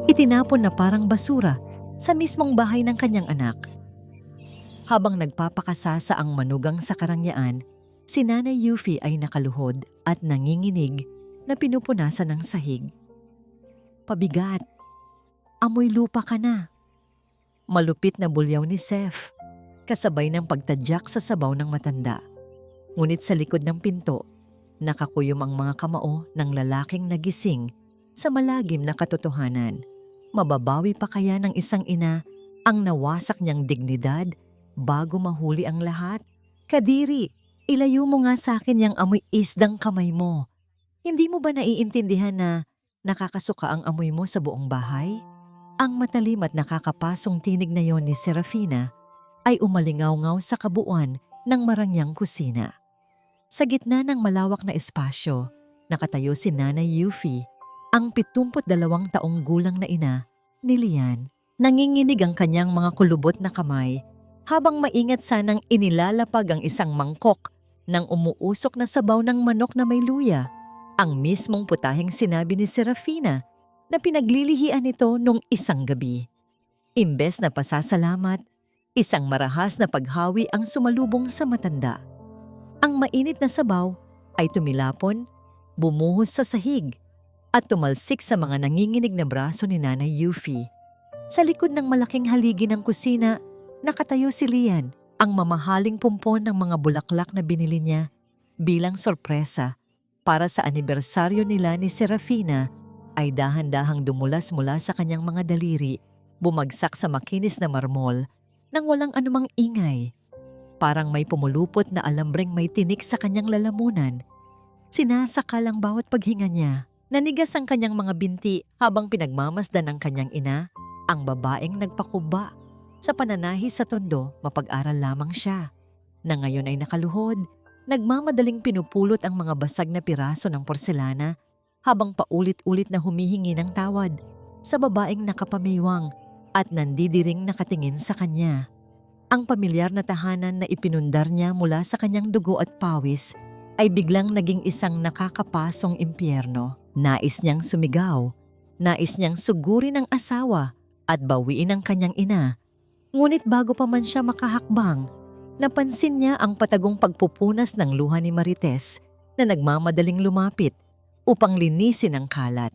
itinapon na parang basura sa mismong bahay ng kanyang anak. Habang nagpapakasasa ang manugang sa karangyaan, si Nanay Yuffie ay nakaluhod at nanginginig na pinupunasan ng sahig. Pabigat. Amoy lupa ka na. Malupit na bulyaw ni Seth, kasabay ng pagtadyak sa sabaw ng matanda. Ngunit sa likod ng pinto, nakakuyom ang mga kamao ng lalaking nagising sa malagim na katotohanan. Mababawi pa kaya ng isang ina ang nawasak niyang dignidad bago mahuli ang lahat? Kadiri, ilayo mo nga sa akin yung amoy isdang kamay mo. Hindi mo ba naiintindihan na nakakasuka ang amoy mo sa buong bahay? Ang matalim at nakakapasong tinig na yon ni Serafina ay umalingaw-ngaw sa kabuuan ng marangyang kusina. Sa gitna ng malawak na espasyo, nakatayo si Nanay Yuffie, ang 72 taong gulang na ina ni Lian. Nanginginig ang kanyang mga kulubot na kamay habang maingat sanang inilalapag ang isang mangkok ng umuusok na sabaw ng manok na may luya. Ang mismong putaheng sinabi ni Serafina na pinaglilihian nito nung isang gabi. Imbes na pasasalamat, isang marahas na paghawi ang sumalubong sa matanda. Ang mainit na sabaw ay tumilapon, bumuhos sa sahig, at tumalsik sa mga nanginginig na braso ni Nanay Yuffie. Sa likod ng malaking haligi ng kusina, nakatayo si Lian, ang mamahaling pumpon ng mga bulaklak na binili niya bilang sorpresa para sa anibersaryo nila ni Serafina ay dahan-dahang dumulas mula sa kanyang mga daliri, bumagsak sa makinis na marmol nang walang anumang ingay. Parang may pumulupot na alambreng may tinik sa kanyang lalamunan. Sinasakal ang bawat paghinga niya. Nanigas ang kanyang mga binti habang pinagmamasdan ng kanyang ina, ang babaeng nagpakuba. Sa pananahi sa tondo, mapag-aral lamang siya. Na ngayon ay nakaluhod, nagmamadaling pinupulot ang mga basag na piraso ng porselana habang paulit-ulit na humihingi ng tawad sa babaeng nakapamiwang at nandidiring nakatingin sa kanya. Ang pamilyar na tahanan na ipinundar niya mula sa kanyang dugo at pawis ay biglang naging isang nakakapasong impyerno. Nais niyang sumigaw, nais niyang sugurin ang asawa at bawiin ang kanyang ina. Ngunit bago pa man siya makahakbang, napansin niya ang patagong pagpupunas ng luha ni Marites na nagmamadaling lumapit upang linisin ang kalat.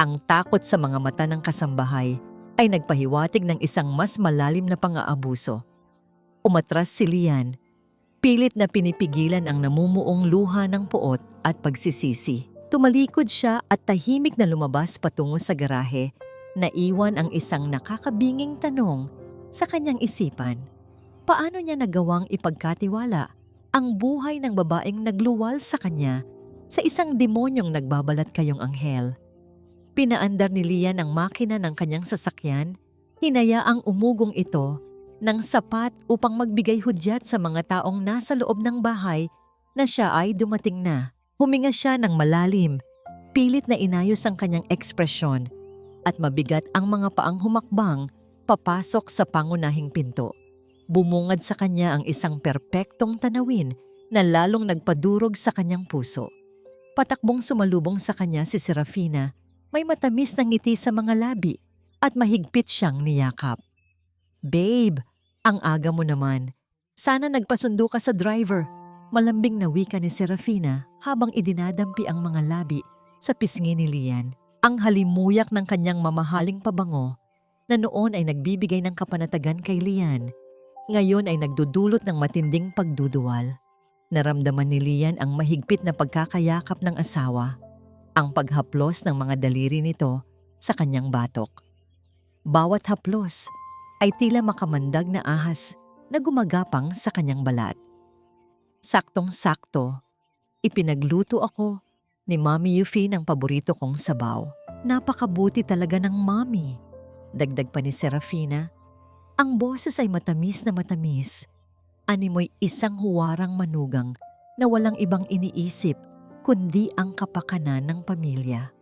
Ang takot sa mga mata ng kasambahay ay nagpahiwatig ng isang mas malalim na pang-aabuso. Umatras si Lian, pilit na pinipigilan ang namumuong luha ng puot at pagsisisi. Tumalikod siya at tahimik na lumabas patungo sa garahe, naiwan ang isang nakakabinging tanong sa kanyang isipan. Paano niya nagawang ipagkatiwala ang buhay ng babaeng nagluwal sa kanya sa isang demonyong nagbabalat kayong anghel? Pinaandar ni Lian ang makina ng kanyang sasakyan, hinayaang umugong ito ng sapat upang magbigay hudyat sa mga taong nasa loob ng bahay na siya ay dumating na. Huminga siya ng malalim, pilit na inayos ang kanyang ekspresyon at mabigat ang mga paang humakbang papasok sa pangunahing pinto. Bumungad sa kanya ang isang perpektong tanawin na lalong nagpadurog sa kanyang puso. Patakbong sumalubong sa kanya si Serafina, may matamis na ngiti sa mga labi at mahigpit siyang niyakap. "Babe, ang aga mo naman. Sana nagpasundo ka sa driver." Malambing na wika ni Serafina habang idinadampi ang mga labi sa pisngi ni Lian. Ang halimuyak ng kanyang mamahaling pabango na noon ay nagbibigay ng kapanatagan kay Lian, ngayon ay nagdudulot ng matinding pagduduwal. Naramdaman ni Lian ang mahigpit na pagkakayakap ng asawa, ang paghaplos ng mga daliri nito sa kanyang batok. Bawat haplos ay tila makamandag na ahas na gumagapang sa kanyang balat. Saktong-sakto, ipinagluto ako ni Mami Yuffie ng paborito kong sabaw. Napakabuti talaga ng Mami, dagdag pa ni Serafina. Ang boses ay matamis na matamis. Animoy isang huwarang manugang na walang ibang iniisip kundi ang kapakanan ng pamilya.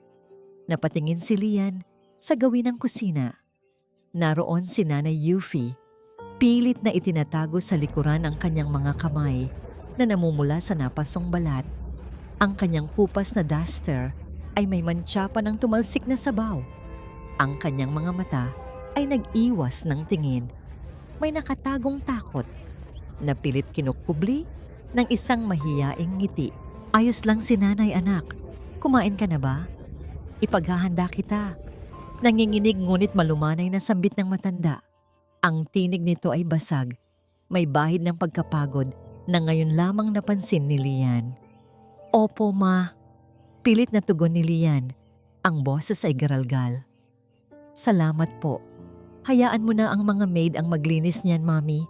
Napatingin si Lian sa gawin ng kusina. Naroon si Nanay Yuffie, pilit na itinatago sa likuran ang kanyang mga kamay na namumula sa napasong balat. Ang kanyang kupas na duster ay may mantsa pa ng tumalsik na sabaw. Ang kanyang mga mata ay nag-iwas ng tingin. May nakatagong takot na pilit kinukubli ng isang mahiyaing ngiti. Ayos lang si nanay, anak. Kumain ka na ba? Ipaghahanda kita. Nanginginig ngunit malumanay na sambit ng matanda. Ang tinig nito ay basag. May bahid ng pagkapagod na ngayon lamang napansin ni Lian. Opo, ma. Pilit na tugon ni Lian. Ang boses ay garalgal. Salamat po. Hayaan mo na ang mga maid ang maglinis niyan, mami.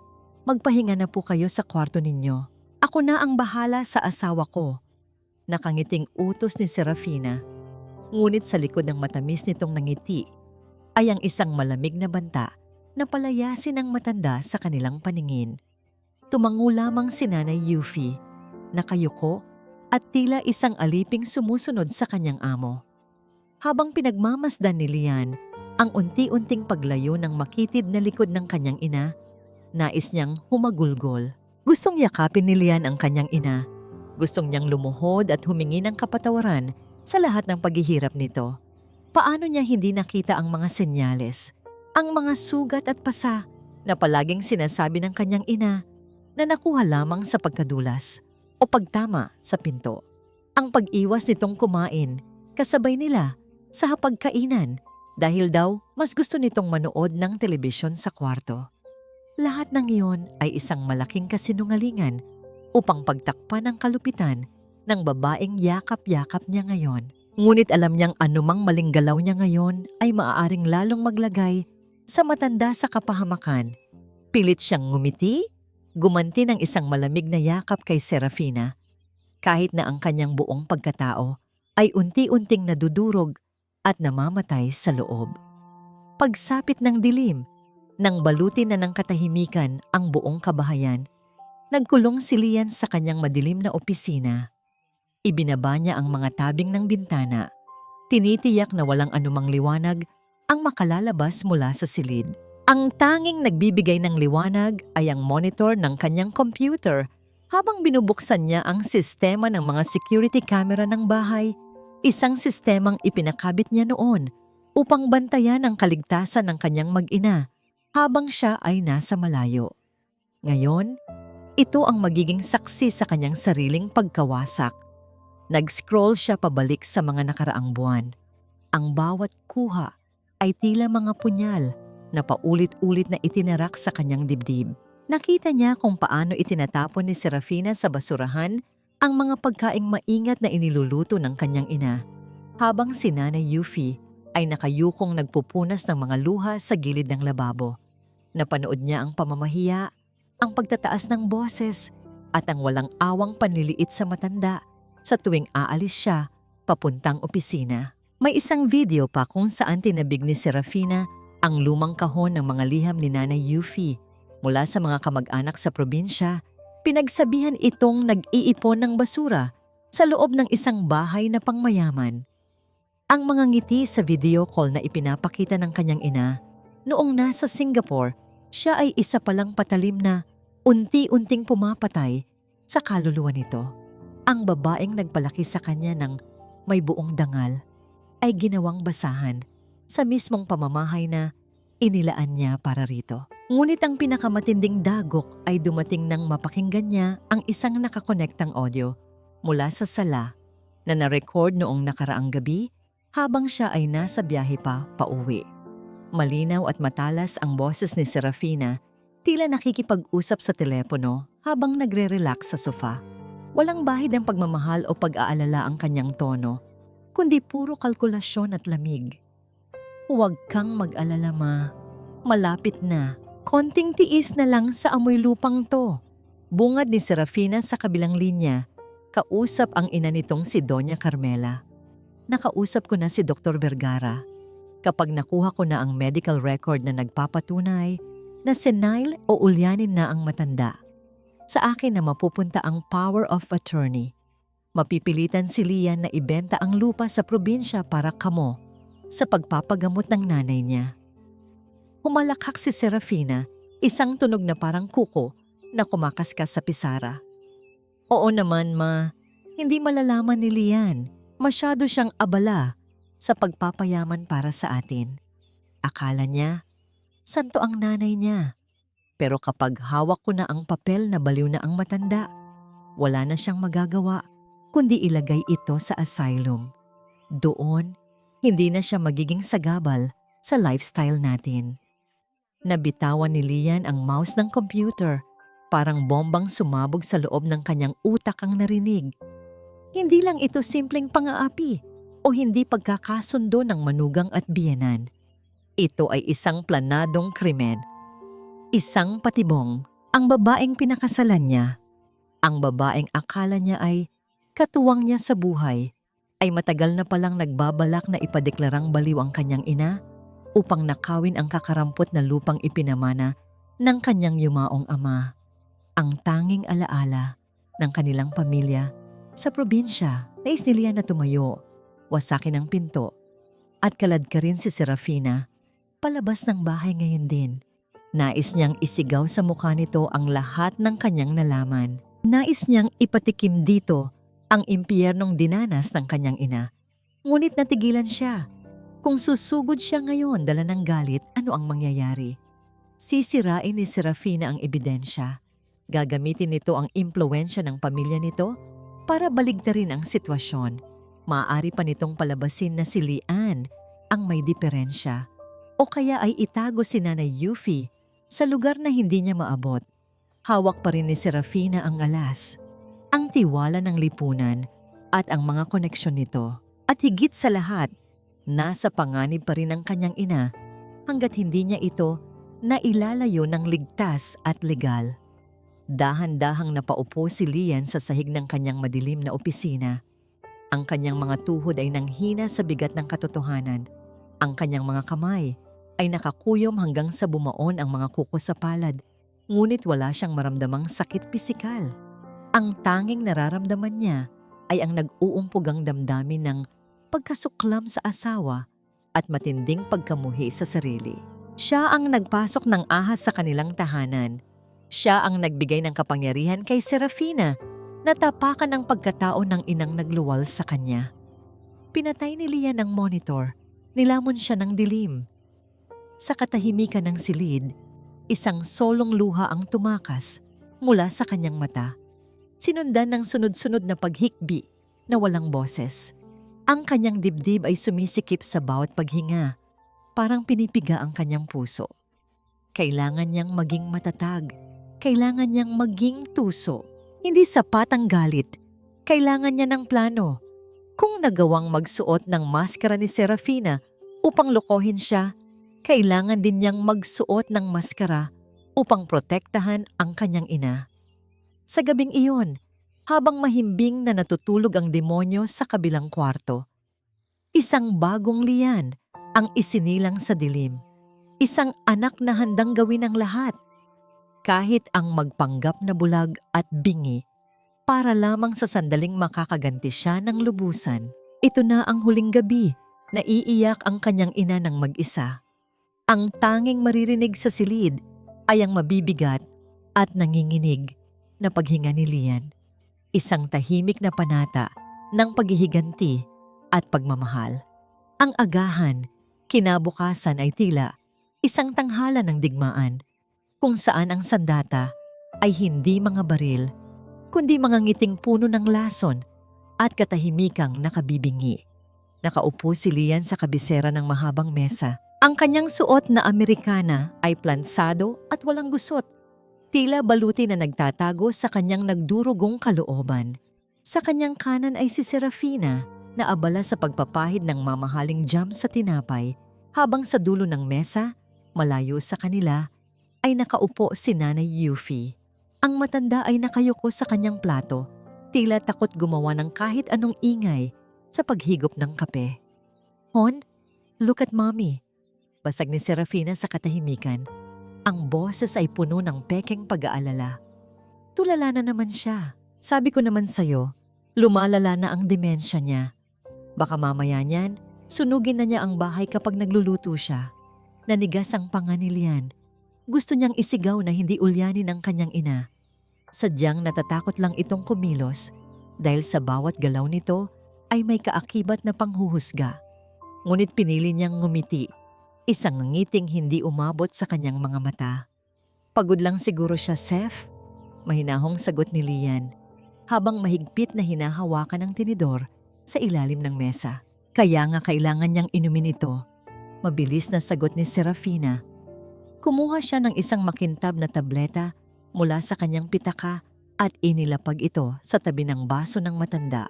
Magpahinga na po kayo sa kwarto ninyo. Ako na ang bahala sa asawa ko. Nakangiting utos ni Serafina. Ngunit sa likod ng matamis nitong nangiti ay ang isang malamig na banta na palayasin ang matanda sa kanilang paningin. Tumango lamang si Nanay Yuffie, nakayuko at tila isang aliping sumusunod sa kanyang amo. Habang pinagmamasdan ni Lian ang unti-unting paglayo ng makitid na likod ng kanyang ina, nais niyang humagulgol. Gustong yakapin ni Lian ang kanyang ina. Gustong niyang lumuhod at humingi ng kapatawaran sa lahat ng paghihirap nito. Paano niya hindi nakita ang mga senyales, ang mga sugat at pasa na palaging sinasabi ng kanyang ina na nakuha lamang sa pagkadulas o pagtama sa pinto. Ang pag-iwas nitong kumain kasabay nila sa hapagkainan dahil daw mas gusto nitong manood ng telebisyon sa kwarto. Lahat ng iyon ay isang malaking kasinungalingan upang pagtakpan ang kalupitan ng babaeng yakap-yakap niya ngayon. Ngunit alam niyang anumang maling galaw niya ngayon ay maaaring lalong maglagay sa matanda sa kapahamakan. Pilit siyang ngumiti, gumanti ng isang malamig na yakap kay Serafina, kahit na ang kanyang buong pagkatao ay unti-unting nadudurog at namamatay sa loob. Pagsapit ng dilim, nang balutin na ng katahimikan ang buong kabahayan, nagkulong si Lian sa kanyang madilim na opisina. Ibinaba niya ang mga tabing ng bintana. Tinitiyak na walang anumang liwanag ang makalalabas mula sa silid. Ang tanging nagbibigay ng liwanag ay ang monitor ng kanyang computer habang binubuksan niya ang sistema ng mga security camera ng bahay, isang sistemang ipinakabit niya noon upang bantayan ang kaligtasan ng kanyang mag-ina habang siya ay nasa malayo. Ngayon, ito ang magiging saksi sa kanyang sariling pagkawasak. Nag-scroll siya pabalik sa mga nakaraang buwan. Ang bawat kuha ay tila mga punyal na paulit-ulit na itinarak sa kanyang dibdib. Nakita niya kung paano itinatapon ni Serafina sa basurahan ang mga pagkaing maingat na iniluluto ng kanyang ina, habang si Nanay Yuffie ay nakayukong nagpupunas ng mga luha sa gilid ng lababo. Napanood niya ang pamamahiya, ang pagtataas ng boses at ang walang awang panliliit sa matanda sa tuwing aalis siya papuntang opisina. May isang video pa kung saan tinabig ni Serafina ang lumang kahon ng mga liham ni Nanay Yuffie mula sa mga kamag-anak sa probinsya. Pinagsabihan itong nag-iipon ng basura sa loob ng isang bahay na pangmayaman. Ang mga ngiti sa video call na ipinapakita ng kanyang ina noong nasa Singapore, siya ay isa palang patalim na unti-unting pumapatay sa kaluluwa nito. Ang babaeng nagpalaki sa kanya ng may buong dangal ay ginawang basahan sa mismong pamamahay na inilaan niya para rito. Ngunit ang pinakamatinding dagok ay dumating nang mapakinggan niya ang isang nakakonektang audio mula sa sala na na-record noong nakaraang gabi habang siya ay nasa biyahe pa pauwi. Malinaw at matalas ang boses ni Serafina, tila nakikipag-usap sa telepono habang nagre-relax sa sofa. Walang bahid ng pagmamahal o pag-aalala ang kanyang tono, kundi puro kalkulasyon at lamig. Huwag kang mag-alala, ma. Malapit na. Konting tiis na lang sa amoy lupang to. Bungad ni Serafina sa kabilang linya. Kausap ang ina nitong si Doña Carmela. Nakausap ko na si Dr. Vergara. Kapag nakuha ko na ang medical record na nagpapatunay na senile o ulyanin na ang matanda, sa akin na mapupunta ang power of attorney. Mapipilitan si Lian na ibenta ang lupa sa probinsya para kamo sa pagpapagamot ng nanay niya. Humalakhak si Serafina, isang tunog na parang kuko na kumakaskas sa pisara. Oo naman, ma. Hindi malalaman ni Lian. Masyado siyang abala sa pagpapayaman para sa atin. Akala niya, santo ang nanay niya. Pero kapag hawak ko na ang papel na baliw na ang matanda, wala na siyang magagawa kundi ilagay ito sa asylum. Doon, hindi na siya magiging sagabal sa lifestyle natin. Nabitawan ni Lian ang mouse ng computer. Parang bombang sumabog sa loob ng kanyang utak ang narinig. Hindi lang ito simpleng pang-aapi o hindi pagkakasundo ng manugang at biyenan. Ito ay isang planadong krimen. Isang patibong, ang babaeng pinakasalan niya. Ang babaeng akala niya ay katuwang niya sa buhay, ay matagal na palang nagbabalak na ipadeklarang baliw ang kanyang ina upang nakawin ang kakarampot na lupang ipinamana ng kanyang yumaong ama. Ang tanging alaala ng kanilang pamilya sa probinsya. Nais ni Lian na tumayo, wasakin ang pinto, at kaladkarin si Serafina palabas ng bahay ngayon din. Nais niyang isigaw sa mukha nito ang lahat ng kanyang nalaman. Nais niyang ipatikim dito ang impyernong dinanas ng kanyang ina. Ngunit natigilan siya. Kung susugod siya ngayon dala ng galit, ano ang mangyayari? Sisirain ni Serafina ang ebidensya. Gagamitin nito ang impluwensya ng pamilya nito para baligtarin ang sitwasyon. Maaari pa nitong palabasin na si Lian ang may diferensya. O kaya ay itago si Nanay Yuffie sa lugar na hindi niya maabot. Hawak pa rin ni Serafina ang alas, ang tiwala ng lipunan at ang mga koneksyon nito. At higit sa lahat, nasa panganib pa rin ang kanyang ina hanggat hindi niya ito nailalayo ng ligtas at legal. Dahan-dahang napaupo si Lian sa sahig ng kanyang madilim na opisina. Ang kanyang mga tuhod ay nanghina sa bigat ng katotohanan. Ang kanyang mga kamay ay nakakuyom hanggang sa bumaon ang mga kuko sa palad. Ngunit wala siyang maramdamang sakit pisikal. Ang tanging nararamdaman niya ay ang nag-uumpugang damdamin ng pagkasuklam sa asawa at matinding pagkamuhi sa sarili. Siya ang nagpasok ng ahas sa kanilang tahanan. Siya ang nagbigay ng kapangyarihan kay Serafina na tapakan ang pagkatao ng inang nagluwal sa kanya. Pinatay ni Lian ang monitor, nilamon siya ng dilim. Sa katahimikan ng silid, isang solong luha ang tumakas mula sa kanyang mata. Sinundan ng sunod-sunod na paghikbi na walang boses. Ang kanyang dibdib ay sumisikip sa bawat paghinga, parang pinipiga ang kanyang puso. Kailangan niyang maging matatag. Kailangan niyang maging tuso. Hindi sapat ang galit. Kailangan niya ng plano. Kung nagawang magsuot ng maskara ni Serafina upang lokohin siya, kailangan din niyang magsuot ng maskara upang protektahan ang kanyang ina. Sa gabing iyon, habang mahimbing na natutulog ang demonyo sa kabilang kwarto, isang bagong Lian ang isinilang sa dilim. Isang anak na handang gawin ang lahat, kahit ang magpanggap na bulag at bingi, para lamang sa sandaling makakaganti siya ng lubusan. Ito na ang huling gabi na iiyak ang kanyang ina ng mag-isa. Ang tanging maririnig sa silid ay ang mabibigat at nanginginig na paghinga ni Lian. Isang tahimik na panata ng paghihiganti at pagmamahal. Ang agahan, kinabukasan ay tila isang tanghala ng digmaan, kung saan ang sandata ay hindi mga baril, kundi mga ngiting puno ng lason at katahimikang nakabibingi. Nakaupo si Lian sa kabisera ng mahabang mesa. Ang kanyang suot na Amerikana ay plansado at walang gusot. Tila baluti na nagtatago sa kanyang nagdurugong kalooban. Sa kanyang kanan ay si Serafina na abala sa pagpapahid ng mamahaling jam sa tinapay, habang sa dulo ng mesa, malayo sa kanila, ay nakaupo si Nanay Yuffie. Ang matanda ay nakayuko sa kanyang plato, tila takot gumawa ng kahit anong ingay sa paghigop ng kape. "Hon, look at mommy," basag ni Serafina sa katahimikan. Ang boses ay puno ng pekeng pag-aalala. "Tulala na naman siya. Sabi ko naman sa'yo, lumalala na ang demensya niya. Baka mamaya niyan, sunugin na niya ang bahay kapag nagluluto siya." Nanigas ang panga ni Lian. Gusto niyang isigaw na hindi ulyanin ang kanyang ina. Sadyang natatakot lang itong kumilos dahil sa bawat galaw nito ay may kaakibat na panghuhusga. Ngunit pinili niyang ngumiti. Isang ngiting hindi umabot sa kanyang mga mata. Pagod lang siguro siya, Seth. Mahinahong sagot ni Lian habang mahigpit na hinahawakan ng tinidor sa ilalim ng mesa. Kaya nga kailangan niyang inumin ito. Mabilis na sagot ni Serafina. Kumuha siya ng isang makintab na tableta mula sa kanyang pitaka at inilapag ito sa tabi ng baso ng matanda.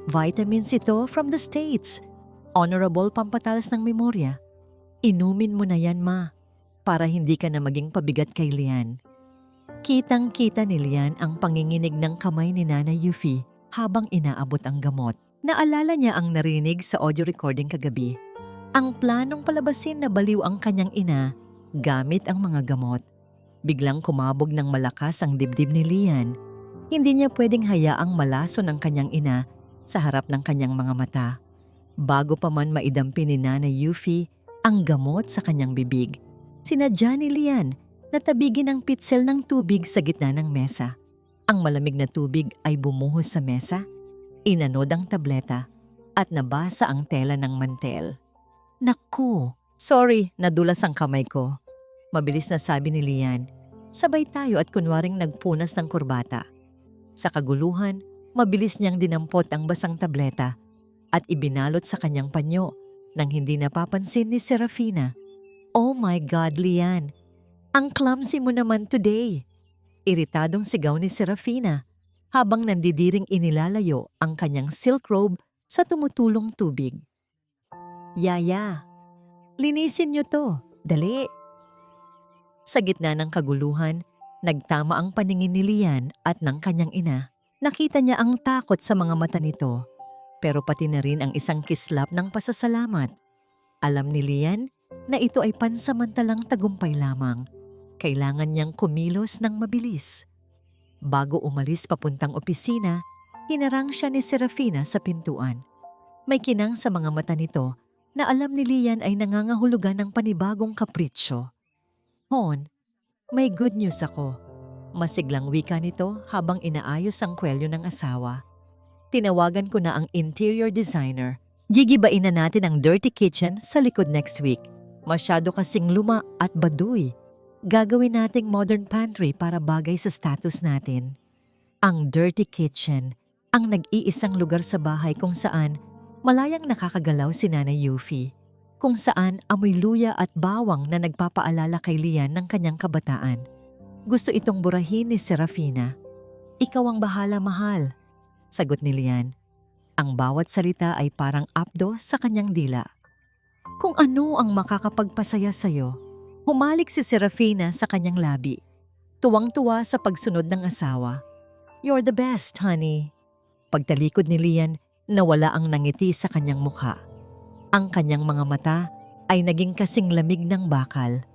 Vitamins ito from the States. Honorable pampatalas ng memorya. Inumin mo na yan, ma, para hindi ka na maging pabigat kay Lian. Kitang-kita ni Lian ang panginginig ng kamay ni Nanay Yuffie habang inaabot ang gamot. Naalala niya ang narinig sa audio recording kagabi. Ang planong palabasin na baliw ang kanyang ina gamit ang mga gamot. Biglang kumabog ng malakas ang dibdib ni Lian. Hindi niya pwedeng hayaang malaso ng kanyang ina sa harap ng kanyang mga mata. Bago pa man maidampi ni Nanay Yuffie ang gamot sa kanyang bibig, sinadya ni Lian na tabigin ang pitsel ng tubig sa gitna ng mesa. Ang malamig na tubig ay bumuhos sa mesa, inanod ang tableta, at nabasa ang tela ng mantel. Naku! Sorry, nadulas ang kamay ko. Mabilis na sabi ni Lian. Sabay tayo at kunwaring nagpunas ng kurbata. Sa kaguluhan, mabilis niyang dinampot ang basang tableta at ibinalot sa kanyang panyo nang hindi napapansin ni Serafina. Oh my God, Lian! Ang clumsy mo naman today! Iritadong sigaw ni Serafina habang nandidiring inilalayo ang kanyang silk robe sa tumutulong tubig. Yaya, linisin niyo to. Dali! Sa gitna ng kaguluhan, nagtama ang paningin ni Lian at ng kanyang ina. Nakita niya ang takot sa mga mata nito, pero pati na rin ang isang kislap ng pasasalamat. Alam ni Lian na ito ay pansamantalang tagumpay lamang. Kailangan niyang kumilos ng mabilis. Bago umalis papuntang opisina, hinarang siya ni Serafina sa pintuan. May kinang sa mga mata nito na alam ni Lian ay nangangahulugan ng panibagong kapritsyo. Hon, may good news ako. Masiglang wika nito habang inaayos ang kwelyo ng asawa. Tinawagan ko na ang interior designer. Gigibain na natin ang dirty kitchen sa likod next week. Masyado kasing luma at baduy. Gagawin nating modern pantry para bagay sa status natin. Ang dirty kitchen, ang nag-iisang lugar sa bahay kung saan malayang nakakagalaw si Nanay Yuffie. Kung saan amoy luya at bawang na nagpapaalala kay Lian ng kanyang kabataan. Gusto itong burahin ni Serafina. Ikaw ang bahala, mahal, sagot ni Lian. Ang bawat salita ay parang apdo sa kanyang dila. Kung ano ang makakapagpasaya sa'yo, humalik si Serafina sa kanyang labi. Tuwang-tuwa sa pagsunod ng asawa. You're the best, honey. Pagtalikod ni Lian, nawala ang nangiti sa kanyang mukha. Ang kanyang mga mata ay naging kasing lamig ng bakal.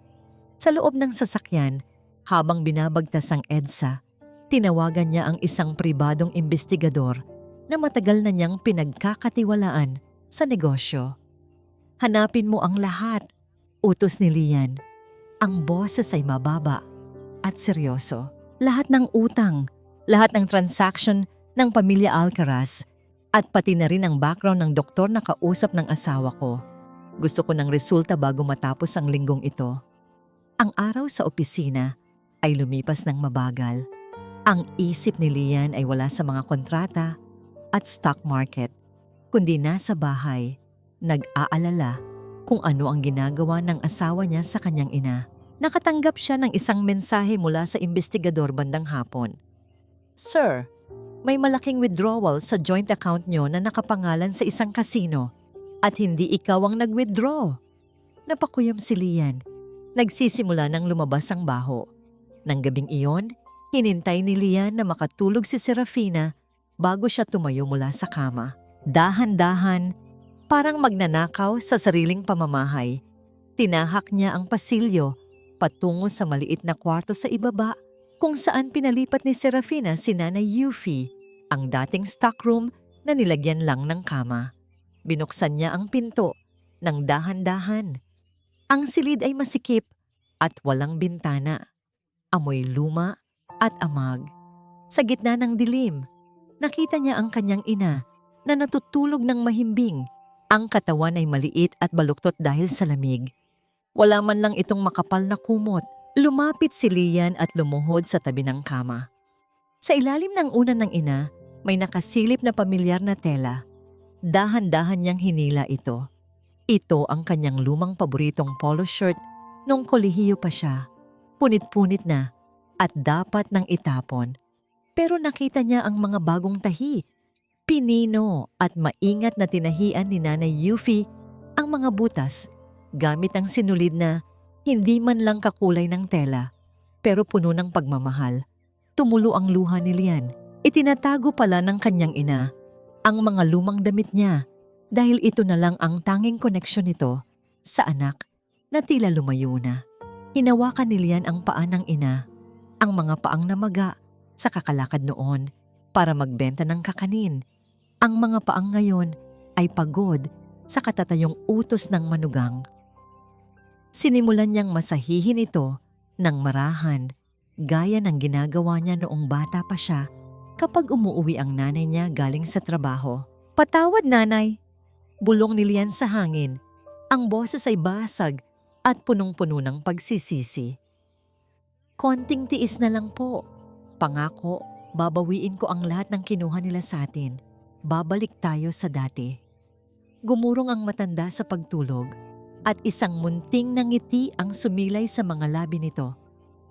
Sa loob ng sasakyan, habang binabagtas ang EDSA, tinawagan niya ang isang pribadong investigador na matagal na niyang pinagkakatiwalaan sa negosyo. Hanapin mo ang lahat, utos ni Lian. Ang boses ay mababa at seryoso. Lahat ng utang, lahat ng transaction ng pamilya Alcaraz at pati na rin ang background ng doktor na kausap ng asawa ko. Gusto ko ng resulta bago matapos ang linggong ito. Ang araw sa opisina ay lumipas ng mabagal. Ang isip ni Lian ay wala sa mga kontrata at stock market, kundi nasa bahay, nag-aalala kung ano ang ginagawa ng asawa niya sa kanyang ina. Nakatanggap siya ng isang mensahe mula sa investigador bandang hapon. Sir, may malaking withdrawal sa joint account niyo na nakapangalan sa isang casino at hindi ikaw ang nag-withdraw. Napakuyom si Lian. Nagsisimula nang lumabas ang baho. Nang gabing iyon, hinintay ni Lian na makatulog si Serafina bago siya tumayo mula sa kama. Dahan-dahan, parang magnanakaw sa sariling pamamahay. Tinahak niya ang pasilyo patungo sa maliit na kwarto sa ibaba kung saan pinalipat ni Serafina si Nanay Yuffie, ang dating stockroom na nilagyan lang ng kama. Binuksan niya ang pinto ng dahan-dahan. Ang silid ay masikip at walang bintana. Amoy luma at amag. Sa gitna ng dilim, nakita niya ang kanyang ina na natutulog ng mahimbing. Ang katawan ay maliit at baluktot dahil sa lamig. Wala man lang itong makapal na kumot. Lumapit si Lian at lumuhod sa tabi ng kama. Sa ilalim ng unan ng ina, may nakasilip na pamilyar na tela. Dahan-dahan niyang hinila ito. Ito ang kanyang lumang paboritong polo shirt nung kolehiyo pa siya. Punit-punit na at dapat nang itapon. Pero nakita niya ang mga bagong tahi. Pinino at maingat na tinahian ni Nanay Yuffie ang mga butas gamit ang sinulid na hindi man lang kakulay ng tela pero puno ng pagmamahal. Tumulo ang luha ni Lian. Itinatago pala ng kanyang ina ang mga lumang damit niya dahil ito na lang ang tanging koneksyon nito sa anak na tila lumayo na. Hinawakan ni Lian ang paa ng ina, ang mga paang namaga sa kakalakad noon para magbenta ng kakanin. Ang mga paang ngayon ay pagod sa katatayong utos ng manugang. Sinimulan niyang masahihin ito ng marahan gaya ng ginagawa niya noong bata pa siya kapag umuuwi ang nanay niya galing sa trabaho. "Patawad, nanay!" Bulong ni Lian sa hangin. Ang boses ay basag at punong-puno ng pagsisisi. "Konting tiis na lang po. Pangako, babawiin ko ang lahat ng kinuha nila sa atin. Babalik tayo sa dati." Gumurong ang matanda sa pagtulog at isang munting na ngiti ang sumilay sa mga labi nito.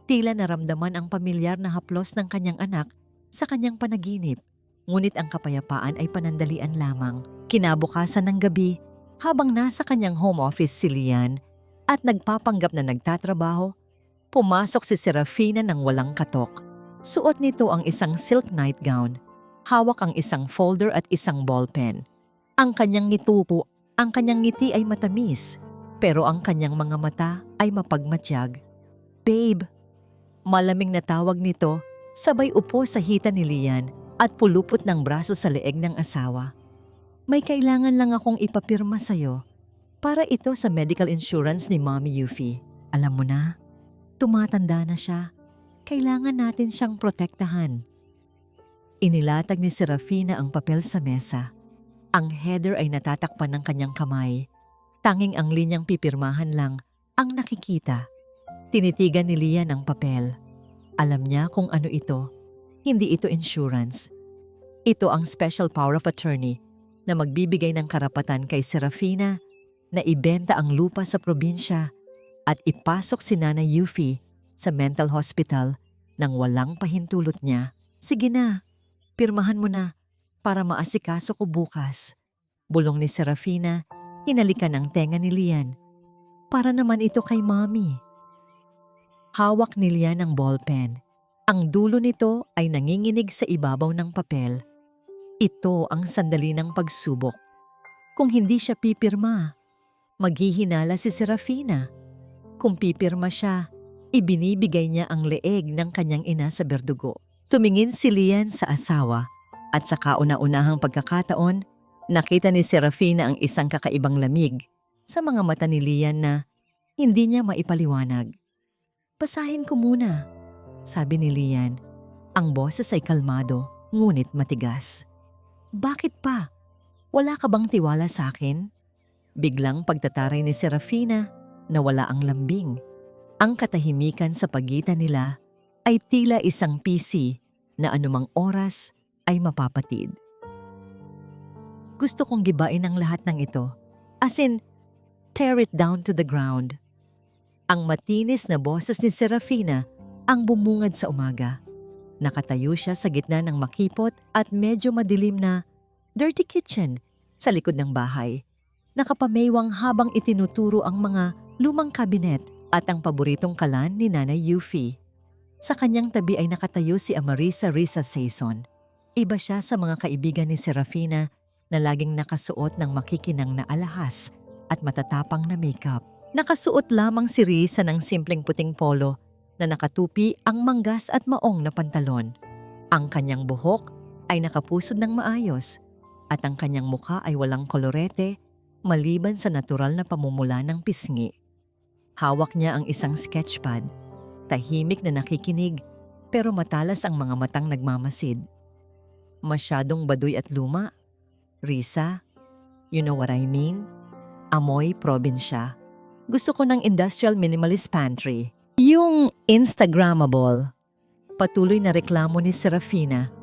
Tila naramdaman ang pamilyar na haplos ng kanyang anak sa kanyang panaginip. Ngunit ang kapayapaan ay panandalian lamang. Kinabukasan ng gabi, habang nasa kanyang home office si Lian at nagpapanggap na nagtatrabaho, pumasok si Serafina ng walang katok. Suot nito ang isang silk nightgown. Hawak ang isang folder at isang ballpen. Ang kanyang ngiti ay matamis, pero ang kanyang mga mata ay mapagmatyag. "Babe," malaming na tawag nito, sabay upo sa hita ni Lian at pulupot ng braso sa leeg ng asawa. "May kailangan lang akong ipapirma sa'yo para ito sa medical insurance ni Mommy Yuffie. Alam mo na, tumatanda na siya. Kailangan natin siyang protektahan." Inilatag ni Serafina ang papel sa mesa. Ang header ay natatakpan ng kanyang kamay. Tanging ang linyang pipirmahan lang ang nakikita. Tinitigan ni Lian ang papel. Alam niya kung ano ito. Hindi ito insurance. Ito ang special power of attorney na magbibigay ng karapatan kay Serafina na ibenta ang lupa sa probinsya at ipasok si Nanay Yuffie sa mental hospital nang walang pahintulot niya. "Sige na, pirmahan mo na para maasikaso ko bukas." Bulong ni Serafina, hinalikan ang tenga ni Lian. "Para naman ito kay Mommy." Hawak ni Lian ang ballpen. Ang dulo nito ay nanginginig sa ibabaw ng papel. Ito ang sandali ng pagsubok. Kung hindi siya pipirma, maghihinala si Serafina. Kung pipirma siya, ibinibigay niya ang leeg ng kanyang ina sa berdugo. Tumingin si Lian sa asawa at sa kauna-unahang pagkakataon, nakita ni Serafina ang isang kakaibang lamig sa mga mata ni Lian na hindi niya maipaliwanag. "Basahin ko muna," sabi ni Lian. Ang boses ay kalmado, ngunit matigas. "Bakit pa? Wala ka bang tiwala sa akin?" Biglang pagtataray ni Serafina na wala ang lambing. Ang katahimikan sa pagitan nila ay tila isang PC na anumang oras ay mapapatid. "Gusto kong gibain ang lahat ng ito. As in, tear it down to the ground." Ang matinis na boses ni Serafina ang bumungad sa umaga. Nakatayo siya sa gitna ng makipot at medyo madilim na dirty kitchen sa likod ng bahay. Nakapameywang habang itinuturo ang mga lumang kabinet at ang paboritong kalan ni Nanay Yuffie. Sa kanyang tabi ay nakatayo si Amarisa Risa Saison. Iba siya sa mga kaibigan ni Serafina na laging nakasuot ng makikinang na alahas at matatapang na makeup. Nakasuot lamang si Risa ng simpleng puting polo na nakatupi ang manggas at maong na pantalon. Ang kanyang buhok ay nakapusod ng maayos at ang kanyang mukha ay walang kolorete maliban sa natural na pamumula ng pisngi. Hawak niya ang isang sketchpad, tahimik na nakikinig pero matalas ang mga matang nagmamasid. "Masyadong baduy at luma, Risa. You know what I mean? Amoy probinsya. Gusto ko ng industrial minimalist pantry. Yung Instagrammable. Patuloy na reklamo ni Serafina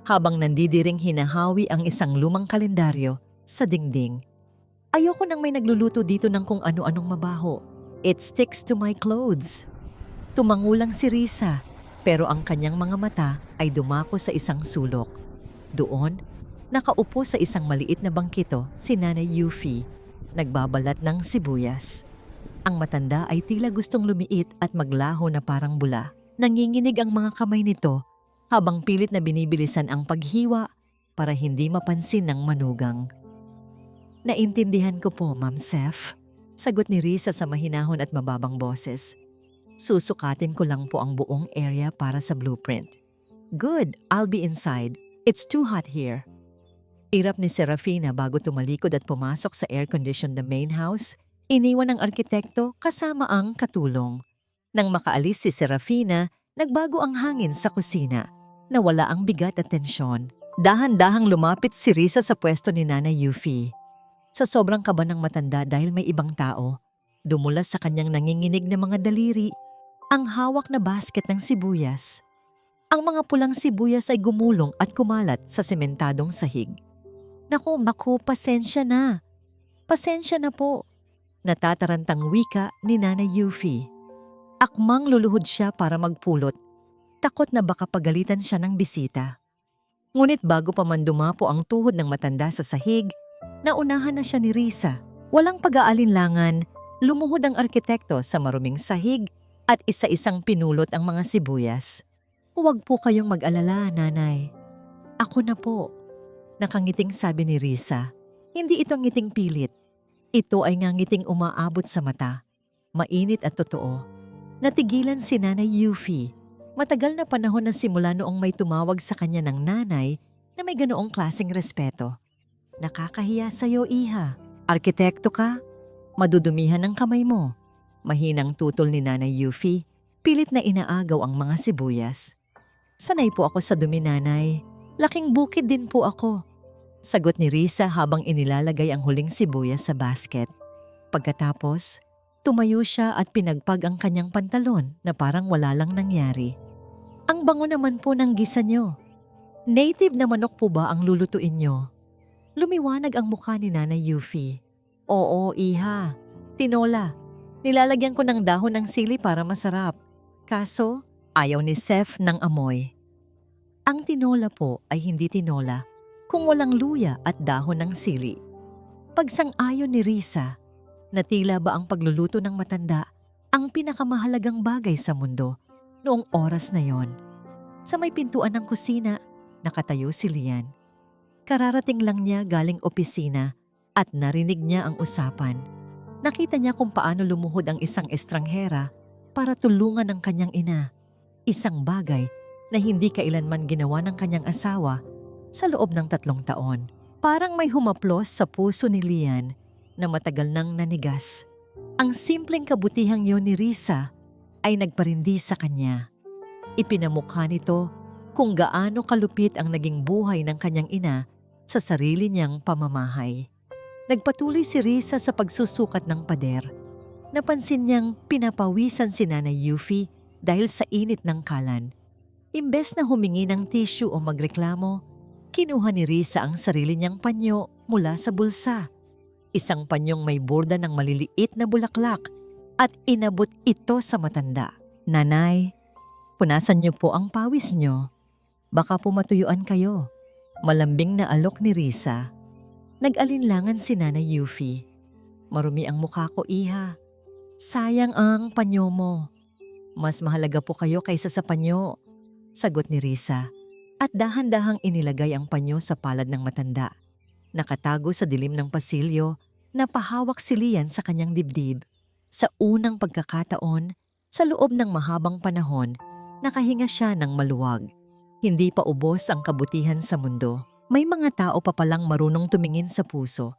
habang nandidiring hinahawi ang isang lumang kalendaryo sa dingding. Ayoko nang may nagluluto dito ng kung ano-anong mabaho. It sticks to my clothes. Tumangulang si Risa, pero ang kanyang mga mata ay dumako sa isang sulok. Doon, nakaupo sa isang maliit na bangkito si Nanay Yufi, nagbabalat ng sibuyas. Ang matanda ay tila gustong lumiit at maglaho na parang bula. Nanginginig ang mga kamay nito habang pilit na binibilisan ang paghiwa para hindi mapansin ng manugang. Naintindihan ko po, Ma'am Sef. Sagot ni Risa sa mahinahon at mababang boses. Susukatin ko lang po ang buong area para sa blueprint. Good, I'll be inside. It's too hot here. Irap ni Serafina bago tumalikod at pumasok sa air-conditioned na main house. Iniwan ng arkitekto kasama ang katulong. Nang makaalis si Serafina, nagbago ang hangin sa kusina. Nawala ang bigat at tensyon. Dahan-dahang lumapit si Risa sa pwesto ni Nanay Yufi. Sa sobrang kaba ng matanda dahil may ibang tao, dumulas sa kanyang nanginginig na mga daliri ang hawak na basket ng sibuyas. Ang mga pulang sibuyas ay gumulong at kumalat sa sementadong sahig. Naku, pasensya na. Pasensya na po. Natatarantang wika ni Nanay Yufi. Akmang luluhod siya para magpulot. Takot na baka pagalitan siya ng bisita. Ngunit bago pa man dumapo ang tuhod ng matanda sa sahig, naunahan na siya ni Risa. Walang pag-aalinlangan, lumuhod ang arkitekto sa maruming sahig at isa-isang pinulot ang mga sibuyas. Huwag po kayong mag-alala, Nanay. Ako na po. Nakangiting sabi ni Risa. Hindi ito ngiting pilit. Ito ay ngangiting umaabot sa mata. Mainit at totoo. Natigilan si Nanay Yufi. Matagal na panahon na simula noong may tumawag sa kanya ng nanay na may ganoong klaseng respeto. Nakakahiya sa'yo, iha. Arkitekto ka? Madudumihan ang kamay mo. Mahinang tutol ni Nanay Yufi. Pilit na inaagaw ang mga sibuyas. Sanay po ako sa dumi, Nanay. Laking bukid din po ako. Sagot ni Risa habang inilalagay ang huling sibuyas sa basket. Pagkatapos, tumayo siya at pinagpag ang kanyang pantalon na parang wala lang nangyari. Ang bango naman po ng gisa nyo. Native na manok po ba ang lulutuin nyo? Lumiwanag ang mukha ni Nanay Yufi. Oo, iha. Tinola. Nilalagyan ko ng dahon ng sili para masarap. Kaso, ayaw ni Sef ng amoy. Ang tinola po ay hindi tinola kung walang luya at dahon ng sili. Pagsang-ayon ni Risa, na tila ba ang pagluluto ng matanda ang pinakamahalagang bagay sa mundo noong oras na yon. Sa may pintuan ng kusina, nakatayo si Lian. Kararating lang niya galing opisina at narinig niya ang usapan. Nakita niya kung paano lumuhod ang isang estranghera para tulungan ang kanyang ina. Isang bagay na hindi kailanman ginawa ng kanyang asawa sa loob ng 3 taon. Parang may humaplos sa puso ni Lian na matagal nang nanigas. Ang simpleng kabutihang yon ni Risa ay nagparindi sa kanya. Ipinamukha nito kung gaano kalupit ang naging buhay ng kanyang ina sa sarili niyang pamamahay. Nagpatuloy si Risa sa pagsusukat ng pader. Napansin niyang pinapawisan si Nanay Yufi dahil sa init ng kalan. Imbes na humingi ng tissue o magreklamo, kinuha ni Risa ang sarili niyang panyo mula sa bulsa. Isang panyong may borda ng maliliit na bulaklak at inabot ito sa matanda. Nanay, punasan niyo po ang pawis niyo. Baka po matuyuan kayo. Malambing na alok ni Risa. Nag-alinlangan si Nanay Yufi. Marumi ang mukha ko, iha. Sayang ang panyo mo. Mas mahalaga po kayo kaysa sa panyo. Sagot ni Risa. At dahan-dahang inilagay ang panyo sa palad ng matanda. Nakatago sa dilim ng pasilyo, napahawak si Lian sa kanyang dibdib. Sa unang pagkakataon, sa loob ng mahabang panahon, nakahinga siya ng maluwag. Hindi pa ubos ang kabutihan sa mundo. May mga tao pa palang marunong tumingin sa puso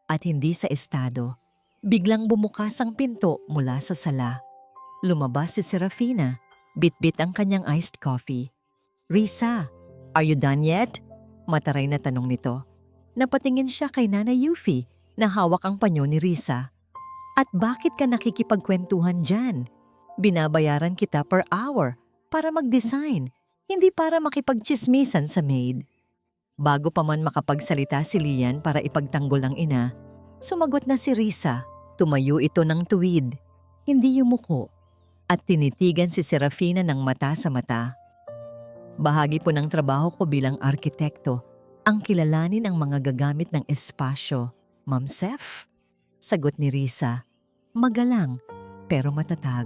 at hindi sa estado. Biglang bumukas ang pinto mula sa sala. Lumabas si Serafina, bit-bit ang kanyang iced coffee. Risa, are you done yet? Mataray na tanong nito. Napatingin siya kay Nanay Yufi na hawak ang panyo ni Risa. At bakit ka nakikipagkwentuhan dyan? Binabayaran kita per hour para mag-design, hindi para makipagchismisan sa maid. Bago pa man makapagsalita si Lian para ipagtanggol ang ina, sumagot na si Risa. Tumayo ito ng tuwid, hindi yumuko, at tinitigan si Serafina ng mata sa mata. Bahagi po ng trabaho ko bilang arkitekto ang kilalanin ang mga gagamit ng espasyo, Ma'am Sef? Sagot ni Risa, magalang pero matatag.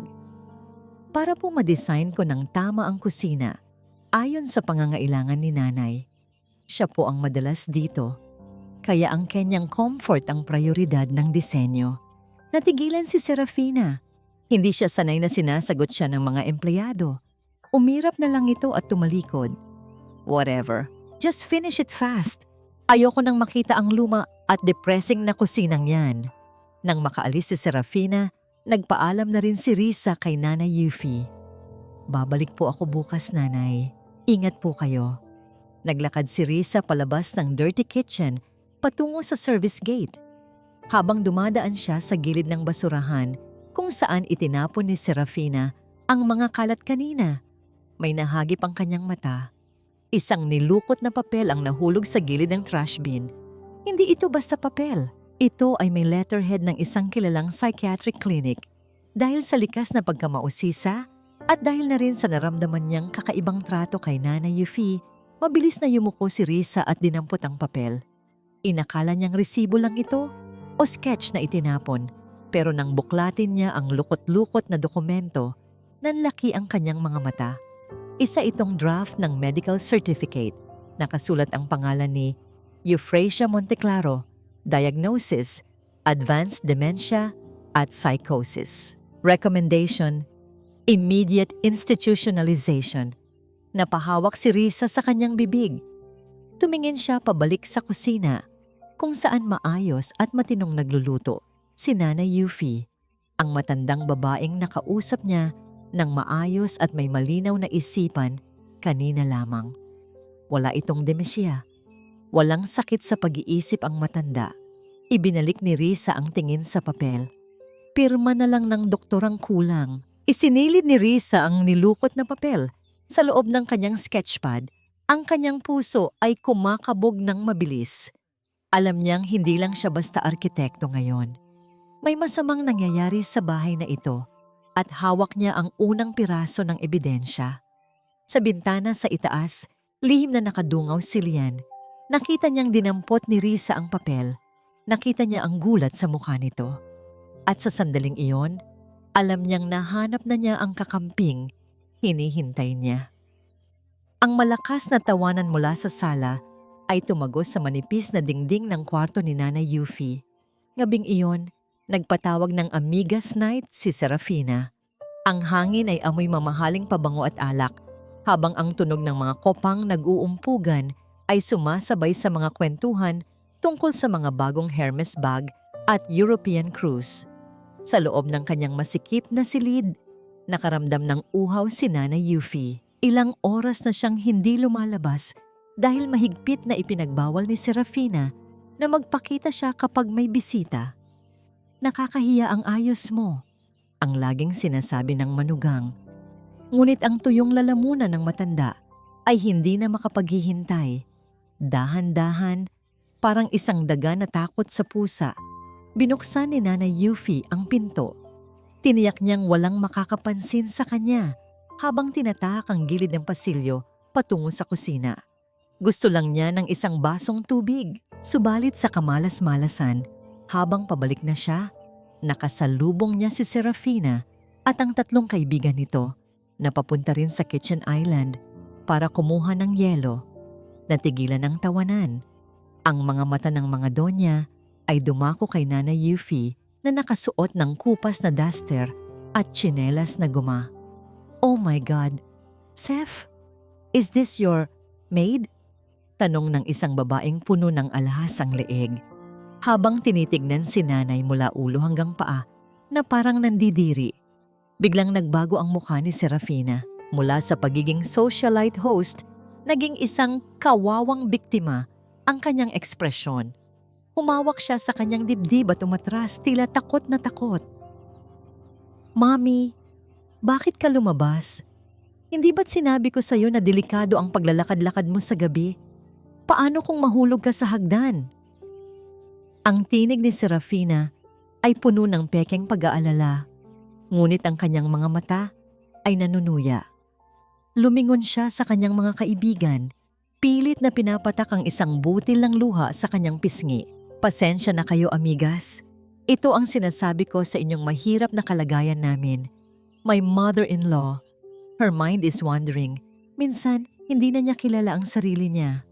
Para po ma-design ko ng tama ang kusina, ayon sa pangangailangan ni nanay. Siya po ang madalas dito, kaya ang kanyang comfort ang prioridad ng disenyo. Natigilan si Serafina. Hindi siya sanay na sinasagot siya ng mga empleyado. Umirap na lang ito at tumalikod. Whatever, just finish it fast. Ayoko nang makita ang luma at depressing na kusinang yan. Nang makaalis si Serafina, nagpaalam na rin si Risa kay Nanay Yufi. Babalik po ako bukas, Nanay. Ingat po kayo. Naglakad si Risa palabas ng dirty kitchen patungo sa service gate. Habang dumadaan siya sa gilid ng basurahan kung saan itinapon ni Serafina ang mga kalat kanina, may nahagip ang kanyang mata. Isang nilukot na papel ang nahulog sa gilid ng trash bin. Hindi ito basta papel. Ito ay may letterhead ng isang kilalang psychiatric clinic. Dahil sa likas na pagkamausisa at dahil na rin sa naramdaman niyang kakaibang trato kay Nanay Yufi, mabilis na yumuko si Risa at dinampot ang papel. Inakala niyang resibo lang ito o sketch na itinapon, pero nang buklatin niya ang lukot-lukot na dokumento, nanlaki ang kanyang mga mata. Isa itong draft ng medical certificate. Nakasulat ang pangalan ni Euphrasia Monteclaro, Diagnosis, Advanced Dementia at Psychosis. Recommendation, Immediate Institutionalization. Napahawak si Risa sa kanyang bibig. Tumingin siya pabalik sa kusina, kung saan maayos at matinong nagluluto si Nanay Yufi, ang matandang babaeng nakausap niya ng maayos at may malinaw na isipan kanina lamang. Wala itong demensia. Walang sakit sa pag-iisip ang matanda. Ibinalik ni Risa ang tingin sa papel. Pirma na lang ng doktor ang kulang. Isinilid ni Risa ang nilukot na papel. Sa loob ng kanyang sketchpad, ang kanyang puso ay kumakabog ng mabilis. Alam niyang hindi lang siya basta arkitekto ngayon. May masamang nangyayari sa bahay na ito at hawak niya ang unang piraso ng ebidensya. Sa bintana sa itaas, lihim na nakadungaw si Lian. Nakita niyang dinampot ni Risa ang papel. Nakita niya ang gulat sa mukha nito. At sa sandaling iyon, alam niyang nahanap na niya ang kakamping hinihintay niya. Ang malakas na tawanan mula sa sala ay tumagos sa manipis na dingding ng kwarto ni Nanay Yufi. Ngabing iyon, nagpatawag ng amigas night si Serafina. Ang hangin ay amoy mamahaling pabango at alak, habang ang tunog ng mga kopang nag-uumpugan ay sumasabay sa mga kwentuhan tungkol sa mga bagong Hermes bag at European cruise. Sa loob ng kanyang masikip na silid, nakaramdam ng uhaw si Nanay Yufi. Ilang oras na siyang hindi lumalabas dahil mahigpit na ipinagbawal ni Serafina na magpakita siya kapag may bisita. Nakakahiya ang ayos mo, ang laging sinasabi ng manugang. Ngunit ang tuyong lalamunan ng matanda ay hindi na makapaghihintay. Dahan-dahan, parang isang daga na takot sa pusa, binuksan ni Nanay Yufi ang pinto. Tiniyak niyang walang makakapansin sa kanya habang tinatahak ang gilid ng pasilyo patungo sa kusina. Gusto lang niya ng isang basong tubig, subalit sa kamalas-malasan, habang pabalik na siya, nakasalubong niya si Serafina at ang tatlong kaibigan nito na papunta rin sa kitchen island para kumuha ng yelo. Natigilan ang tawanan. Ang mga mata ng mga donya ay dumako kay Nanay Yufi na nakasuot ng kupas na duster at tsinelas na guma. Oh my God! Sef, is this your maid? Tanong ng isang babaeng puno ng alahas ang leeg. Habang tinitignan si nanay mula ulo hanggang paa na parang nandidiri. Biglang nagbago ang mukha ni Serafina. Mula sa pagiging socialite host, naging isang kawawang biktima ang kanyang ekspresyon. Humawak siya sa kanyang dibdib at umatras, tila takot na takot. "Mommy, bakit ka lumabas? Hindi ba't sinabi ko sa'yo na delikado ang paglalakad-lakad mo sa gabi? Paano kung mahulog ka sa hagdan?" Ang tinig ni Serafina ay puno ng pekeng pag-aalala, ngunit ang kanyang mga mata ay nanunuya. Lumingon siya sa kanyang mga kaibigan, pilit na pinapatak ang isang butil ng luha sa kanyang pisngi. "Pasensya na kayo, amigas. Ito ang sinasabi ko sa inyong mahirap na kalagayan namin. My mother-in-law, her mind is wandering. Minsan, hindi na niya kilala ang sarili niya."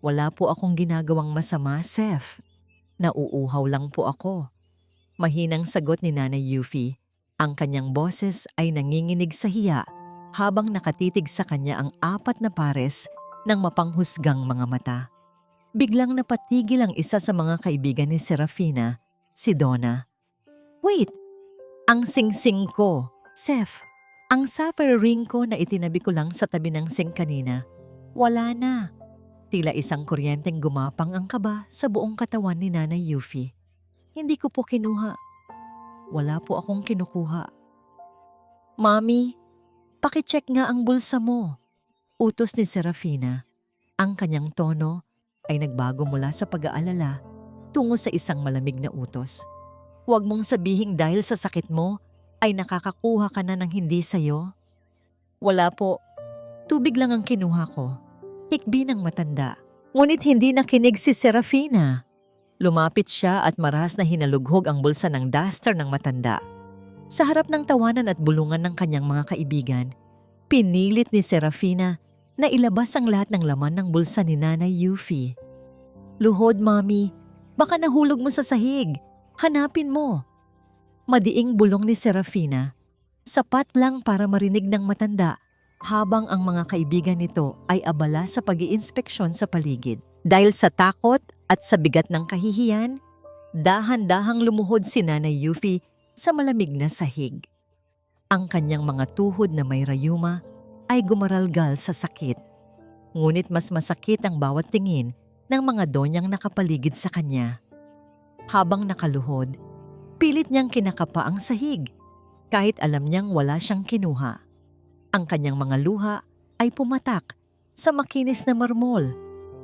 "Wala po akong ginagawang masama, Seth. Nauuhaw lang po ako." Mahinang sagot ni Nanay Yuffie. Ang kanyang boses ay nanginginig sa hiya habang nakatitig sa kanya ang 4 na pares ng mapanghusgang mga mata. Biglang napatigil ang isa sa mga kaibigan ni Serafina, si Donna. "Wait! Ang singsing ko, Seth. Ang sapphire ring ko na itinabi ko lang sa tabi ng sink kanina. Wala na." Tila isang kuryenteng gumapang ang kaba sa buong katawan ni Nanay Yuffie. "Hindi ko po kinuha. Wala po akong kinukuha." "Mommy, pakicheck nga ang bulsa mo," utos ni Serafina. Ang kanyang tono ay nagbago mula sa pag-aalala tungo sa isang malamig na utos. "Huwag mong sabihing dahil sa sakit mo ay nakakakuha ka na ng hindi sayo." "Wala po. Tubig lang ang kinuha ko." Hikbi ng matanda. Ngunit hindi nakinig si Serafina. Lumapit siya at marahas na hinalughog ang bulsa ng duster ng matanda. Sa harap ng tawanan at bulungan ng kanyang mga kaibigan, pinilit ni Serafina na ilabas ang lahat ng laman ng bulsa ni Nanay Yuffie. "Luhod, Mommy. Baka nahulog mo sa sahig. Hanapin mo." Madiing bulong ni Serafina. Sapat lang para marinig ng matanda habang ang mga kaibigan nito ay abala sa pag-iinspeksyon sa paligid. Dahil sa takot at sa bigat ng kahihiyan, dahan-dahang lumuhod si Nanay Yuffie sa malamig na sahig. Ang kanyang mga tuhod na may rayuma ay gumaralgal sa sakit. Ngunit mas masakit ang bawat tingin ng mga donyang nakapaligid sa kanya. Habang nakaluhod, pilit niyang kinakapa ang sahig kahit alam niyang wala siyang kinuha. Ang kanyang mga luha ay pumatak sa makinis na marmol,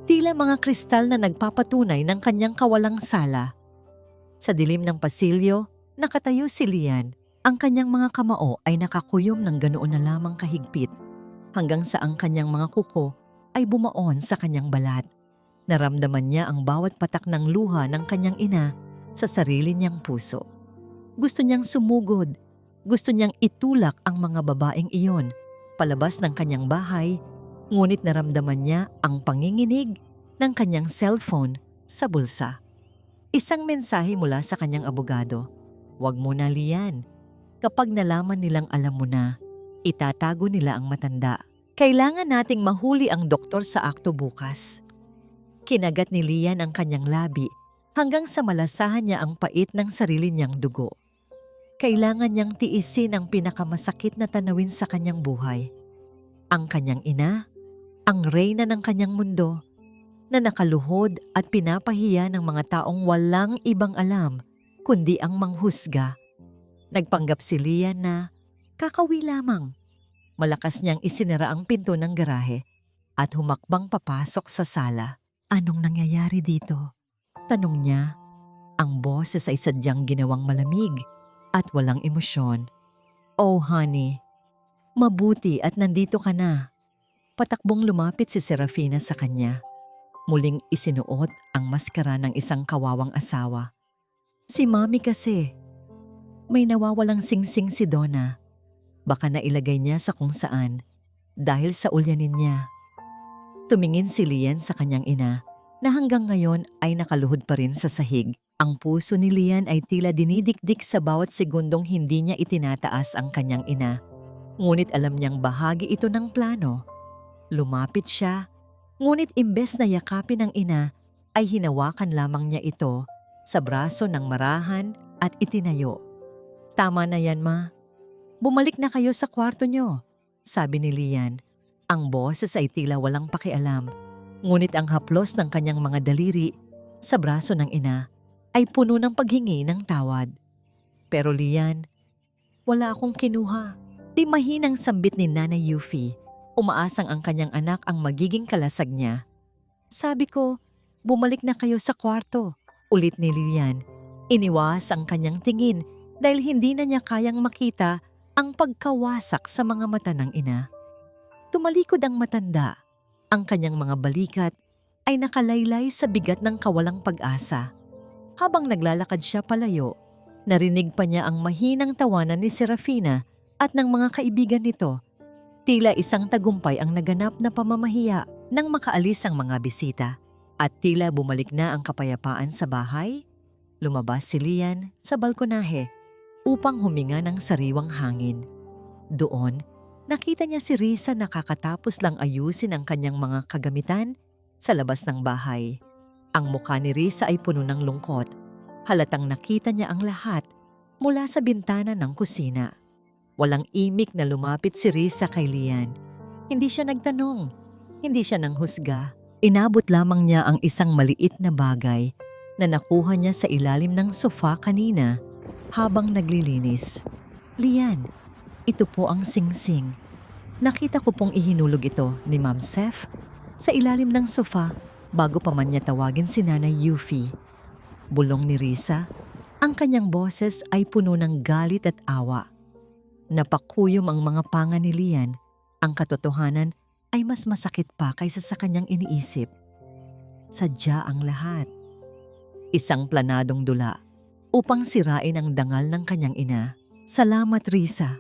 tila mga kristal na nagpapatunay ng kanyang kawalang sala. Sa dilim ng pasilyo, nakatayo si Lian. Ang kanyang mga kamao ay nakakuyom ng ganoon na lamang kahigpit hanggang sa ang kanyang mga kuko ay bumaon sa kanyang balat. Naramdaman niya ang bawat patak ng luha ng kanyang ina sa sarili niyang puso. Gusto niyang sumugod. Gusto niyang itulak ang mga babaeng iyon palabas ng kanyang bahay, ngunit naramdaman niya ang panginginig ng kanyang cellphone sa bulsa. Isang mensahe mula sa kanyang abogado. "Huwag mo na, Lian. Kapag nalaman nilang alam mo na, itatago nila ang matanda. Kailangan nating mahuli ang doktor sa akto bukas." Kinagat ni Lian ang kanyang labi hanggang sa malasahan niya ang pait ng sarili niyang dugo. Kailangan niyang tiisin ang pinakamasakit na tanawin sa kanyang buhay. Ang kanyang ina, ang reyna ng kanyang mundo, na nakaluhod at pinapahiya ng mga taong walang ibang alam kundi ang manghusga. Nagpanggap si Lian na kakawi lamang. Malakas niyang isinara ang pinto ng garahe at humakbang papasok sa sala. "Anong nangyayari dito?" tanong niya. Ang boses ay sadyang ginawang malamig at walang emosyon. "Oh honey, mabuti at nandito ka na." Patakbong lumapit si Serafina sa kanya. Muling isinuot ang maskara ng isang kawawang asawa. "Si Mommy kasi. May nawawalang singsing si Donna. Baka nailagay niya sa kung saan dahil sa ulyanin niya." Tumingin si Lian sa kanyang ina na hanggang ngayon ay nakaluhod pa rin sa sahig. Ang puso ni Lian ay tila dinidikdik sa bawat segundong hindi niya itinataas ang kanyang ina. Ngunit alam niyang bahagi ito ng plano. Lumapit siya, ngunit imbes na yakapin ng ina ay hinawakan lamang niya ito sa braso ng marahan at itinayo. "Tama na yan, Ma. Bumalik na kayo sa kwarto niyo," sabi ni Lian. Ang boses ay tila walang pakialam, ngunit ang haplos ng kanyang mga daliri sa braso ng ina ay puno ng paghingi ng tawad. Pero Lian, wala akong kinuha. Di mahinang sambit ni Nanay Yuffie. Umaasang ang kanyang anak ang magiging kalasag niya. Sabi ko, bumalik na kayo sa kwarto. Ulit ni Lilian. Iniwas ang kanyang tingin dahil hindi na niya kayang makita ang pagkawasak sa mga mata ng ina. Tumalikod ang matanda. Ang kanyang mga balikat ay nakalaylay sa bigat ng kawalang pag-asa. Habang naglalakad siya palayo, narinig pa niya ang mahinang tawanan ni Serafina at ng mga kaibigan nito. Tila isang tagumpay ang naganap na pamamahiya nang makaalis ang mga bisita. At tila bumalik na ang kapayapaan sa bahay. Lumabas si Lian sa balkonahe upang huminga ng sariwang hangin. Doon, nakita niya si Risa na kakatapos lang ayusin ang kanyang mga kagamitan sa labas ng bahay. Ang mukha ni Risa ay puno ng lungkot. Halatang nakita niya ang lahat mula sa bintana ng kusina. Walang imik na lumapit si Risa kay Lian. Hindi siya nagtanong, hindi siya nanghusga. Inabot lamang niya ang isang maliit na bagay na nakuha niya sa ilalim ng sofa kanina habang naglilinis. Lian, ito po ang singsing. Nakita ko pong ihinulog ito ni Ma'am Seth sa ilalim ng sofa bago pa man niya tawagin si Nanay Yuffie. Bulong ni Risa, ang kanyang boses ay puno ng galit at awa. Napakuyom ang mga panga ni Lian. Ang katotohanan ay mas masakit pa kaysa sa kanyang iniisip. Sadya ang lahat. Isang planadong dula upang sirain ang dangal ng kanyang ina. Salamat, Risa.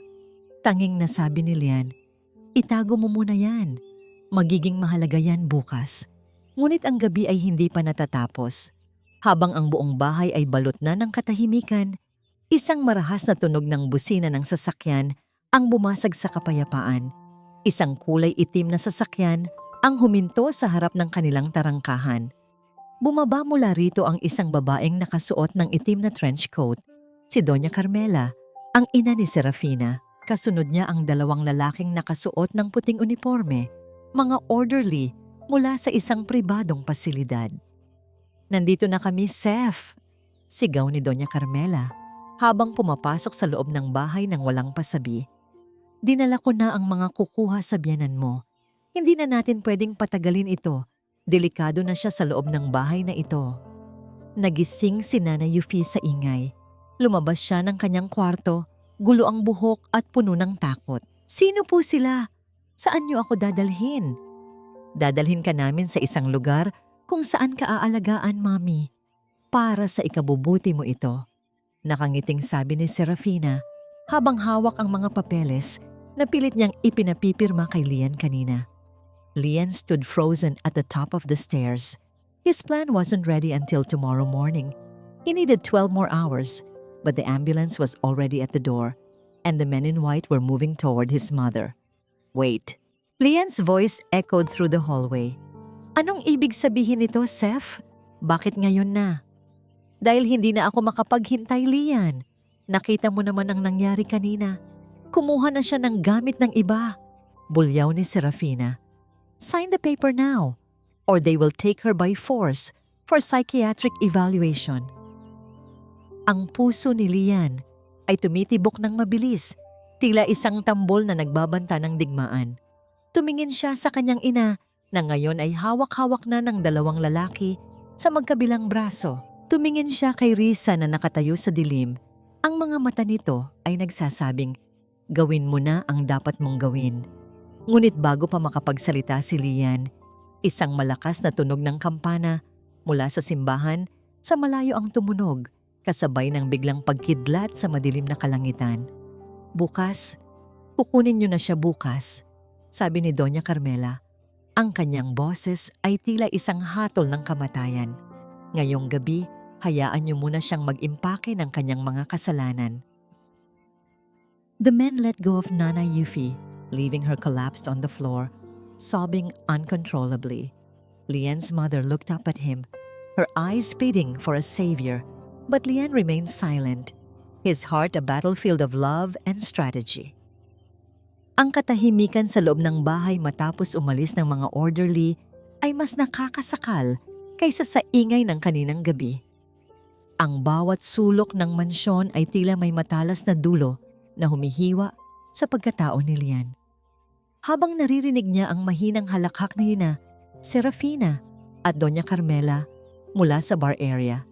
Tanging nasabi ni Lian, itago mo muna yan. Magiging mahalaga yan bukas. Ngunit ang gabi ay hindi pa natatapos. Habang ang buong bahay ay balot na ng katahimikan, isang marahas na tunog ng busina ng sasakyan ang bumasag sa kapayapaan. Isang kulay itim na sasakyan ang huminto sa harap ng kanilang tarangkahan. Bumaba mula rito ang isang babaeng nakasuot ng itim na trench coat, si Doña Carmela, ang ina ni Serafina. Kasunod niya ang dalawang lalaking nakasuot ng puting uniforme, mga orderly mula sa isang pribadong pasilidad. Nandito na kami, Seth, sigaw ni Doña Carmela habang pumapasok sa loob ng bahay ng walang pasabi. Dinala ko na ang mga kukuha sa biyanan mo. Hindi na natin pwedeng patagalin ito. Delikado na siya sa loob ng bahay na ito. Nagising si Nanay Yuffie sa ingay. Lumabas siya ng kanyang kwarto, gulo ang buhok at puno ng takot. Sino po sila? Saan niyo ako dadalhin? Dadalhin ka namin sa isang lugar kung saan ka aalagaan, Mami. Para sa ikabubuti mo ito. Nakangiting sabi ni Serafina habang hawak ang mga papeles na pilit niyang ipinapipirma kay Lian kanina. Lian stood frozen at the top of the stairs. His plan wasn't ready until tomorrow morning. He needed 12 more hours, but the ambulance was already at the door, and the men in white were moving toward his mother. Wait. Lian's voice echoed through the hallway. Anong ibig sabihin nito, Seth? Bakit ngayon na? Dahil hindi na ako makapaghintay, Lian. Nakita mo naman ang nangyari kanina. Kumuha na siya ng gamit ng iba. Bulyaw ni Serafina. Sign the paper now, or they will take her by force for psychiatric evaluation. Ang puso ni Lian ay tumitibok ng mabilis, tila isang tambol na nagbabanta ng digmaan. Tumingin siya sa kanyang ina na ngayon ay hawak-hawak na ng dalawang lalaki sa magkabilang braso. Tumingin siya kay Risa na nakatayo sa dilim. Ang mga mata nito ay nagsasabing, gawin mo na ang dapat mong gawin. Ngunit bago pa makapagsalita si Lian, isang malakas na tunog ng kampana mula sa simbahan sa malayo ang tumunog, kasabay ng biglang pagkidlat sa madilim na kalangitan. Bukas, kukunin niyo na siya bukas, sabi ni Doña Carmela. Ang kanyang boses ay tila isang hatol ng kamatayan. Ngayong gabi, hayaan niyo muna siyang mag-impake ng kanyang mga kasalanan. The men let go of Nanay Yuffie, leaving her collapsed on the floor, sobbing uncontrollably. Lian's mother looked up at him, her eyes pleading for a savior, but Lian remained silent, his heart a battlefield of love and strategy. Ang katahimikan sa loob ng bahay matapos umalis ng mga orderly ay mas nakakasakal kaysa sa ingay ng kaninang gabi. Ang bawat sulok ng mansyon ay tila may matalas na dulo na humihiwa sa pagkatao ni Lian. Habang naririnig niya ang mahinang halakhak ni Serafina at Doña Carmela mula sa bar area,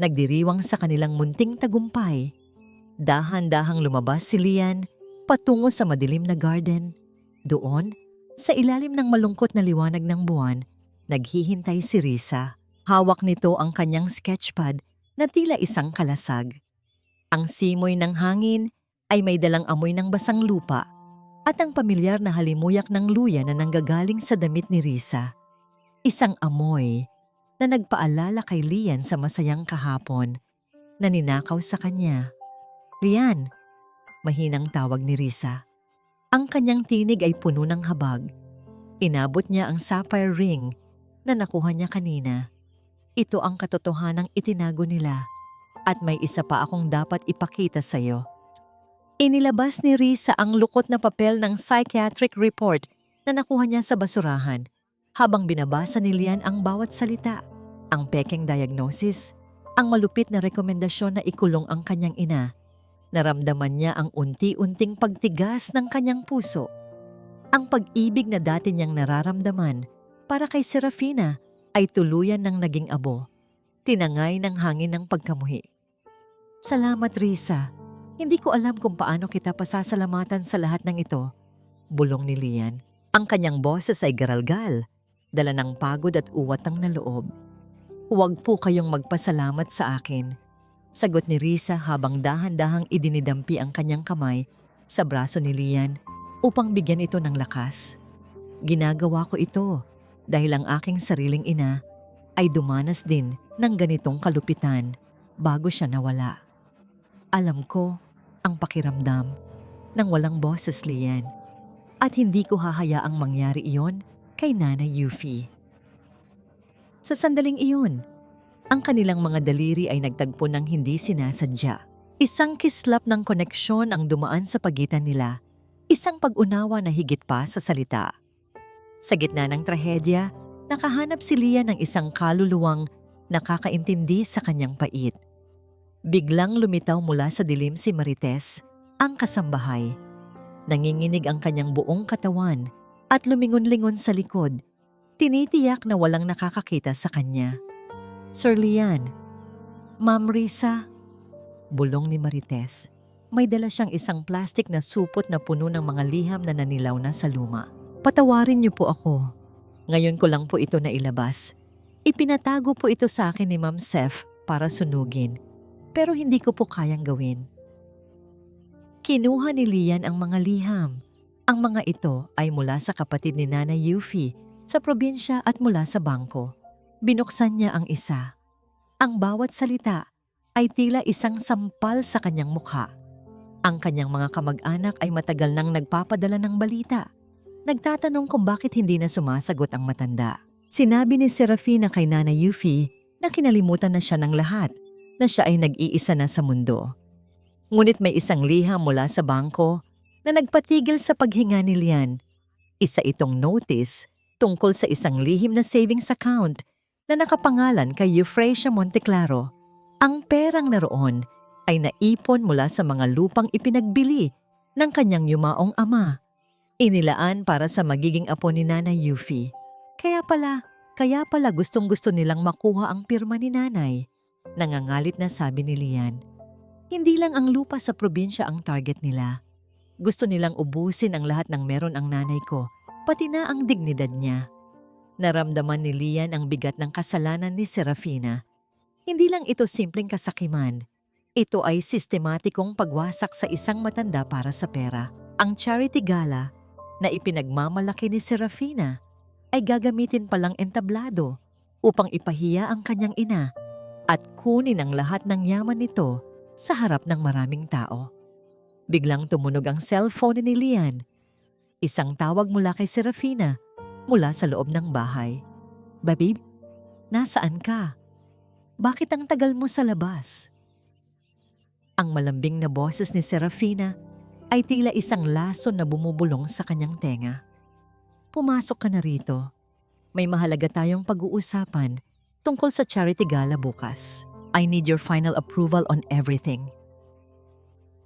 nagdiriwang sa kanilang munting tagumpay, dahan-dahang lumabas si Lian patungo sa madilim na garden. Doon, sa ilalim ng malungkot na liwanag ng buwan, naghihintay si Risa. Hawak nito ang kanyang sketchpad na tila isang kalasag. Ang simoy ng hangin ay may dalang amoy ng basang lupa at ang pamilyar na halimuyak ng luya na nanggagaling sa damit ni Risa. Isang amoy na nagpaalala kay Lian sa masayang kahapon na ninakaw sa kanya. "Lian," mahinang tawag ni Risa. Ang kanyang tinig ay puno ng habag. Inabot niya ang sapphire ring na nakuha niya kanina. "Ito ang katotohanang itinago nila at may isa pa akong dapat ipakita sa iyo." Inilabas ni Risa ang lukot na papel ng psychiatric report na nakuha niya sa basurahan habang binabasa ni Lian ang bawat salita. Ang pekeng diagnosis, ang malupit na rekomendasyon na ikulong ang kanyang ina. Naramdaman niya ang unti-unting pagtigas ng kanyang puso. Ang pag-ibig na dati niyang nararamdaman para kay Serafina ay tuluyan ng naging abo, tinangay ng hangin ng pagkamuhi. "Salamat, Risa. Hindi ko alam kung paano kita pasasalamatan sa lahat ng ito," bulong ni Lian. Ang kanyang boses ay garalgal, dala ng pagod at uwatang na loob. "Huwag po kayong magpasalamat sa akin," sagot ni Risa habang dahan-dahang idinidampi ang kanyang kamay sa braso ni Lian upang bigyan ito ng lakas. "Ginagawa ko ito dahil ang aking sariling ina ay dumanas din ng ganitong kalupitan bago siya nawala. Alam ko ang pakiramdam ng walang boses, Lian, at hindi ko hahayaang mangyari iyon kay Nanay Yuffie." Sa sandaling iyon, ang kanilang mga daliri ay nagtagpo ng hindi sinasadya. Isang kislap ng koneksyon ang dumaan sa pagitan nila, isang pag-unawa na higit pa sa salita. Sa gitna ng trahedya, nakahanap si Lian ng isang kaluluwang nakakaintindi sa kanyang pait. Biglang lumitaw mula sa dilim si Marites, ang kasambahay. Nanginginig ang kanyang buong katawan at lumingon-lingon sa likod. Tinitiyak na walang nakakakita sa kanya. "Sir Lian." "Ma'am Risa," bulong ni Marites. May dala siyang isang plastik na supot na puno ng mga liham na nanilaw na sa luma. "Patawarin niyo po ako. Ngayon ko lang po ito nailabas. Ipinatago po ito sa akin ni Ma'am Seth para sunugin. Pero hindi ko po kayang gawin." Kinuha ni Lian ang mga liham. Ang mga ito ay mula sa kapatid ni Nanay Yuffie sa probinsya at mula sa bangko. Binuksan niya ang isa. Ang bawat salita ay tila isang sampal sa kanyang mukha. Ang kanyang mga kamag-anak ay matagal nang nagpapadala ng balita. Nagtatanong kung bakit hindi na sumasagot ang matanda. Sinabi ni Serafina kay Nanay Yuffie na kinalimutan na siya ng lahat, na siya ay nag-iisa na sa mundo. Ngunit may isang liham mula sa bangko na nagpatigil sa paghinga ni Lian. Isa itong notice tungkol sa isang lihim na savings account na nakapangalan kay Euphrasia Monteclaro. Ang perang naroon ay naipon mula sa mga lupang ipinagbili ng kanyang yumaong ama. Inilaan para sa magiging apo ni Nanay Yuffie. Kaya pala gustong-gusto nilang makuha ang pirma ni Nanay. Nangangalit na sabi ni Lian. Hindi lang ang lupa sa probinsya ang target nila. Gusto nilang ubusin ang lahat ng meron ang nanay ko, pati na ang dignidad niya. Naramdaman ni Lian ang bigat ng kasalanan ni Serafina. Hindi lang ito simpleng kasakiman. Ito ay sistematikong pagwasak sa isang matanda para sa pera. Ang charity gala na ipinagmamalaki ni Serafina ay gagamitin palang entablado upang ipahiya ang kanyang ina at kunin ang lahat ng yaman nito sa harap ng maraming tao. Biglang tumunog ang cellphone ni Lian. Isang tawag mula kay Serafina mula sa loob ng bahay. "Babe, nasaan ka? Bakit ang tagal mo sa labas?" Ang malambing na boses ni Serafina ay tila isang lason na bumubulong sa kanyang tenga. "Pumasok ka na rito. May mahalaga tayong pag-uusapan tungkol sa charity gala bukas. I need your final approval on everything.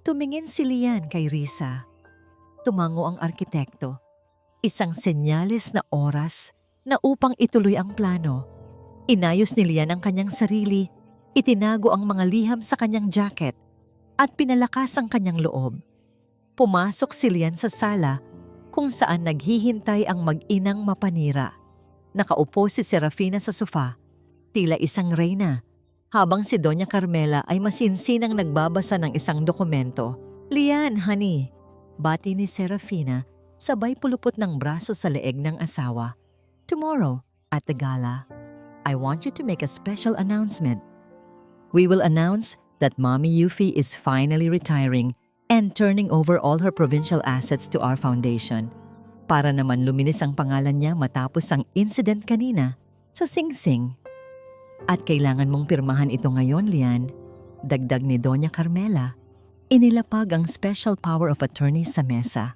Tumingin si Lian kay Risa. Tumango ang arkitekto. Isang senyales na oras na upang ituloy ang plano. Inayos ni Lian ang kanyang sarili, itinago ang mga liham sa kanyang jacket, at pinalakas ang kanyang loob. Pumasok si Lian sa sala kung saan naghihintay ang mag-inang mapanira. Nakaupo si Serafina sa sofa, tila isang reyna, habang si Doña Carmela ay masinsinang nagbabasa ng isang dokumento. "Lian, honey," bati ni Serafina, sabay pulupot ng braso sa leeg ng asawa. "Tomorrow, at the gala, I want you to make a special announcement. We will announce that Mommy Yuffie is finally retiring and turning over all her provincial assets to our foundation. Para naman luminis ang pangalan niya matapos ang incident kanina sa Sing Sing. At kailangan mong pirmahan ito ngayon, Lian," dagdag ni Doña Carmela. Inilapag ang special power of attorney sa mesa.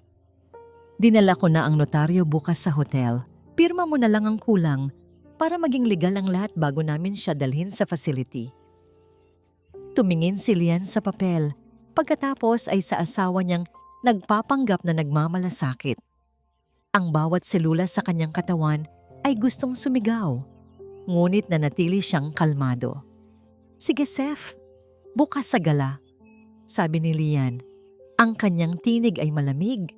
"Dinala ko na ang notaryo bukas sa hotel. Pirma mo na lang ang kulang para maging legal ang lahat bago namin siya dalhin sa facility." Tumingin si Lian sa papel, pagkatapos ay sa asawa niyang nagpapanggap na nagmamalasakit. Ang bawat selula sa kanyang katawan ay gustong sumigaw, ngunit nanatili siyang kalmado. "Sige, Seth, bukas sa gala," sabi ni Lian. Ang kanyang tinig ay malamig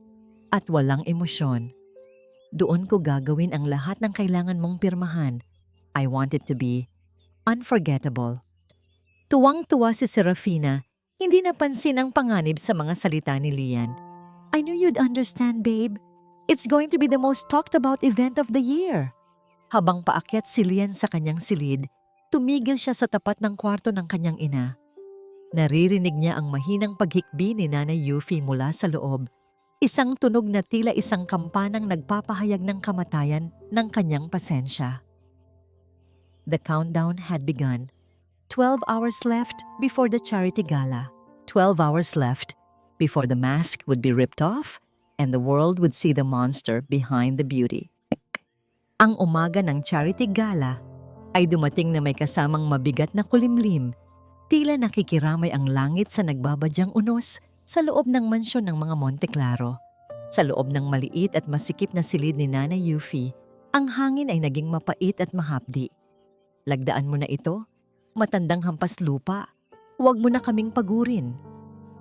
at walang emosyon. "Doon ko gagawin ang lahat ng kailangan mong pirmahan. I want it to be unforgettable." Tuwang-tuwa si Serafina, hindi napansin ang panganib sa mga salita ni Lian. "I knew you'd understand, babe. It's going to be the most talked about event of the year." Habang paakyat si Lian sa kanyang silid, tumigil siya sa tapat ng kwarto ng kanyang ina. Naririnig niya ang mahinang paghikbi ni Nanay Yuffie mula sa loob. Isang tunog na tila isang kampanang nagpapahayag ng kamatayan ng kanyang pasensya. The countdown had begun. 12 hours left before the charity gala. 12 hours left before the mask would be ripped off and the world would see the monster behind the beauty. Ang umaga ng charity gala ay dumating na may kasamang mabigat na kulimlim. Tila nakikiramay ang langit sa nagbabadyang unos sa loob ng mansyon ng mga Monteclaro. Sa loob ng maliit at masikip na silid ni Nanay Yuffie, ang hangin ay naging mapait at mahapdi. "Lagdaan mo na ito, matandang hampas lupa. Huwag mo na kaming pagurin."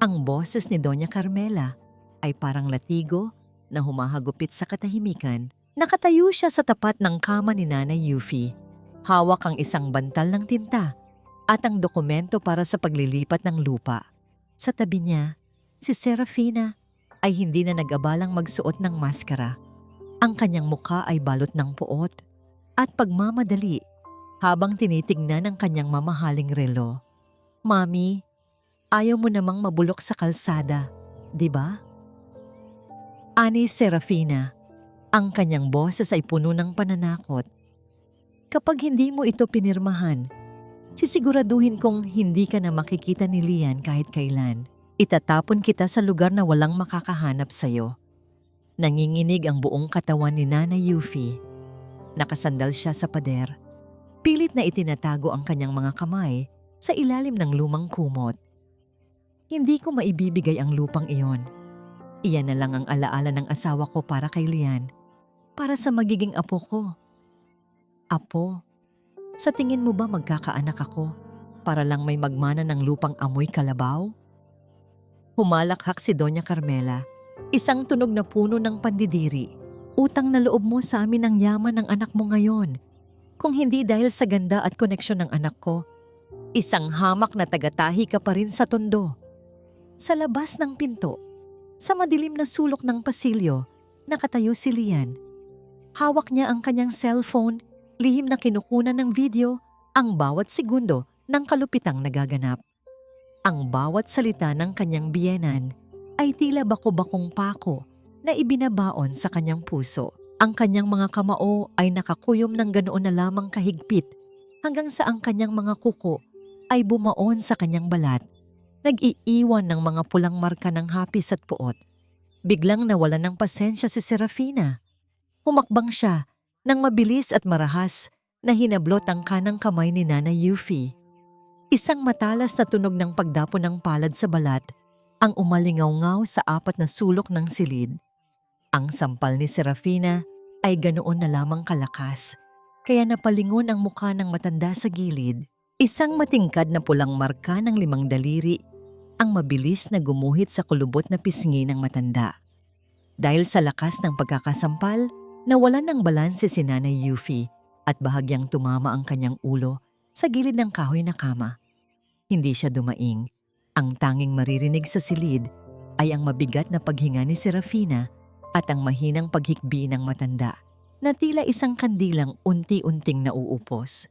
Ang boses ni Doña Carmela ay parang latigo na humahagupit sa katahimikan. Nakatayo siya sa tapat ng kama ni Nanay Yuffie. Hawak ang isang bantal ng tinta at ang dokumento para sa paglilipat ng lupa. Sa tabi niya, si Serafina ay hindi na nag-abalang magsuot ng maskara. Ang kanyang mukha ay balot ng puot at pagmamadali habang tinitignan ang kanyang mamahaling relo. "Mami, ayaw mo namang mabulok sa kalsada, di ba?" Ani Serafina. Ang kanyang boses ay puno ng pananakot. "Kapag hindi mo ito pinirmahan, sisiguraduhin kong hindi ka na makikita ni Lian kahit kailan. Itatapon kita sa lugar na walang makakahanap sa'yo." Nanginginig ang buong katawan ni Nanay Yuffie. Nakasandal siya sa pader. Pilit na itinatago ang kanyang mga kamay sa ilalim ng lumang kumot. "Hindi ko maibibigay ang lupang iyon. Iyan na lang ang alaala ng asawa ko para kay Lian. Para sa magiging apo ko." "Apo, sa tingin mo ba magkakaanak ako para lang may magmana ng lupang amoy kalabaw?" Humalakhak si Doña Carmela, isang tunog na puno ng pandidiri. "Utang na loob mo sa amin ang yaman ng anak mo ngayon. Kung hindi dahil sa ganda at koneksyon ng anak ko, isang hamak na tagatahi ka pa rin sa tondo." Sa labas ng pinto, sa madilim na sulok ng pasilyo, nakatayo si Lian. Hawak niya ang kanyang cellphone, lihim na kinukunan ng video ang bawat segundo ng kalupitang nagaganap. Ang bawat salita ng kanyang biyenan ay tila bako-bakong pako na ibinabaon sa kanyang puso. Ang kanyang mga kamao ay nakakuyom ng ganoon na lamang kahigpit hanggang sa ang kanyang mga kuko ay bumaon sa kanyang balat. Nag-iiwan ng mga pulang marka ng hapis at puot. Biglang nawalan ng pasensya si Serafina. Humakbang siya nang mabilis at marahas na hinablot ang kanang kamay ni Nanay Yuffie. Isang matalas na tunog ng pagdapo ng palad sa balat ang umalingaw-ngaw sa apat na sulok ng silid. Ang sampal ni Serafina ay ganoon na lamang kalakas, kaya napalingon ang mukha ng matanda sa gilid. Isang matingkad na pulang marka ng 5 daliri ang mabilis na gumuhit sa kulubot na pisngi ng matanda. Dahil sa lakas ng pagkakasampal, nawalan ng balanse si Nanay Yuffie at bahagyang tumama ang kanyang ulo sa gilid ng kahoy na kama. Hindi siya dumaing. Ang tanging maririnig sa silid ay ang mabigat na paghinga ni Serafina at ang mahinang paghikbi ng matanda na tila isang kandilang unti-unting nauupos.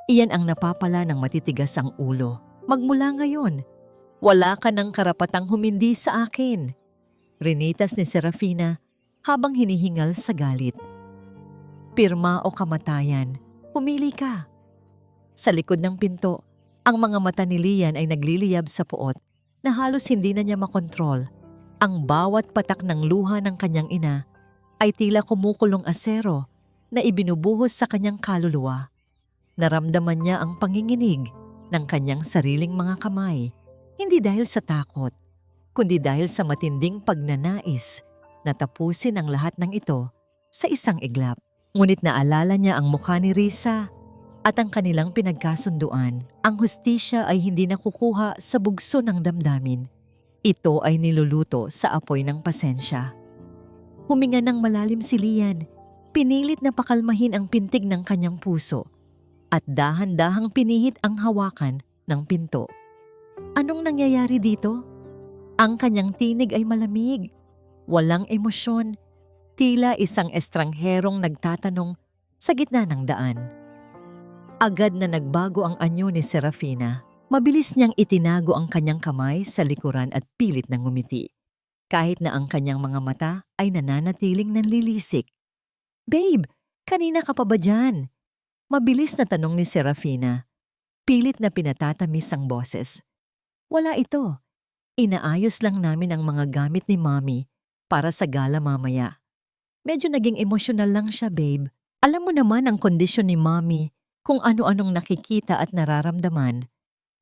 Iyan ang napapala ng matitigas ang ulo. Magmula ngayon, wala ka ng karapatang humindi sa akin. Rinitas ni Serafina habang hinihingal sa galit. Pirma o kamatayan, pumili ka. Sa likod ng pinto, ang mga mata ni Lian ay nagliliyab sa puot na halos hindi na niya makontrol. Ang bawat patak ng luha ng kanyang ina ay tila kumukulong asero na ibinubuhos sa kanyang kaluluwa. Naramdaman niya ang panginginig ng kanyang sariling mga kamay, hindi dahil sa takot, kundi dahil sa matinding pagnanais na tapusin ang lahat ng ito sa isang iglap. Ngunit naalala niya ang mukha ni Risa at ang kanilang pinagkasunduan. Ang hustisya ay hindi nakukuha sa bugso ng damdamin. Ito ay niluluto sa apoy ng pasensya. Huminga ng malalim si Lian, pinilit na pakalmahin ang pintig ng kanyang puso at dahan-dahang pinihit ang hawakan ng pinto. Anong nangyayari dito? Ang kanyang tinig ay malamig, walang emosyon, tila isang estrangherong nagtatanong sa gitna ng daan. Agad na nagbago ang anyo ni Serafina. Mabilis niyang itinago ang kanyang kamay sa likuran at pilit na ngumiti. Kahit na ang kanyang mga mata ay nananatiling nanlilisik. "Babe, kanina ka pa ba dyan?" Mabilis na tanong ni Serafina. Pilit na pinatatamis ang boses. "Wala ito. Inaayos lang namin ang mga gamit ni Mommy para sa gala mamaya. Medyo naging emosyonal lang siya, babe. Alam mo naman ang kondisyon ni Mommy, kung ano-anong nakikita at nararamdaman."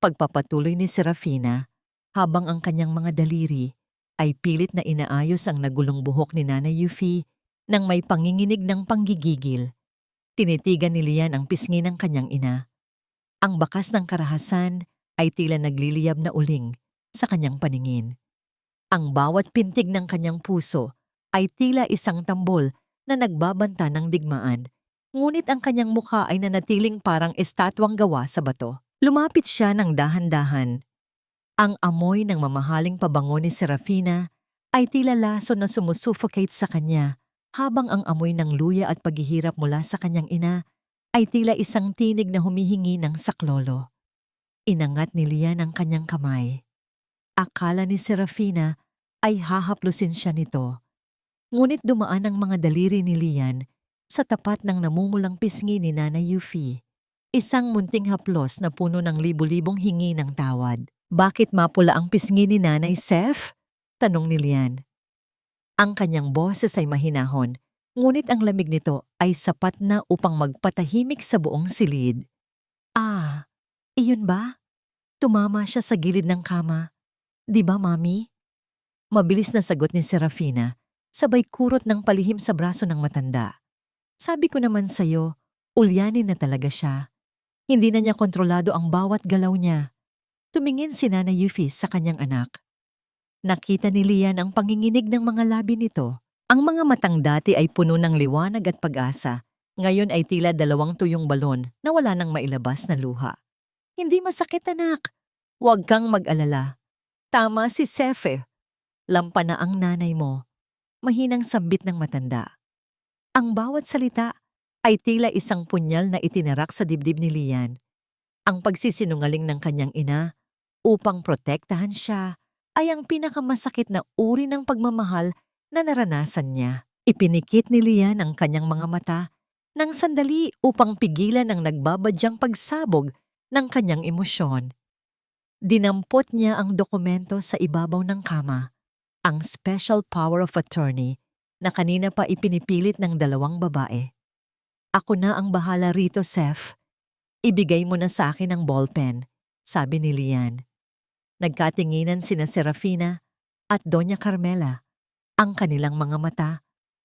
Pagpapatuloy ni Serafina habang ang kanyang mga daliri ay pilit na inaayos ang nagulong buhok ni Nanay Yuffie nang may panginginig ng panggigigil. Tinitigan ni Lian ang pisngi ng kanyang ina. Ang bakas ng karahasan ay tila nagliliyab na uling sa kanyang paningin. Ang bawat pintig ng kanyang puso ay tila isang tambol na nagbabanta ng digmaan, ngunit ang kanyang mukha ay nanatiling parang estatwang gawa sa bato. Lumapit siya ng dahan-dahan. Ang amoy ng mamahaling pabango ni Serafina ay tila laso na sumusuffocate sa kanya, habang ang amoy ng luya at paghihirap mula sa kanyang ina ay tila isang tinig na humihingi ng saklolo. Inangat ni Lian ang kanyang kamay. Akala ni Serafina ay hahaplusin siya nito. Ngunit dumaan ang mga daliri ni Lian sa tapat ng namumulang pisngi ni Nanay Yuffie. Isang munting haplos na puno ng libu-libong hingi ng tawad. "Bakit mapula ang pisngi ni Nanay Sef?" tanong ni Lian. Ang kanyang boses ay mahinahon, ngunit ang lamig nito ay sapat na upang magpatahimik sa buong silid. "Ah, iyon ba?" Tumama siya sa gilid ng kama. "Di ba, Mami?" Mabilis na sagot ni Serafina, sabay kurot ng palihim sa braso ng matanda. "Sabi ko naman sa'yo, ulyanin na talaga siya. Hindi na niya kontrolado ang bawat galaw niya." Tumingin si Nanay Yuffie sa kanyang anak. Nakita ni Lian ang panginginig ng mga labi nito. Ang mga matang dati ay puno ng liwanag at pag-asa. Ngayon ay tila 2 tuyong balon na wala nang mailabas na luha. "Hindi masakit, anak. Huwag kang mag-alala. Tama si Sefe. Lampa na ang nanay mo." Mahinang sambit ng matanda. Ang bawat salita ay tila isang punyal na itinarak sa dibdib ni Lian. Ang pagsisinungaling ng kanyang ina upang protektahan siya ay ang pinakamasakit na uri ng pagmamahal na naranasan niya. Ipinikit ni Lian ang kanyang mga mata ng sandali upang pigilan ang nagbabadyang pagsabog ng kanyang emosyon. Dinampot niya ang dokumento sa ibabaw ng kama, ang Special Power of Attorney na kanina pa ipinipilit ng 2 babae. Ako na ang bahala rito, Seth. Ibigay mo na sa akin ang ballpen, sabi ni Lian. Nagkatinginan sina Serafina at Doña Carmela. Ang kanilang mga mata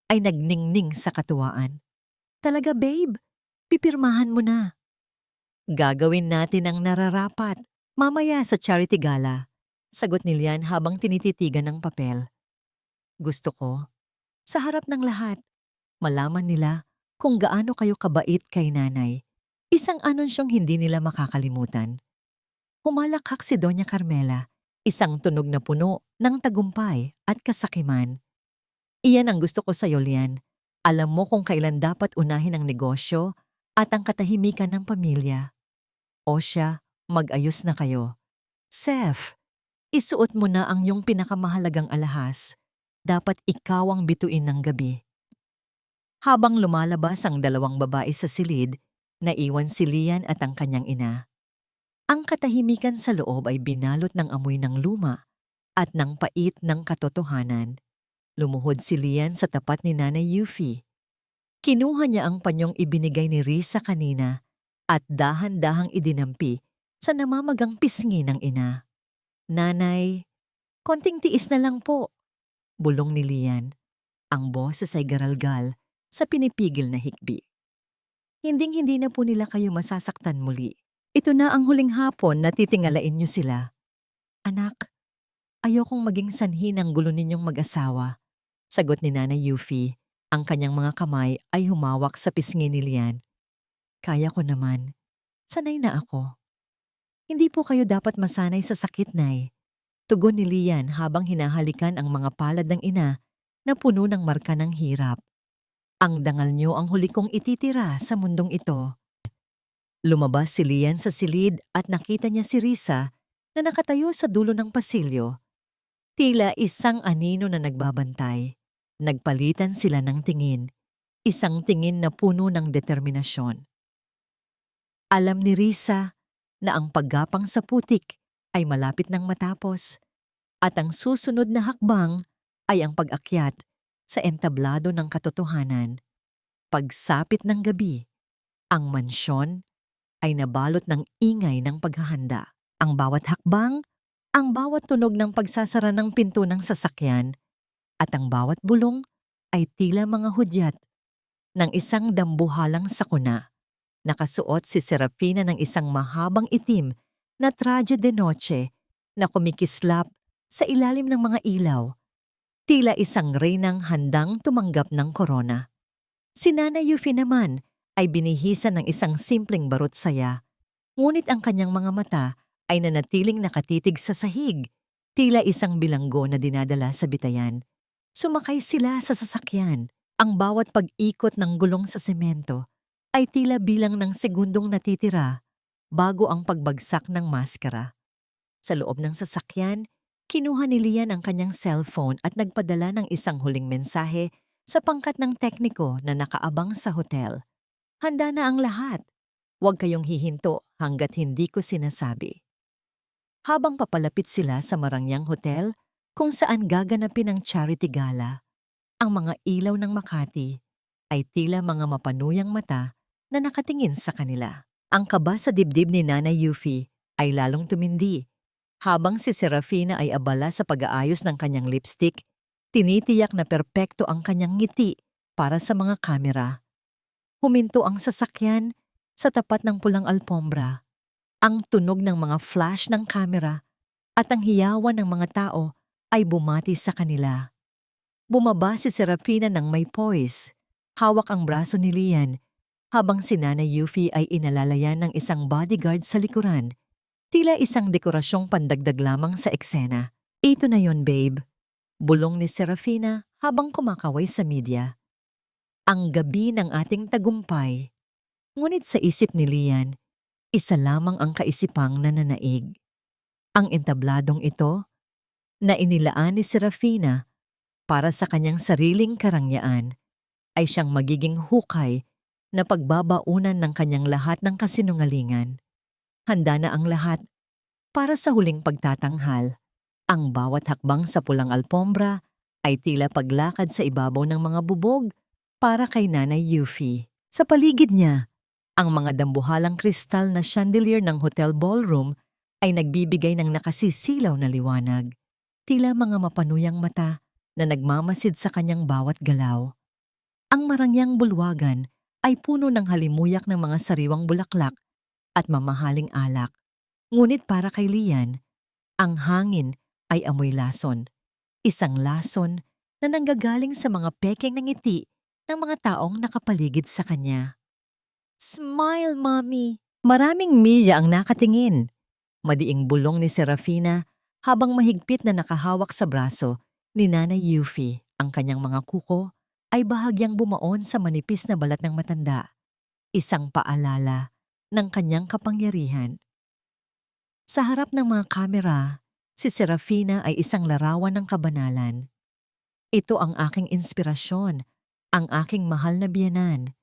ay nagningning sa katuwaan. Talaga, babe? Pipirmahan mo na. Gagawin natin ang nararapat. Mamaya sa charity gala, sagot ni Lian habang tinititigan ng papel. Gusto ko, sa harap ng lahat, malaman nila kung gaano kayo kabait kay nanay. Isang anonsyong hindi nila makakalimutan. Humalakhak si Doña Carmela, isang tunog na puno ng tagumpay at kasakiman. Iyan ang gusto ko sa iyo, Lian. Alam mo kung kailan dapat unahin ang negosyo at ang katahimikan ng pamilya. O siya, mag-ayos na kayo. Seth, isuot mo na ang iyong pinakamahalagang alahas. Dapat ikaw ang bituin ng gabi. Habang lumalabas ang dalawang babae sa silid, naiwan si Lian at ang kanyang ina. Ang katahimikan sa loob ay binalot ng amoy ng luma at ng pait ng katotohanan. Lumuhod si Lian sa tapat ni Nanay Yuffie. Kinuha niya ang panyong ibinigay ni Risa kanina at dahan-dahang idinampi sa namamagang pisngi ng ina. Nanay, konting tiis na lang po, bulong ni Lian. Ang boses ay garalgal sa pinipigil na hikbi. Hinding-hindi na po nila kayo masasaktan muli. Ito na ang huling hapon na titingalain niyo sila. Anak, ayokong maging sanhi ng gulo ninyong mag-asawa, sagot ni Nanay Yuffie. Ang kanyang mga kamay ay humawak sa pisngi ni Lian. Kaya ko naman. Sanay na ako. Hindi po kayo dapat masanay sa sakit, Nay. Tugon ni Lian habang hinahalikan ang mga palad ng ina na puno ng marka ng hirap. Ang dangal niyo ang huli kong ititira sa mundong ito. Lumabas si Lian sa silid at nakita niya si Risa na nakatayo sa dulo ng pasilyo. Tila isang anino na nagbabantay. Nagpalitan sila ng tingin. Isang tingin na puno ng determinasyon. Alam ni Risa na ang paggapang sa putik ay malapit nang matapos at ang susunod na hakbang ay ang pag-akyat sa entablado ng katotohanan. Pagsapit ng gabi, ang mansyon ay nabalot ng ingay ng paghahanda. Ang bawat hakbang, ang bawat tunog ng pagsasara ng pinto ng sasakyan, at ang bawat bulong ay tila mga hudyat ng isang dambuhalang sakuna. Nakasuot si Serafina ng isang mahabang itim na traje de noche na kumikislap sa ilalim ng mga ilaw. Tila isang reynang handang tumanggap ng korona. Si Nanay Yuffie naman ay binihisan ng isang simpleng barot saya. Ngunit ang kanyang mga mata ay nanatiling nakatitig sa sahig. Tila isang bilanggo na dinadala sa bitayan. Sumakay sila sa sasakyan. Ang bawat pag-ikot ng gulong sa semento ay tila bilang ng segundong natitira bago ang pagbagsak ng maskara. Sa loob ng sasakyan, kinuha ni Lian ang kanyang cellphone at nagpadala ng isang huling mensahe sa pangkat ng tekniko na nakaabang sa hotel. Handa na ang lahat. Huwag kayong hihinto hanggat hindi ko sinasabi. Habang papalapit sila sa Marangyang Hotel kung saan gaganapin ang charity gala, ang mga ilaw ng Makati ay tila mga mapanuyang mata na nakatingin sa kanila. Ang kaba sa dibdib ni Nanay Yuffie ay lalong tumindi. Habang si Serafina ay abala sa pag-aayos ng kanyang lipstick, tinitiyak na perpekto ang kanyang ngiti para sa mga kamera. Huminto ang sasakyan sa tapat ng pulang alpombra. Ang tunog ng mga flash ng kamera at ang hiyawan ng mga tao ay bumati sa kanila. Bumaba si Serafina ng may poise. Hawak ang braso ni Lian habang si Nanay Yuffie ay inalalayan ng isang bodyguard sa likuran. Tila isang dekorasyong pandagdag lamang sa eksena. Ito na yon, babe. Bulong ni Serafina habang kumakaway sa media. Ang gabi ng ating tagumpay. Ngunit sa isip ni Lian, isa lamang ang kaisipang nananaig. Ang entabladong ito na inilaan ni Serafina para sa kanyang sariling karangyaan ay siyang magiging hukay na pagbabaunan ng kanyang lahat ng kasinungalingan. Handa na ang lahat para sa huling pagtatanghal. Ang bawat hakbang sa pulang alpombra ay tila paglakad sa ibabaw ng mga bubog para kay Nanay Yuffie. Sa paligid niya, ang mga dambuhalang kristal na chandelier ng hotel ballroom ay nagbibigay ng nakasisilaw na liwanag, tila mga mapanuyang mata na nagmamasid sa kanyang bawat galaw. Ang marangyang bulwagan ay puno ng halimuyak ng mga sariwang bulaklak at mamahaling alak. Ngunit para kay Lian, ang hangin ay amoy lason. Isang lason na nanggagaling sa mga pekeng ng ngiti ng mga taong nakapaligid sa kanya. Smile, Mommy! Maraming milya ang nakatingin. Madiing bulong ni Serafina habang mahigpit na nakahawak sa braso ni Nanay Yuffie. Ang kanyang mga kuko ay bahagyang bumaon sa manipis na balat ng matanda. Isang paalala ng kanyang kapangyarihan. Sa harap ng mga kamera, si Serafina ay isang larawan ng kabanalan. Ito ang aking inspirasyon, ang aking mahal na biyenan.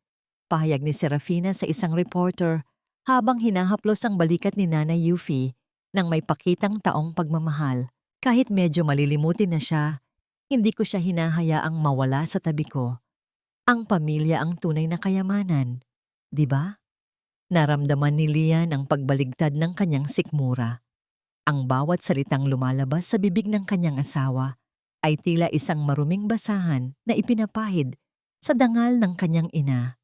Pahayag ni Serafina sa isang reporter habang hinahaplos ang balikat ni Nanay Yuffie nang may pakitang taong pagmamahal. Kahit medyo malilimutin na siya, hindi ko siya hinahayaang mawala sa tabi ko. Ang pamilya ang tunay na kayamanan, di ba? Naramdaman ni Lian ang pagbaligtad ng kanyang sikmura. Ang bawat salitang lumalabas sa bibig ng kanyang asawa ay tila isang maruming basahan na ipinapahid sa dangal ng kanyang ina.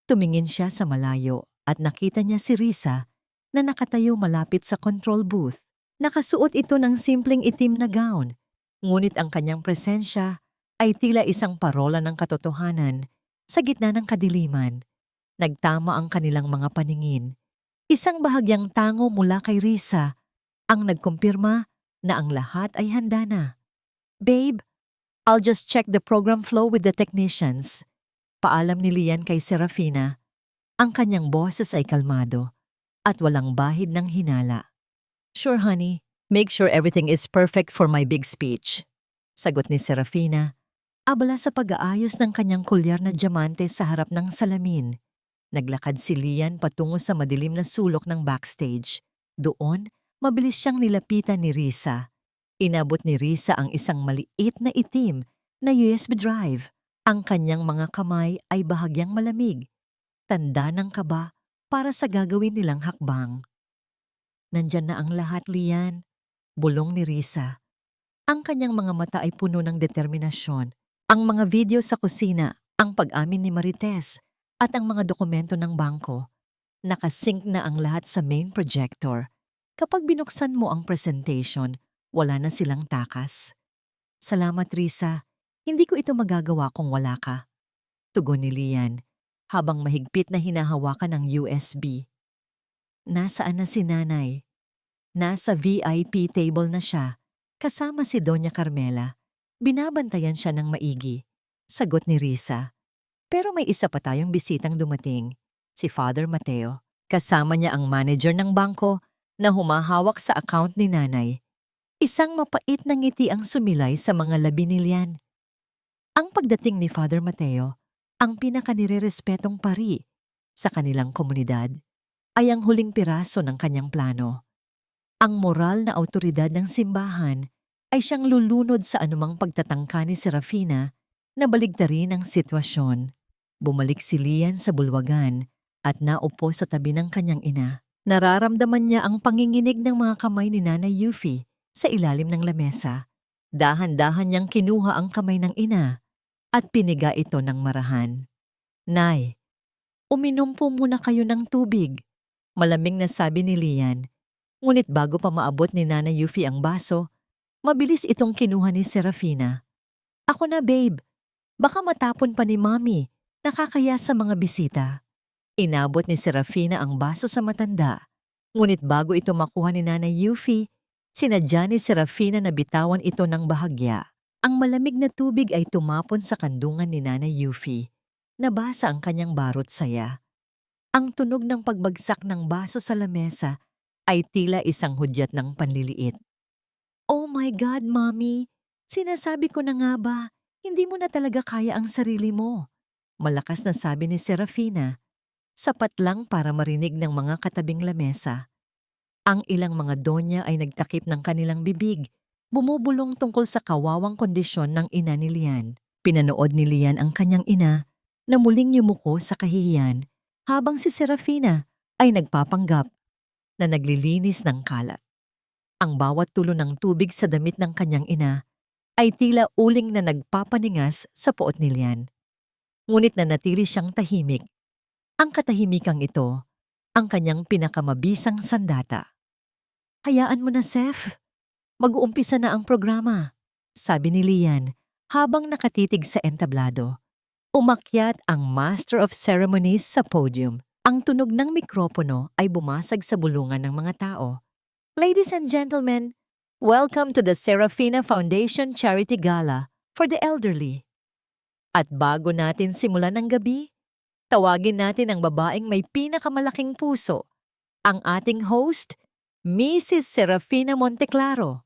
Tumingin siya sa malayo at nakita niya si Risa na nakatayo malapit sa control booth. Nakasuot ito ng simpleng itim na gown, ngunit ang kanyang presensya ay tila isang parola ng katotohanan sa gitna ng kadiliman. Nagtama ang kanilang mga paningin. Isang bahagyang tango mula kay Risa ang nagkumpirma na ang lahat ay handa na. Babe, I'll just check the program flow with the technicians. Paalam ni Lian kay Serafina. Ang kanyang boses ay kalmado at walang bahid ng hinala. Sure honey, make sure everything is perfect for my big speech. Sagot ni Serafina, abala sa pag-aayos ng kanyang kulyar na diamante sa harap ng salamin. Naglakad si Lian patungo sa madilim na sulok ng backstage. Doon, mabilis siyang nilapitan ni Risa. Inabot ni Risa ang isang maliit na itim na USB drive. Ang kanyang mga kamay ay bahagyang malamig. Tanda ng kaba para sa gagawin nilang hakbang. Nandyan na ang lahat, Lian. Bulong ni Risa. Ang kanyang mga mata ay puno ng determinasyon. Ang mga video sa kusina, ang pag-amin ni Marites, at ang mga dokumento ng bangko. Nakasync na ang lahat sa main projector. Kapag binuksan mo ang presentation, wala na silang takas. Salamat, Risa. Hindi ko ito magagawa kung wala ka. Tugon ni Lian, habang mahigpit na hinahawakan ang USB. Nasaan na si Nanay? Nasa VIP table na siya, kasama si Doña Carmela. Binabantayan siya ng maigi. Sagot ni Risa. Pero may isa pa tayong bisitang dumating, si Father Mateo. Kasama niya ang manager ng bangko na humahawak sa account ni Nanay. Isang mapait na ngiti ang sumilay sa mga labi ni Lian. Ang pagdating ni Father Mateo, ang pinaka-nirerespetong pari sa kanilang komunidad, ay ang huling piraso ng kanyang plano. Ang moral na awtoridad ng simbahan ay siyang lulunod sa anumang pagtatangka ni Serafina na baligtarin ang sitwasyon. Bumalik si Lian sa bulwagan at naupo sa tabi ng kanyang ina. Nararamdaman niya ang panginginig ng mga kamay ni Nanay Yuffie sa ilalim ng lamesa. Dahan-dahan niyang kinuha ang kamay ng ina at piniga ito ng marahan. Nay, uminom po muna kayo ng tubig. Malamig na sabi ni Lian. Ngunit bago pa maabot ni Nanay Yuffie ang baso, mabilis itong kinuha ni Serafina. Ako na, babe. Baka matapon pa ni Mommy. Nakakaya sa mga bisita. Inabot ni Serafina ang baso sa matanda. Ngunit bago ito makuha ni Nanay Yuffie, sinadya ni Serafina na bitawan ito ng bahagya. Ang malamig na tubig ay tumapon sa kandungan ni Nanay Yuffie. Nabasa ang kanyang barot saya. Ang tunog ng pagbagsak ng baso sa lamesa ay tila isang hudyat ng panliliit. Oh my God, Mommy! Sinasabi ko na nga ba, hindi mo na talaga kaya ang sarili mo. Malakas na sabi ni Serafina, sapat lang para marinig ng mga katabing lamesa. Ang ilang mga donya ay nagtakip ng kanilang bibig, bumubulong tungkol sa kawawang kondisyon ng ina ni Lian. Pinanood ni Lian ang kanyang ina na muling yumuko sa kahihiyan habang si Serafina ay nagpapanggap na naglilinis ng kalat. Ang bawat tulo ng tubig sa damit ng kanyang ina ay tila uling na nagpapaningas sa puot ni Lian. Ngunit nanatili siyang tahimik. Ang katahimikang ito, ang kanyang pinakamabisang sandata. "Hayaan mo na, Seth. Mag-uumpisa na ang programa," sabi ni Lian habang nakatitig sa entablado. Umakyat ang Master of Ceremonies sa podium. Ang tunog ng mikropono ay bumasag sa bulungan ng mga tao. "Ladies and gentlemen, welcome to the Serafina Foundation Charity Gala for the Elderly." At bago natin simulan ang gabi, tawagin natin ang babaeng may pinakamalaking puso, ang ating host, Mrs. Serafina Monteclaro.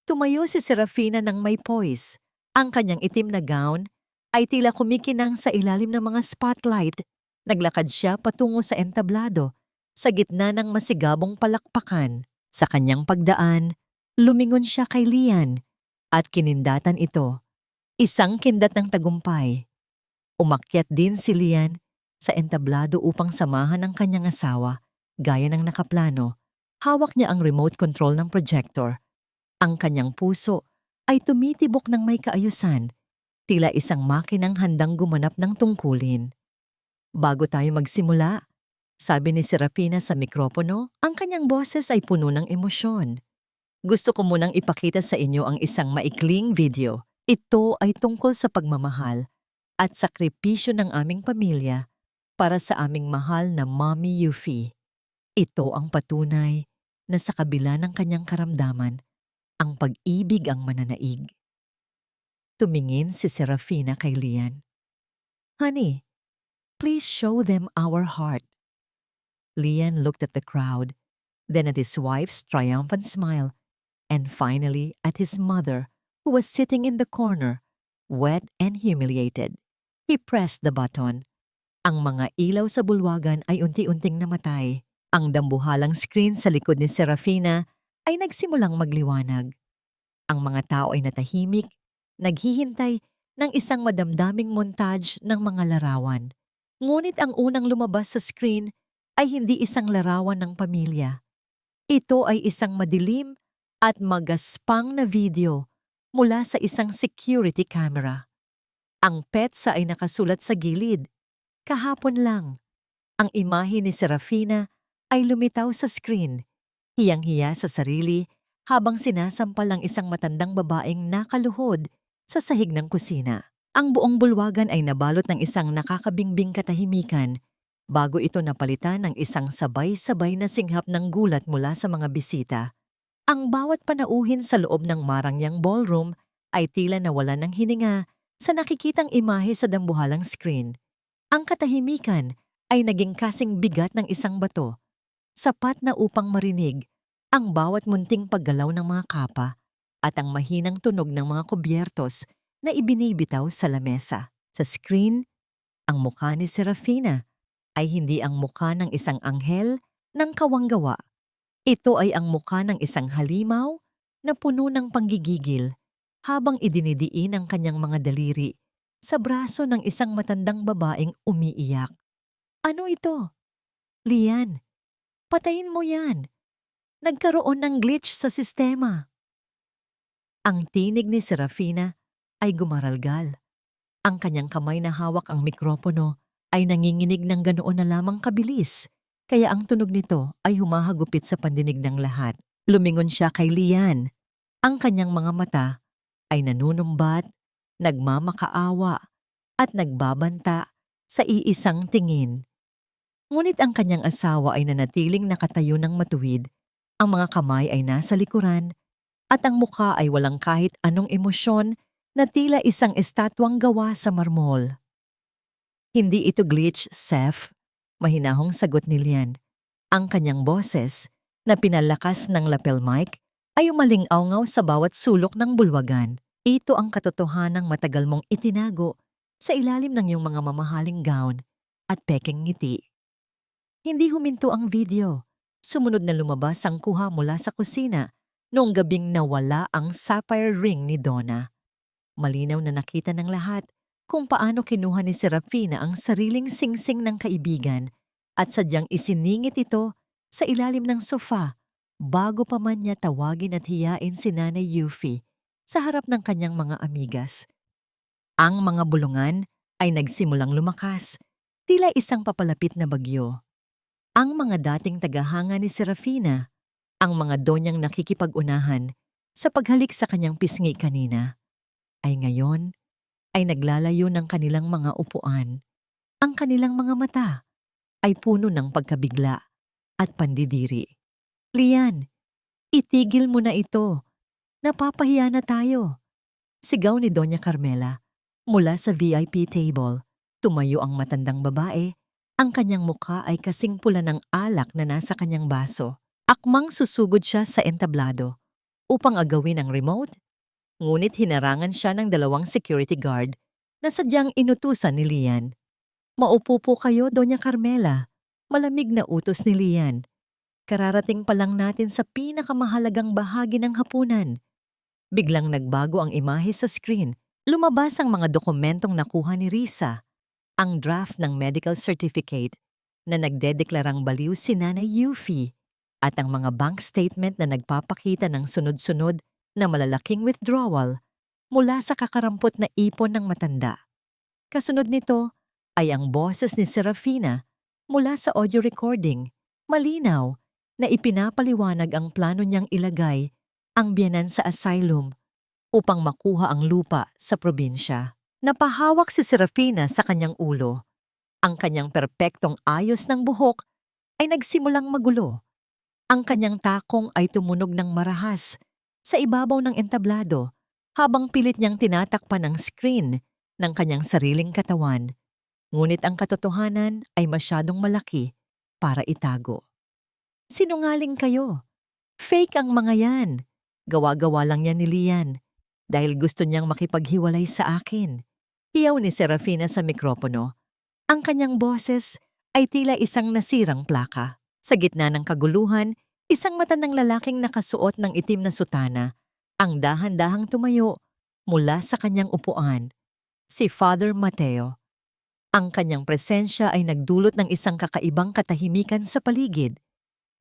Tumayo si Serafina ng may poise. Ang kanyang itim na gown ay tila kumikinang sa ilalim ng mga spotlight. Naglakad siya patungo sa entablado sa gitna ng masigabong palakpakan. Sa kanyang pagdaan, lumingon siya kay Lian at kinindatan ito. Isang kindat ng tagumpay. Umakyat din si Lian sa entablado upang samahan ang kanyang asawa. Gaya ng nakaplano, hawak niya ang remote control ng projector. Ang kanyang puso ay tumitibok ng may kaayusan, tila isang makinang handang gumanap ng tungkulin. "Bago tayo magsimula," sabi ni Serafina sa mikropono, ang kanyang boses ay puno ng emosyon. "Gusto ko munang ipakita sa inyo ang isang maikling video. Ito ay tungkol sa pagmamahal at sakripisyo ng aming pamilya para sa aming mahal na Mommy Yuffie. Ito ang patunay na sa kabila ng kanyang karamdaman, ang pag-ibig ang mananaig." Tumingin si Serafina kay Lian. "Honey, please show them our heart." Lian looked at the crowd, then at his wife's triumphant smile, and finally at his mother, who was sitting in the corner, wet and humiliated. He pressed the button. Ang mga ilaw sa bulwagan ay unti-unting namatay. Ang dambuhalang screen sa likod ni Serafina ay nagsimulang magliwanag. Ang mga tao ay natahimik, naghihintay ng isang madamdaming montage ng mga larawan. Ngunit ang unang lumabas sa screen ay hindi isang larawan ng pamilya. Ito ay isang madilim at magaspang na video mula sa isang security camera. Ang petsa ay nakasulat sa gilid. Kahapon lang, ang imahe ni Serafina ay lumitaw sa screen, hiyang-hiya sa sarili habang sinasampal ang isang matandang babaeng nakaluhod sa sahig ng kusina. Ang buong bulwagan ay nabalot ng isang nakakabingbing katahimikan bago ito napalitan ng isang sabay-sabay na singhap ng gulat mula sa mga bisita. Ang bawat panauhin sa loob ng marangyang ballroom ay tila nawalan ng hininga sa nakikitang imahe sa dambuhalang screen. Ang katahimikan ay naging kasing bigat ng isang bato, sapat na upang marinig ang bawat munting paggalaw ng mga kapa at ang mahinang tunog ng mga kubyertos na ibinibitaw sa lamesa. Sa screen, ang mukha ni Serafina ay hindi ang mukha ng isang anghel ng kawanggawa. Ito ay ang mukha ng isang halimaw na puno ng panggigigil habang idinidiin ang kanyang mga daliri sa braso ng isang matandang babaeng umiiyak. "Ano ito? Lian, patayin mo yan. Nagkaroon ng glitch sa sistema." Ang tinig ni Serafina ay gumaralgal. Ang kanyang kamay na hawak ang mikropono ay nanginginig ng ganoon na lamang kabilis, kaya ang tunog nito ay humahagupit sa pandinig ng lahat. Lumingon siya kay Lian. Ang kanyang mga mata ay nanunumbat, nagmamakaawa, at nagbabanta sa iisang tingin. Ngunit ang kanyang asawa ay nanatiling nakatayo ng matuwid. Ang mga kamay ay nasa likuran at ang mukha ay walang kahit anong emosyon na tila isang estatwang gawa sa marmol. "Hindi ito glitch, Seth," mahinahong sagot ni Lian. Ang kanyang boses, na pinalakas ng lapel mic, ay umaling-awngaw sa bawat sulok ng bulwagan. "Ito ang katotohanang matagal mong itinago sa ilalim ng iyong mga mamahaling gown at pekeng ngiti." Hindi huminto ang video. Sumunod na lumabas ang kuha mula sa kusina noong gabing nawala ang sapphire ring ni Donna. Malinaw na nakita ng lahat kung paano kinuha ni Serafina ang sariling singsing ng kaibigan at sadyang isiningit ito sa ilalim ng sofa bago pa man niya tawagin at hiyain si Nanay Yuffie sa harap ng kanyang mga amigas. Ang mga bulungan ay nagsimulang lumakas, tila isang papalapit na bagyo. Ang mga dating tagahanga ni Serafina, ang mga donyang nakikipag-unahan sa paghalik sa kanyang pisngi kanina, ay ngayon ay naglalayo ng kanilang mga upuan. Ang kanilang mga mata ay puno ng pagkabigla at pandidiri. "Lian, itigil mo na ito. Napapahiya na tayo." Sigaw ni Doña Carmela mula sa VIP table. Tumayo ang matandang babae. Ang kanyang mukha ay kasing pula ng alak na nasa kanyang baso. Akmang susugod siya sa entablado upang agawin ang remote. Ngunit hinarangan siya ng 2 security guard na sadyang inutusan ni Lian. "Maupo po kayo, Doña Carmela." Malamig na utos ni Lian. "Kararating pa lang natin sa pinakamahalagang bahagi ng hapunan." Biglang nagbago ang imahe sa screen. Lumabas ang mga dokumentong nakuha ni Risa. Ang draft ng medical certificate na nagdedeklarang baliw si Nanay Yuffie at ang mga bank statement na nagpapakita ng sunod-sunod na malalaking withdrawal mula sa kakarampot na ipon ng matanda. Kasunod nito ay ang boses ni Serafina mula sa audio recording, malinaw na ipinapaliwanag ang plano niyang ilagay ang biyenan sa asylum upang makuha ang lupa sa probinsya. Napahawak si Serafina sa kanyang ulo. Ang kanyang perpektong ayos ng buhok ay nagsimulang magulo. Ang kanyang takong ay tumunog ng marahas sa ibabaw ng entablado habang pilit niyang tinatakpan ang screen ng kanyang sariling katawan. Ngunit ang katotohanan ay masyadong malaki para itago. "Sinungaling kayo. Fake ang mga yan. Gawa-gawa lang yan ni Lian dahil gusto niyang makipaghiwalay sa akin." Hiyaw ni Serafina sa mikropono. Ang kanyang boses ay tila isang nasirang plaka. Sa gitna ng kaguluhan, isang matandang lalaking nakasuot ng itim na sutana ang dahan-dahang tumayo mula sa kanyang upuan, si Father Mateo. Ang kanyang presensya ay nagdulot ng isang kakaibang katahimikan sa paligid.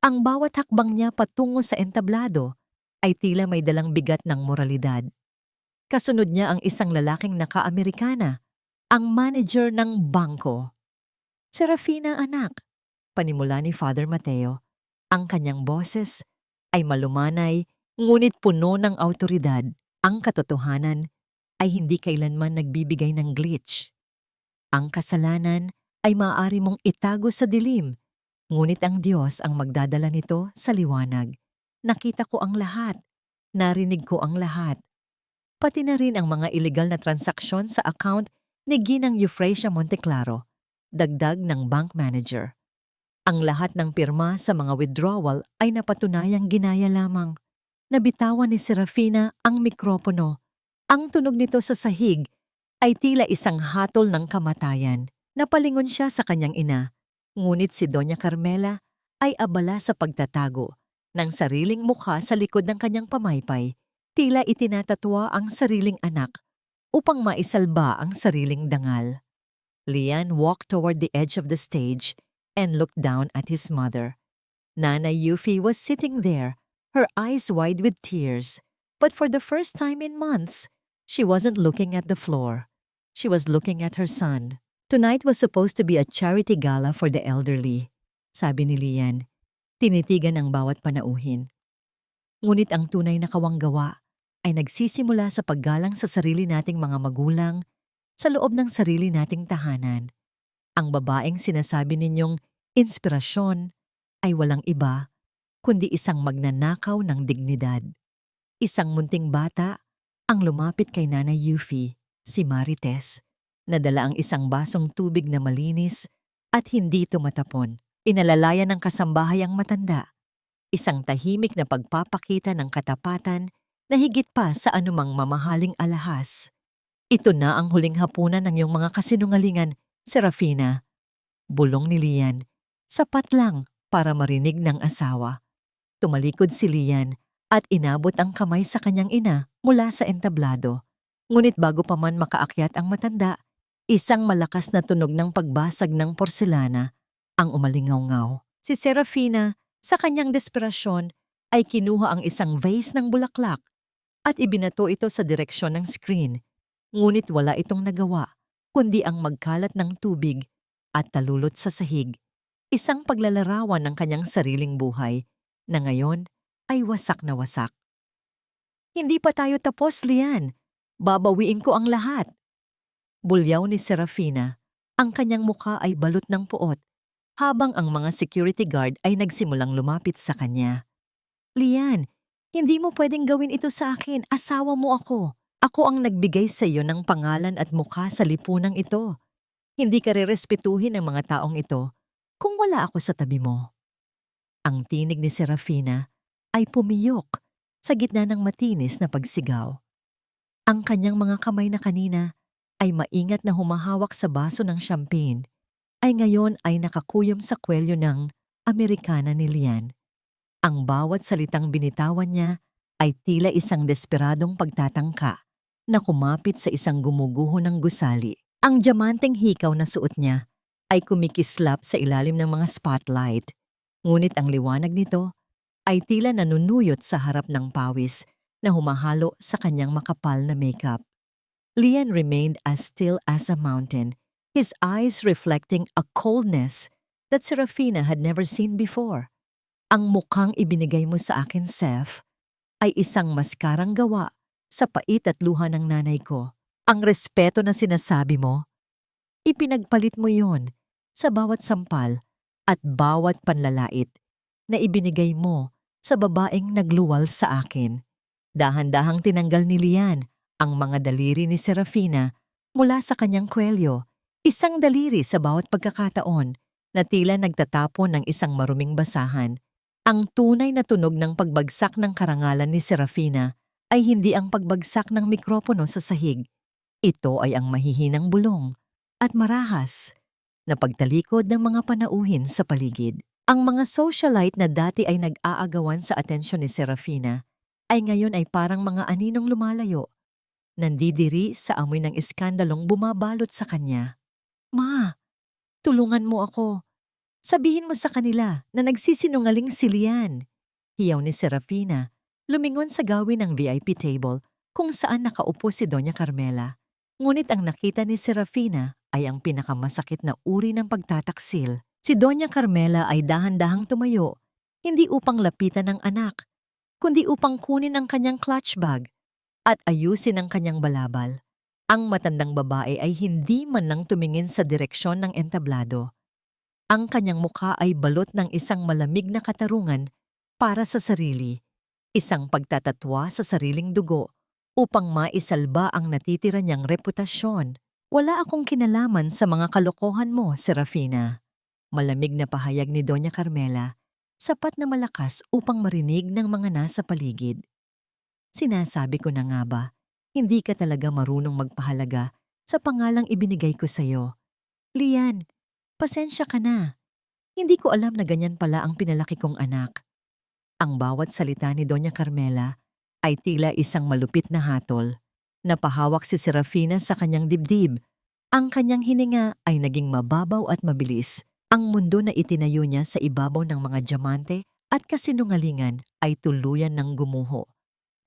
Ang bawat hakbang niya patungo sa entablado ay tila may dalang bigat ng moralidad. Kasunod niya ang isang lalaking naka-Amerikana, ang manager ng bangko. "Serafina, anak," panimula ni Father Mateo. Ang kanyang boses ay malumanay ngunit puno ng awtoridad. Ang katotohanan ay hindi kailanman nagbibigay ng glitch. Ang kasalanan ay maaari mong itago sa dilim, ngunit ang Diyos ang magdadala nito sa liwanag. Nakita ko ang lahat. Narinig ko ang lahat. Pati na rin ang mga illegal na transaksyon sa account ni Ginang Euphrasia Monteclaro, dagdag ng bank manager. Ang lahat ng pirma sa mga withdrawal ay napatunayang ginaya lamang. Nabitawan ni Serafina ang mikropono. Ang tunog nito sa sahig ay tila isang hatol ng kamatayan. Napalingon siya sa kanyang ina, ngunit si Doña Carmela ay abala sa pagtatago ng sariling mukha sa likod ng kanyang pamaypay. Tila itinatatwa ang sariling anak upang maisalba ang sariling dangal. Lian walked toward the edge of the stage and looked down at his mother. Nanay Yuffie was sitting there, her eyes wide with tears. But for the first time in months, she wasn't looking at the floor. She was looking at her son. Tonight was supposed to be a charity gala for the elderly, sabi ni Lian. Tinitigan ang bawat panauhin. Ngunit ang tunay na kawanggawa ay nagsisimula sa paggalang sa sarili nating mga magulang sa loob ng sarili nating tahanan. Ang babaeng sinasabi ninyong inspirasyon ay walang iba kundi isang magnanakaw ng dignidad. Isang munting bata ang lumapit kay Nanay Yuffie, si Marites, nadala ang isang basong tubig na malinis at hindi tumatapon. Inalalaya ng kasambahay ang matanda, isang tahimik na pagpapakita ng katapatan na higit pa sa anumang mamahaling alahas. "Ito na ang huling hapunan ng iyong mga kasinungalingan, Serafina." Bulong ni Lian, sapat lang para marinig ng asawa. Tumalikod si Lian at inabot ang kamay sa kanyang ina mula sa entablado. Ngunit bago pa man makaakyat ang matanda, Isang malakas na tunog ng pagbasag ng porselana ang umalingaw-ngaw. Si Serafina, sa kanyang desperasyon, ay kinuha ang isang vase ng bulaklak at ibinato ito sa direksyon ng screen. Ngunit wala itong nagawa, kundi ang magkalat ng tubig at talulot sa sahig. Isang paglalarawan ng kanyang sariling buhay na ngayon ay wasak na wasak. Hindi pa tayo tapos, Lian. Babawiin ko ang lahat. Bulyaw ni Serafina, ang kanyang mukha ay balot ng puot, habang ang mga security guard ay nagsimulang lumapit sa kanya. Lian, hindi mo pwedeng gawin ito sa akin. Asawa mo ako. Ako ang nagbigay sa iyo ng pangalan at mukha sa lipunang ito. Hindi ka rerespetuhin ng mga taong ito kung wala ako sa tabi mo. Ang tinig ni Serafina ay pumiyok sa gitna ng matinis na pagsigaw. Ang kanyang mga kamay na kanina ay maingat na humahawak sa baso ng champagne ay ngayon ay nakakuyom sa kwelyo ng Amerikana ni Lian. Ang bawat salitang binitawan niya ay tila isang desperadong pagtatangka na kumapit sa isang gumuguho ng gusali. Ang diamanteng hikaw na suot niya ay kumikislap sa ilalim ng mga spotlight. Ngunit ang liwanag nito ay tila nanunuyot sa harap ng pawis na humahalo sa kanyang makapal na makeup. Lian remained as still as a mountain, his eyes reflecting a coldness that Serafina had never seen before. Ang mukhang ibinigay mo sa akin, Seth, ay isang maskarang gawa sa pait at luha ng nanay ko. Ang respeto na sinasabi mo, ipinagpalit mo yon sa bawat sampal at bawat panlalait na ibinigay mo sa babaeng nagluwal sa akin. Dahan-dahang tinanggal ni Lian ang mga daliri ni Serafina mula sa kanyang kwelyo, isang daliri sa bawat pagkakataon na tila nagtatapon ng isang maruming basahan. Ang tunay na tunog ng pagbagsak ng karangalan ni Serafina ay hindi ang pagbagsak ng mikropono sa sahig. Ito ay ang mahihinang bulong at marahas na pagtalikod ng mga panauhin sa paligid. Ang mga socialite na dati ay nag-aagawan sa atensyon ni Serafina ay ngayon ay parang mga aninong lumalayo, nandidiri sa amoy ng iskandalong bumabalot sa kanya. Ma, tulungan mo ako. Sabihin mo sa kanila na nagsisinungaling si Lian. Hiyaw ni Serafina, lumingon sa gawin ng VIP table kung saan nakaupo si Doña Carmela. Ngunit ang nakita ni Serafina ay ang pinakamasakit na uri ng pagtataksil. Si Doña Carmela ay dahan-dahang tumayo, hindi upang lapitan ng anak, kundi upang kunin ang kanyang clutch bag at ayusin ang kanyang balabal. Ang matandang babae ay hindi man lang tumingin sa direksyon ng entablado. Ang kanyang mukha ay balot ng isang malamig na katarungan para sa sarili, isang pagtatatwa sa sariling dugo upang maisalba ang natitira niyang reputasyon. Wala akong kinalaman sa mga kalokohan mo, Serafina. Malamig na pahayag ni Doña Carmela, sapat na malakas upang marinig ng mga nasa paligid. Sinasabi ko na nga ba, hindi ka talaga marunong magpahalaga sa pangalang ibinigay ko sa'yo. Lian, pasensya ka na. Hindi ko alam na ganyan pala ang pinalaki kong anak. Ang bawat salita ni Doña Carmela ay tila isang malupit na hatol. Napahawak si Serafina sa kanyang dibdib. Ang kanyang hininga ay naging mababaw at mabilis. Ang mundo na itinayo niya sa ibabaw ng mga diamante at kasinungalingan ay tuluyan ng gumuho.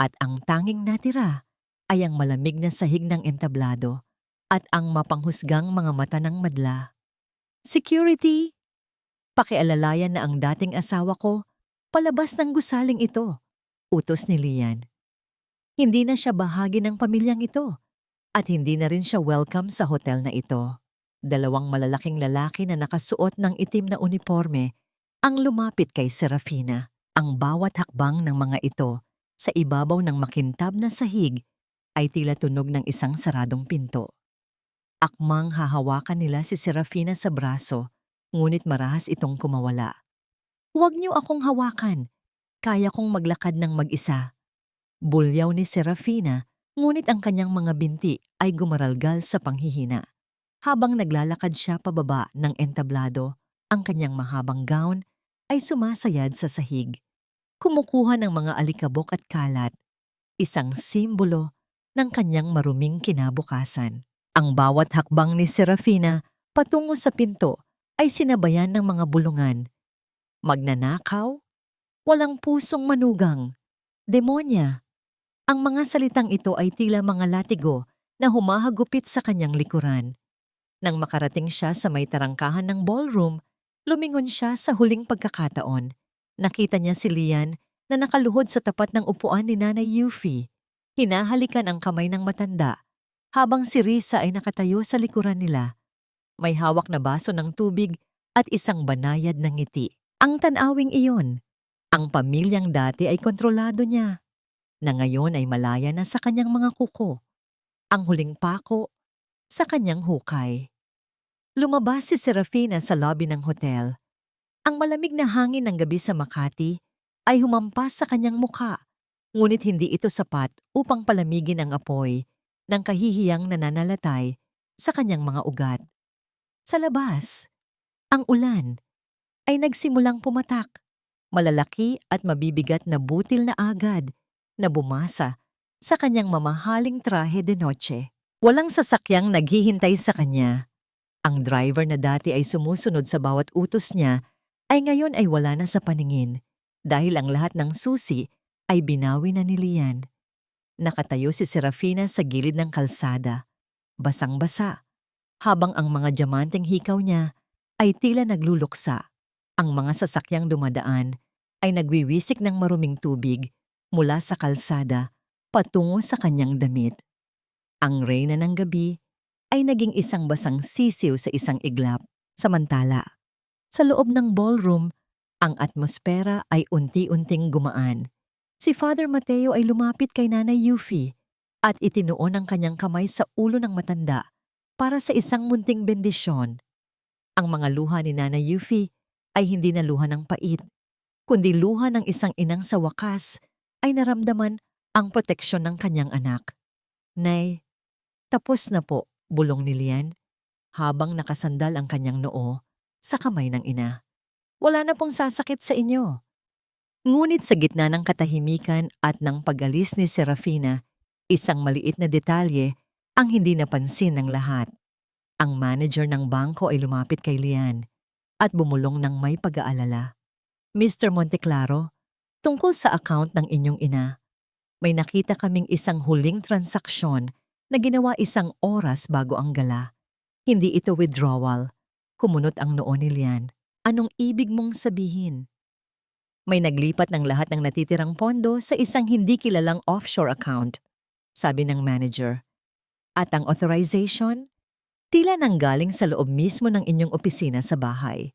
At ang tanging natira ay ang malamig na sahig ng entablado at ang mapanghusgang mga mata ng madla. Security! Pakialalayan na ang dating asawa ko palabas ng gusaling ito, utos ni Lian. Hindi na siya bahagi ng pamilyang ito at hindi na rin siya welcome sa hotel na ito. Dalawang malalaking lalaki na nakasuot ng itim na uniforme ang lumapit kay Serafina. Ang bawat hakbang ng mga ito sa ibabaw ng makintab na sahig ay tila tunog ng isang saradong pinto. Akmang hahawakan nila si Serafina sa braso, ngunit marahas itong kumawala. Huwag niyo akong hawakan. Kaya kong maglakad ng mag-isa. Bulyaw ni Serafina, ngunit ang kanyang mga binti ay gumaralgal sa panghihina. Habang naglalakad siya pababa ng entablado, ang kanyang mahabang gown ay sumasayad sa sahig. Kumukuha ng mga alikabok at kalat, isang simbolo ng kanyang maruming kinabukasan. Ang bawat hakbang ni Serafina patungo sa pinto ay sinabayan ng mga bulungan. Magnanakaw, walang pusong manugang, demonya. Ang mga salitang ito ay tila mga latigo na humahagupit sa kanyang likuran. Nang makarating siya sa may tarangkahan ng ballroom, lumingon siya sa huling pagkakataon. Nakita niya si Lian na nakaluhod sa tapat ng upuan ni Nanay Yuffie. Hinahalikan ang kamay ng matanda, habang si Risa ay nakatayo sa likuran nila. May hawak na baso ng tubig at isang banayad na ngiti. Ang tanawing iyon, ang pamilyang dati ay kontrolado niya, na ngayon ay malaya na sa kanyang mga kuko. Ang huling pako sa kanyang hukay. Lumabas si Serafina sa lobby ng hotel. Ang malamig na hangin ng gabi sa Makati ay humampas sa kanyang mukha, ngunit hindi ito sapat upang palamigin ang apoy ng kahihiyang nananalatay sa kanyang mga ugat. Sa labas, ang ulan ay nagsimulang pumatak, malalaki at mabibigat na butil na agad na bumasa sa kanyang mamahaling trahe de noche. Walang sasakyang naghihintay sa kanya. Ang driver na dati ay sumusunod sa bawat utos niya ay ngayon ay wala na sa paningin dahil ang lahat ng susi ay binawi na ni Lian. Nakatayo si Serafina sa gilid ng kalsada, basang-basa, habang ang mga diamanteng hikaw niya ay tila nagluluksa. Ang mga sasakyang dumadaan ay nagwiwisik ng maruming tubig mula sa kalsada patungo sa kanyang damit. Ang reyna ng gabi ay naging isang basang sisiw sa isang iglap. Samantala, sa loob ng ballroom, ang atmosfera ay unti-unting gumaan. Si Father Mateo ay lumapit kay Nanay Yuffie at itinuon ang kanyang kamay sa ulo ng matanda para sa isang munting bendisyon. Ang mga luha ni Nanay Yuffie ay hindi na luha ng pait, kundi luha ng isang inang sa wakas ay naramdaman ang proteksyon ng kanyang anak. Nay, tapos na po, bulong ni Lian, habang nakasandal ang kanyang noo sa kamay ng ina. Wala na pong sasakit sa inyo. Ngunit sa gitna ng katahimikan at ng pag-alis ni Serafina, isang maliit na detalye ang hindi napansin ng lahat. Ang manager ng bangko ay lumapit kay Lian at bumulong ng may pag-aalala. Mr. Monteclaro, tungkol sa account ng inyong ina, may nakita kaming isang huling transaksyon na ginawa isang oras bago ang gala. Hindi ito withdrawal. Kumunot ang noo ni Lian. Anong ibig mong sabihin? May naglipat ng lahat ng natitirang pondo sa isang hindi kilalang offshore account, sabi ng manager. At ang authorization? Tila nanggaling sa loob mismo ng inyong opisina sa bahay.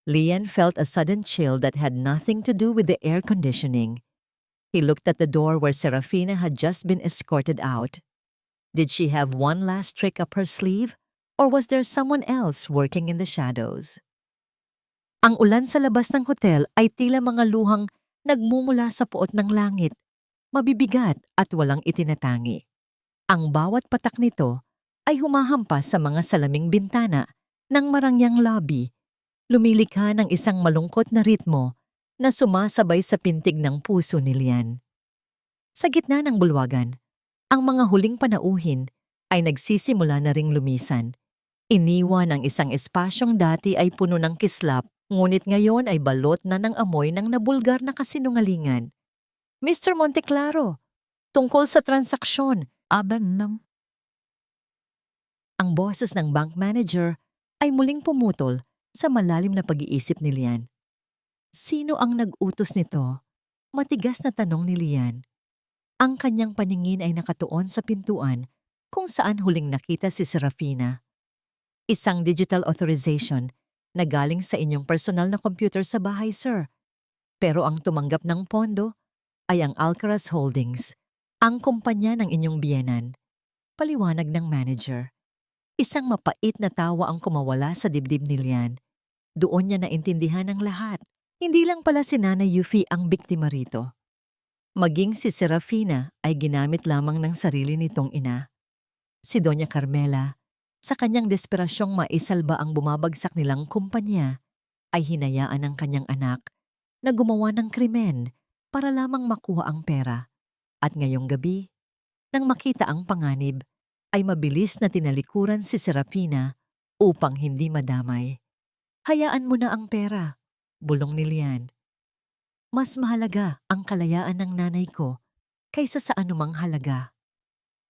Lian felt a sudden chill that had nothing to do with the air conditioning. He looked at the door where Serafina had just been escorted out. Did she have one last trick up her sleeve, or was there someone else working in the shadows? Ang ulan sa labas ng hotel ay tila mga luhang nagmumula sa puot ng langit, mabibigat at walang itinatangi. Ang bawat patak nito ay humahampas sa mga salaming bintana ng marangyang lobby, lumilikha ng isang malungkot na ritmo na sumasabay sa pintig ng puso ni Lian. Sa gitna ng bulwagan, ang mga huling panauhin ay nagsisimula na ring lumisan. Iniwan ang isang espasyong dati ay puno ng kislap, ngunit ngayon ay balot na ng amoy ng nabulgar na kasinungalingan. Mr. Monteclaro, tungkol sa transaksyon, ang boses ng bank manager ay muling pumutol sa malalim na pag-iisip ni Lian. Sino ang nag-utos nito? Matigas na tanong ni Lian. Ang kanyang paningin ay nakatuon sa pintuan kung saan huling nakita si Serafina. Isang digital authorization na galing sa inyong personal na computer sa bahay, sir. Pero ang tumanggap ng pondo ay ang Alcaraz Holdings, ang kumpanya ng inyong biyenan. Paliwanag ng manager. Isang mapait na tawa ang kumawala sa dibdib ni Lian. Doon niya naintindihan ang lahat. Hindi lang pala si Nanay Yuffie ang biktima rito. Maging si Serafina ay ginamit lamang ng sarili nitong ina. Si Doña Carmela, sa kanyang desperasyong maisalba ang bumabagsak nilang kumpanya, ay hinayaan ng kanyang anak na gumawa ng krimen para lamang makuha ang pera. At ngayong gabi, nang makita ang panganib, ay mabilis na tinalikuran si Serafina upang hindi madamay. Hayaan mo na ang pera, bulong ni Lian. Mas mahalaga ang kalayaan ng nanay ko kaysa sa anumang halaga.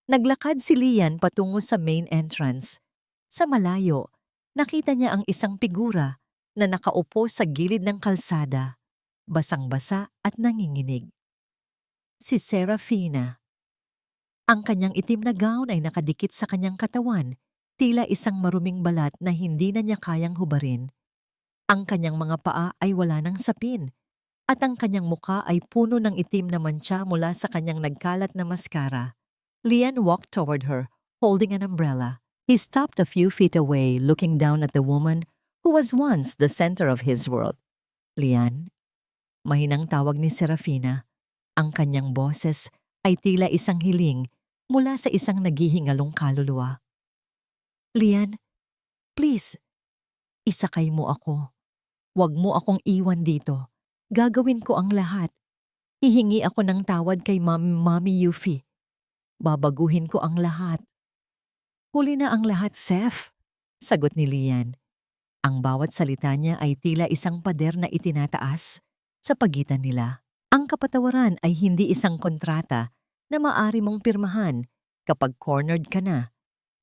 Naglakad si Lian patungo sa main entrance. Sa malayo, nakita niya ang isang figura na nakaupo sa gilid ng kalsada, basang-basa at nanginginig. Si Serafina. Ang kanyang itim na gown ay nakadikit sa kanyang katawan, tila isang maruming balat na hindi na niya kayang hubarin. Ang kanyang mga paa ay wala ng sapin, at ang kanyang muka ay puno ng itim na mantsa mula sa kanyang nagkalat na maskara. Lian walked toward her, holding an umbrella. He stopped a few feet away, looking down at the woman who was once the center of his world. Lian, mahinang tawag ni Serafina. Ang kanyang boses ay tila isang hiling mula sa isang naghihingalong kaluluwa. Lian, please, isakay mo ako. Huwag mo akong iwan dito. Gagawin ko ang lahat. Hihingi ako ng tawad kay Mami Yuffie. Babaguhin ko ang lahat. Huli na ang lahat, Seth, sagot ni Lian. Ang bawat salita niya ay tila isang pader na itinataas sa pagitan nila. Ang kapatawaran ay hindi isang kontrata na maaari mong pirmahan kapag cornered ka na.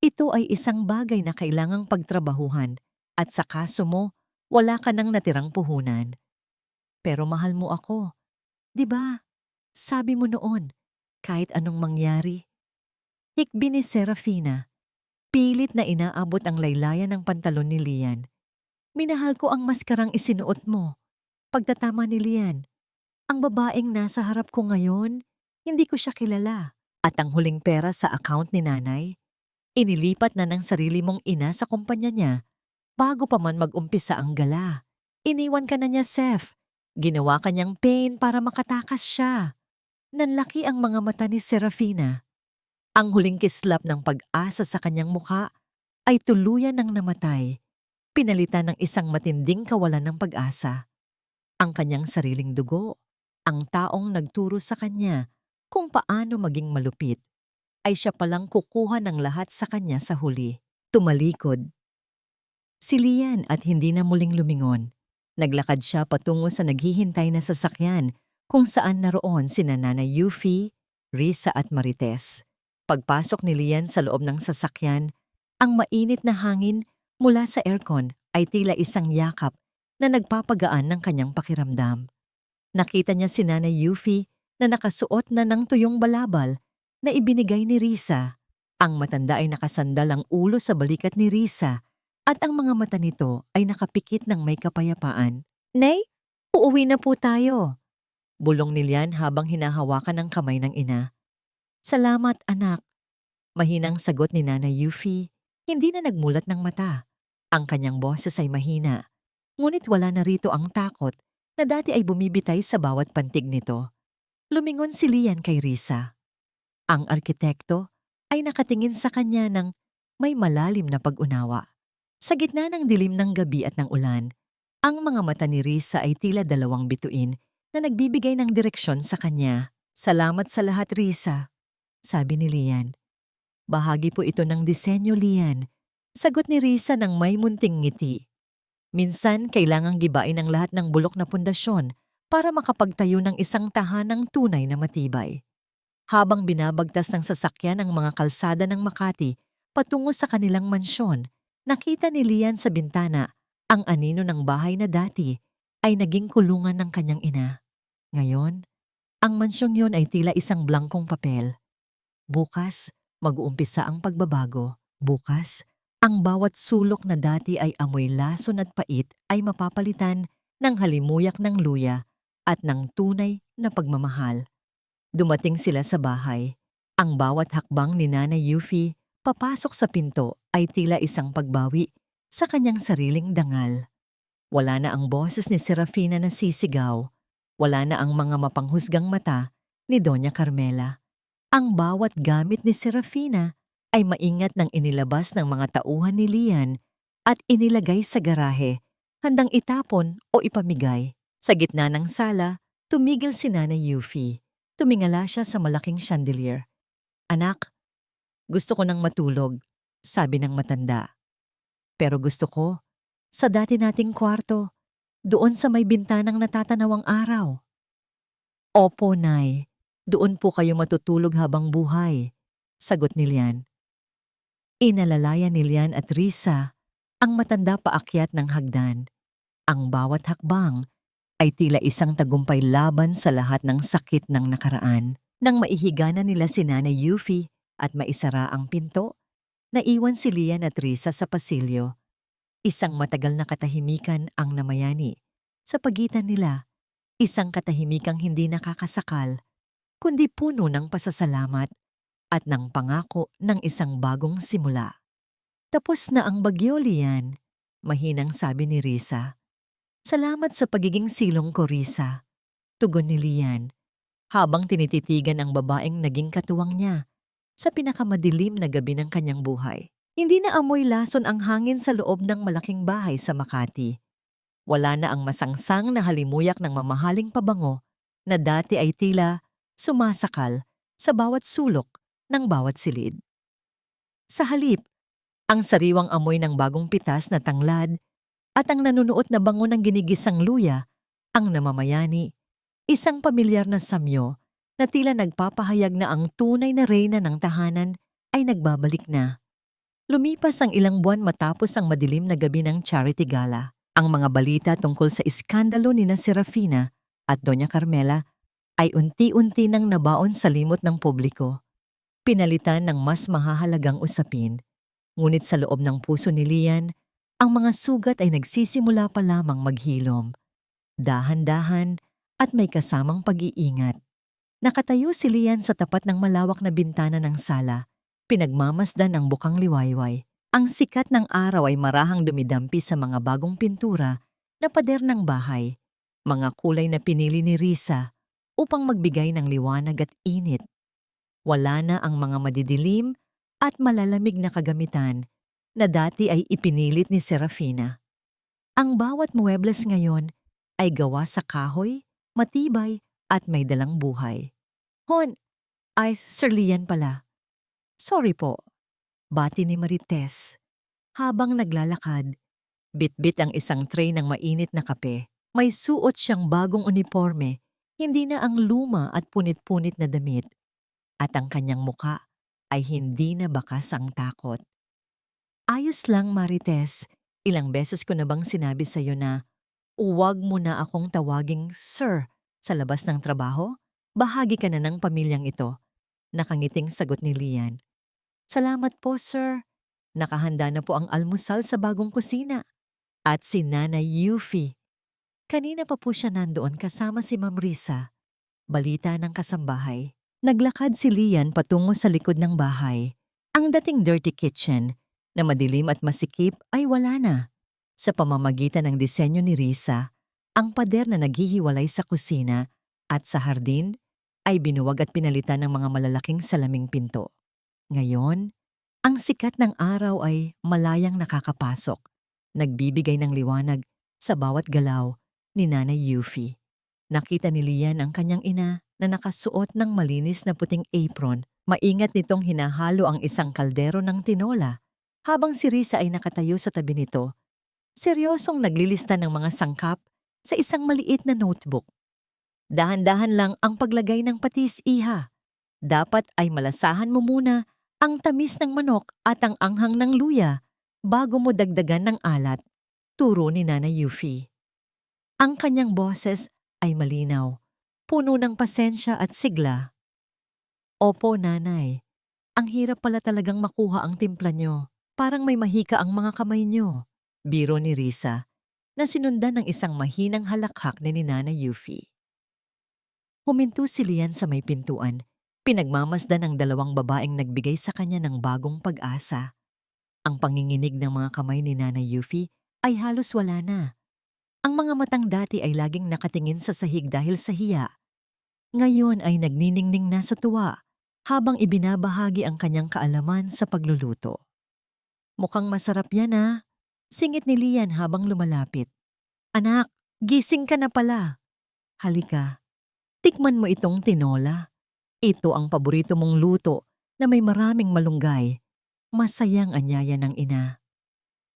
Ito ay isang bagay na kailangang pagtrabahuhan at sa kaso mo, wala ka nang natirang puhunan. Pero mahal mo ako, di ba? Sabi mo noon, kahit anong mangyari. Hikbi ni Serafina. Pilit na inaabot ang laylayan ng pantalon ni Lian. Minahal ko ang maskarang isinuot mo. Pagtatama ni Lian, ang babaeng nasa harap ko ngayon, hindi ko siya kilala. At ang huling pera sa account ni nanay, inilipat na ng sarili mong ina sa kumpanya niya bago pa man mag-umpisa ang gala. Iniwan ka na niya, Seth. Ginawa kanyang pain para makatakas siya. Nanlaki ang mga mata ni Serafina. Ang huling kislap ng pag-asa sa kanyang mukha ay tuluyan ng namatay, pinalitan ng isang matinding kawalan ng pag-asa. Ang kanyang sariling dugo, ang taong nagturo sa kanya kung paano maging malupit, ay siya palang kukuha ng lahat sa kanya sa huli. Tumalikod. Si Lian at hindi na muling lumingon. Naglakad siya patungo sa naghihintay na sasakyan kung saan naroon sina Nanay Yuffie, Risa at Marites. Pagpasok ni Lian sa loob ng sasakyan, ang mainit na hangin mula sa aircon ay tila isang yakap na nagpapagaan ng kanyang pakiramdam. Nakita niya si Nanay Yuffie na nakasuot na ng tuyong balabal na ibinigay ni Risa. Ang matanda ay nakasandal ang ulo sa balikat ni Risa at ang mga mata nito ay nakapikit ng may kapayapaan. Nay, uuwi na po tayo. Bulong ni Lian habang hinahawakan ang kamay ng ina. Salamat, anak. Mahinang sagot ni Nanay Yuffie, hindi na nagmulat ng mata. Ang kanyang boses ay mahina, ngunit wala na rito ang takot na dati ay bumibitay sa bawat pantig nito. Lumingon si Lian kay Risa. Ang arkitekto ay nakatingin sa kanya ng may malalim na pag-unawa. Sa gitna ng dilim ng gabi at ng ulan, ang mga mata ni Risa ay tila dalawang bituin na nagbibigay ng direksyon sa kanya. Salamat sa lahat, Risa, sabi ni Lian. Bahagi po ito ng disenyo, Lian, sagot ni Risa ng may munting ngiti. Minsan, kailangang gibain ang lahat ng bulok na pundasyon para makapagtayo ng isang tahanang tunay na matibay. Habang binabagtas ng sasakyan ang mga kalsada ng Makati patungo sa kanilang mansyon, nakita ni Lian sa bintana ang anino ng bahay na dati ay naging kulungan ng kanyang ina. Ngayon, ang mansyong yon ay tila isang blankong papel. Bukas, mag-uumpisa ang pagbabago. Bukas, ang bawat sulok na dati ay amoy lason at pait ay mapapalitan ng halimuyak ng luya at ng tunay na pagmamahal. Dumating sila sa bahay. Ang bawat hakbang ni Nanay Yuffie papasok sa pinto ay tila isang pagbawi sa kanyang sariling dangal. Wala na ang boses ni Serafina na sisigaw. Wala na ang mga mapanghusgang mata ni Doña Carmela. Ang bawat gamit ni Serafina ay maingat nang inilabas ng mga tauhan ni Lian at inilagay sa garahe, handang itapon o ipamigay. Sa gitna ng sala, tumigil si Nanay Yuffie. Tumingala siya sa malaking chandelier. Anak, Gusto ko nang matulog, sabi ng matanda. Pero gusto ko, sa dati nating kwarto, doon sa may bintanang natatanawang araw. Opo, Nay. Doon po kayo matutulog habang buhay, sagot ni Lian. Inalalayan ni Lian at Risa ang matanda paakyat ng hagdan. Ang bawat hakbang ay tila isang tagumpay laban sa lahat ng sakit ng nakaraan. Nang maihiga na nila si Nanay Yuffie at maisara ang pinto, naiwan si Lian at Risa sa pasilyo. Isang matagal na katahimikan ang namayani. Sa pagitan nila, isang katahimikang hindi nakakasakal, kundi puno ng pasasalamat at ng pangako ng isang bagong simula. Tapos na ang bagyo, Lian, mahinang sabi ni Risa. Salamat sa pagiging silong ko, Risa, tugon ni Lian, habang tinititigan ang babaeng naging katuwang niya sa pinakamadilim na gabi ng kanyang buhay. Hindi na amoy lason ang hangin sa loob ng malaking bahay sa Makati. Wala na ang masangsang na halimuyak ng mamahaling pabango na dati ay tila sumasakal sa bawat sulok ng bawat silid. Sa halip, ang sariwang amoy ng bagong pitas na tanglad at ang nanunuot na bango ng ginigisang luya ang namamayani, isang pamilyar na samyo na tila nagpapahayag na ang tunay na reyna ng tahanan ay nagbabalik na. Lumipas ang ilang buwan matapos ang madilim na gabi ng charity gala. Ang mga balita tungkol sa iskandalo ni na Serafina at Doña Carmela ay unti-unti nang nabaon sa limot ng publiko. Pinalitan ng mas mahahalagang usapin, ngunit sa loob ng puso ni Lian, ang mga sugat ay nagsisimula pa lamang maghilom. Dahan-dahan at may kasamang pag-iingat. Nakatayo si Lian sa tapat ng malawak na bintana ng sala, pinagmamasdan ang bukang liwayway. Ang sikat ng araw ay marahang dumidampi sa mga bagong pintura na pader ng bahay, mga kulay na pinili ni Risa upang magbigay ng liwanag at init. Wala na ang mga madidilim at malalamig na kagamitan na dati ay ipinilit ni Serafina. Ang bawat muebles ngayon ay gawa sa kahoy, matibay at may dalang buhay. Hon, ay Sir Lian pala. Sorry po. Bati ni Marites. Habang naglalakad, bitbit ang isang tray ng mainit na kape. May suot siyang bagong uniforme, hindi na ang luma at punit-punit na damit. At ang kanyang muka ay hindi na bakas ang takot. Ayos lang, Marites. Ilang beses ko na bang sinabi sa'yo na huwag mo na akong tawaging Sir sa labas ng trabaho? Bahagi ka na ng pamilyang ito. Nakangiting sagot ni Lian. Salamat po, sir. Nakahanda na po ang almusal sa bagong kusina. At si Nanay Yuffie. Kanina pa po siya nandoon kasama si Ma'am Risa. Balita ng kasambahay. Naglakad si Lian patungo sa likod ng bahay. Ang dating dirty kitchen na madilim at masikip ay wala na. Sa pamamagitan ng disenyo ni Risa, ang pader na naghihiwalay sa kusina at sa hardin ay binuwag at pinalitan ng mga malalaking salaming pinto. Ngayon, ang sikat ng araw ay malayang nakakapasok, nagbibigay ng liwanag sa bawat galaw ni Nanay Yuffie. Nakita ni Lian ang kanyang ina na nakasuot ng malinis na puting apron. Maingat nitong hinahalo ang isang kaldero ng tinola habang si Risa ay nakatayo sa tabi nito. Seryosong naglilista ng mga sangkap sa isang maliit na notebook. Dahan-dahan lang ang paglagay ng patis, iha. Dapat ay malasahan mo muna ang tamis ng manok at ang anghang ng luya bago mo dagdagan ng alat, turo ni Nanay Yuffie. Ang kanyang boses ay malinaw, puno ng pasensya at sigla. Opo, Nanay. Ang hirap pala talagang makuha ang timpla nyo. Parang may mahika ang mga kamay nyo. Biro ni Risa, na sinundan ng isang mahinang halakhak ni Nanay Yuffie. Huminto si Lian sa may pintuan. Pinagmamasdan ng dalawang babaeng nagbigay sa kanya ng bagong pag-asa. Ang panginginig ng mga kamay ni Nanay Yuffie ay halos wala na. Ang mga matang dati ay laging nakatingin sa sahig dahil sa hiya. Ngayon ay nagniningning na sa tuwa habang ibinabahagi ang kanyang kaalaman sa pagluluto. Mukhang masarap yan, ah. Singit ni Lian habang lumalapit. Anak, gising ka na pala. Halika, tikman mo itong tinola. Ito ang paborito mong luto na may maraming malunggay. Masayang anyaya ng ina.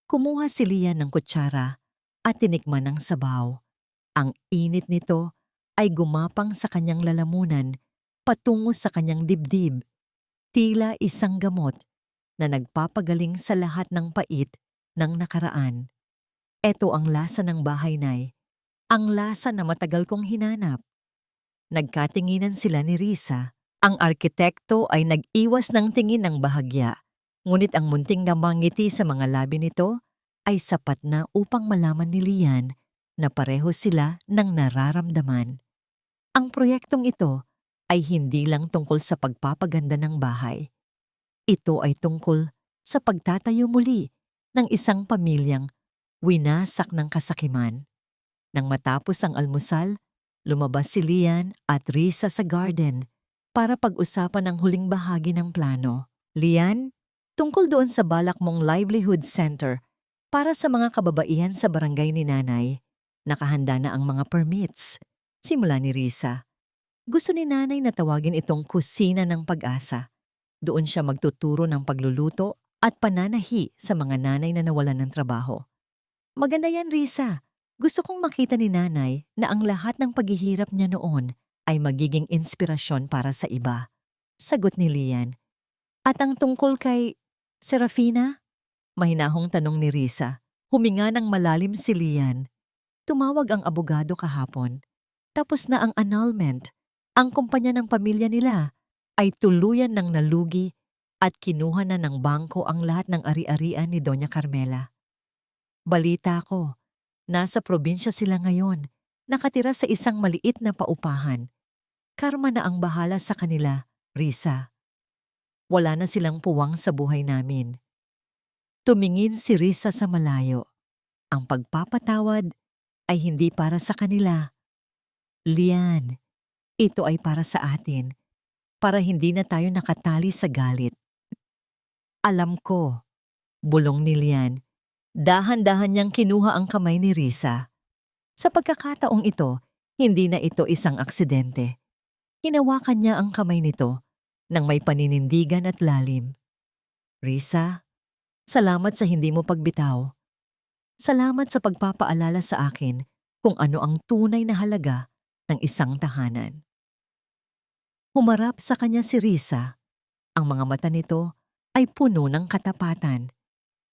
Kumuha si Lian ng kutsara at tinikman ng sabaw. Ang init nito ay gumapang sa kanyang lalamunan patungo sa kanyang dibdib. Tila isang gamot na nagpapagaling sa lahat ng pait ng nakaraan. Ito ang lasa ng bahay, Nay. Ang lasa na matagal kong hinanap. Nagkatinginan sila ni Risa. Ang arkitekto ay nag-iwas ng tingin ng bahagya. Ngunit ang munting namangiti sa mga labi nito ay sapat na upang malaman ni Lian na pareho sila ng nararamdaman. Ang proyektong ito ay hindi lang tungkol sa pagpapaganda ng bahay. Ito ay tungkol sa pagtatayo muli ng isang pamilyang winasak ng kasakiman. Nang matapos ang almusal, lumabas si Lian at Risa sa garden para pag-usapan ang huling bahagi ng plano. Lian, tungkol doon sa balak mong livelihood center para sa mga kababaihan sa barangay ni Nanay, nakahanda na ang mga permits. Simula ni Risa. Gusto ni Nanay na tawagin itong kusina ng pag-asa. Doon siya magtuturo ng pagluluto at pananahi sa mga nanay na nawalan ng trabaho. Maganda yan, Risa. Gusto kong makita ni Nanay na ang lahat ng paghihirap niya noon ay magiging inspirasyon para sa iba. Sagot ni Lian. At ang tungkol kay Serafina? Mahinahong tanong ni Risa. Huminga ng malalim si Lian. Tumawag ang abogado kahapon. Tapos na ang annulment. Ang kumpanya ng pamilya nila ay tuluyan ng nalugi at kinuha na ng bangko ang lahat ng ari-arian ni Doña Carmela. Balita ko, nasa probinsya sila ngayon, nakatira sa isang maliit na paupahan. Karma na ang bahala sa kanila, Risa. Wala na silang puwang sa buhay namin. Tumingin si Risa sa malayo. Ang pagpapatawad ay hindi para sa kanila. Lian, ito ay para sa atin, para hindi na tayo nakatali sa galit. Alam ko, bulong ni Lian. Dahan-dahan niyang kinuha ang kamay ni Risa. Sa pagkakataong ito, hindi na ito isang aksidente. Hinawakan niya ang kamay nito nang may paninindigan at lalim. Risa, salamat sa hindi mo pagbitaw. Salamat sa pagpapaalala sa akin kung ano ang tunay na halaga ng isang tahanan. Humarap sa kanya si Risa. Ang mga mata nito ay puno ng katapatan.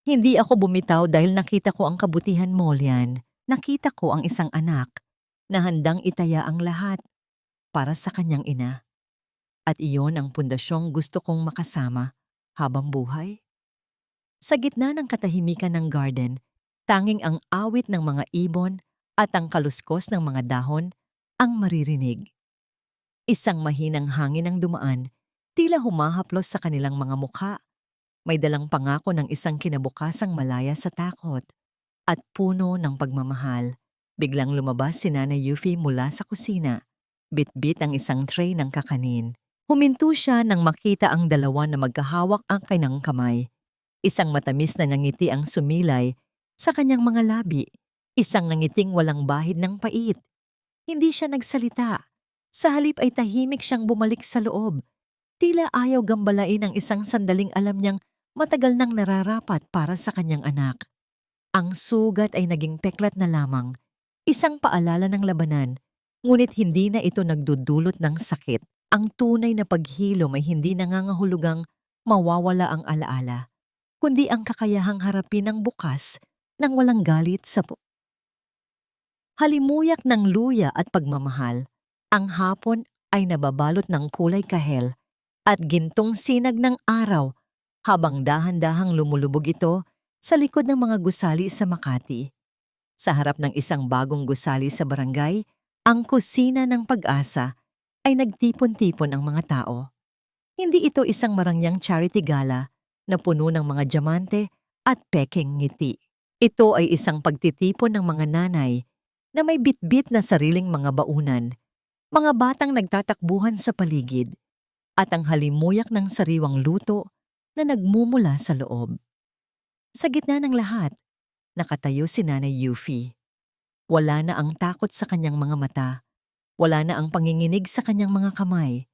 Hindi ako bumitaw dahil nakita ko ang kabutihan mo, Lian. Nakita ko ang isang anak na handang itaya ang lahat para sa kanyang ina. At iyon ang pundasyong gusto kong makasama habang buhay. Sa gitna ng katahimikan ng garden, tanging ang awit ng mga ibon at ang kaluskos ng mga dahon ang maririnig. Isang mahinang hangin ang dumaan, tila humahaplos sa kanilang mga mukha. May dalang pangako ng isang kinabukasang malaya sa takot at puno ng pagmamahal. Biglang lumabas si Nanay Yuffie mula sa kusina. Bit-bit ang isang tray ng kakanin. Huminto siya nang makita ang dalawa na magkahawak ang kanyang kamay. Isang matamis na ngiti ang sumilay sa kanyang mga labi. Isang ngiting walang bahid ng pait. Hindi siya nagsalita. Sa halip ay tahimik siyang bumalik sa loob. Tila ayaw gambalain ang isang sandaling alam niyang matagal nang nararapat para sa kanyang anak. Ang sugat ay naging peklat na lamang, isang paalala ng labanan, ngunit hindi na ito nagdudulot ng sakit. Ang tunay na paghilom ay hindi nangangahulugang mawawala ang alaala, kundi ang kakayahang harapin ang bukas nang walang galit sa halimuyak ng luya at pagmamahal. Ang hapon ay nababalot ng kulay kahel at gintong sinag ng araw habang dahan-dahang lumulubog ito sa likod ng mga gusali sa Makati. Sa harap ng isang bagong gusali sa barangay, ang kusina ng pag-asa ay nagtipon-tipon ang mga tao. Hindi ito isang marangyang charity gala na puno ng mga diamante at pekeng ngiti. Ito ay isang pagtitipon ng mga nanay na may bitbit na sariling mga baunan, mga batang nagtatakbuhan sa paligid, at ang halimuyak ng sariwang luto na nagmumula sa loob. Sa gitna ng lahat, nakatayo si Nanay Yuffie. Wala na ang takot sa kanyang mga mata, wala na ang panginginig sa kanyang mga kamay.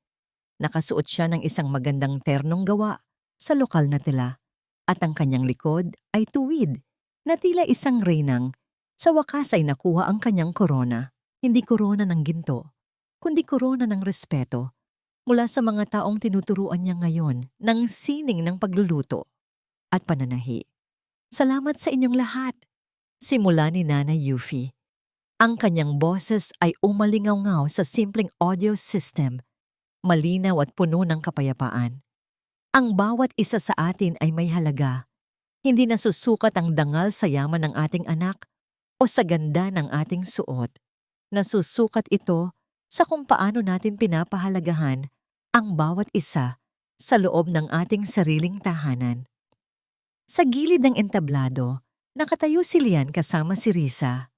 Nakasuot siya ng isang magandang ternong gawa sa lokal na tela at ang kanyang likod ay tuwid na tila isang reynang. Sa wakas ay nakuha ang kanyang korona. Hindi korona ng ginto, kundi korona ng respeto mula sa mga taong tinuturuan niya ngayon ng sining ng pagluluto at pananahi. Salamat sa inyong lahat. Simula ni Nanay Yuffie. Ang kanyang boses ay umalingaw-ngaw sa simpleng audio system, malinaw at puno ng kapayapaan. Ang bawat isa sa atin ay may halaga. Hindi nasusukat ang dangal sa yaman ng ating anak o sa ganda ng ating suot. Nasusukat ito sa kung paano natin pinapahalagahan ang bawat isa sa loob ng ating sariling tahanan. Sa gilid ng entablado, nakatayo si Lian kasama si Risa.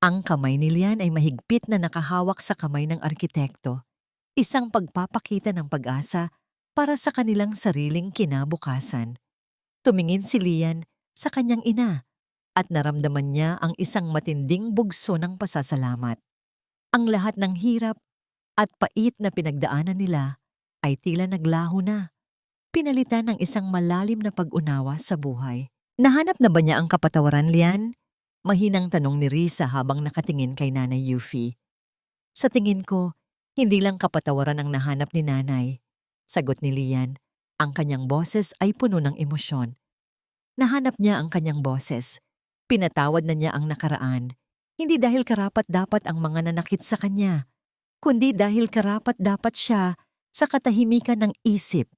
Ang kamay ni Lian ay mahigpit na nakahawak sa kamay ng arkitekto, isang pagpapakita ng pag-asa para sa kanilang sariling kinabukasan. Tumingin si Lian sa kanyang ina at naramdaman niya ang isang matinding bugso ng pasasalamat. Ang lahat ng hirap at pait na pinagdaanan nila ay tila naglaho na, pinalitan ng isang malalim na pag-unawa sa buhay. Nahanap na ba niya ang kapatawaran, Lian? Mahinang tanong ni Risa habang nakatingin kay Nanay Yuffie. Sa tingin ko, hindi lang kapatawaran ang nahanap ni Nanay. Sagot ni Lian, ang kanyang boses ay puno ng emosyon. Nahanap niya ang kanyang boses. Pinatawad na niya ang nakaraan, hindi dahil karapat-dapat ang mga nanakit sa kanya, kundi dahil karapat-dapat siya sa katahimikan ng isip.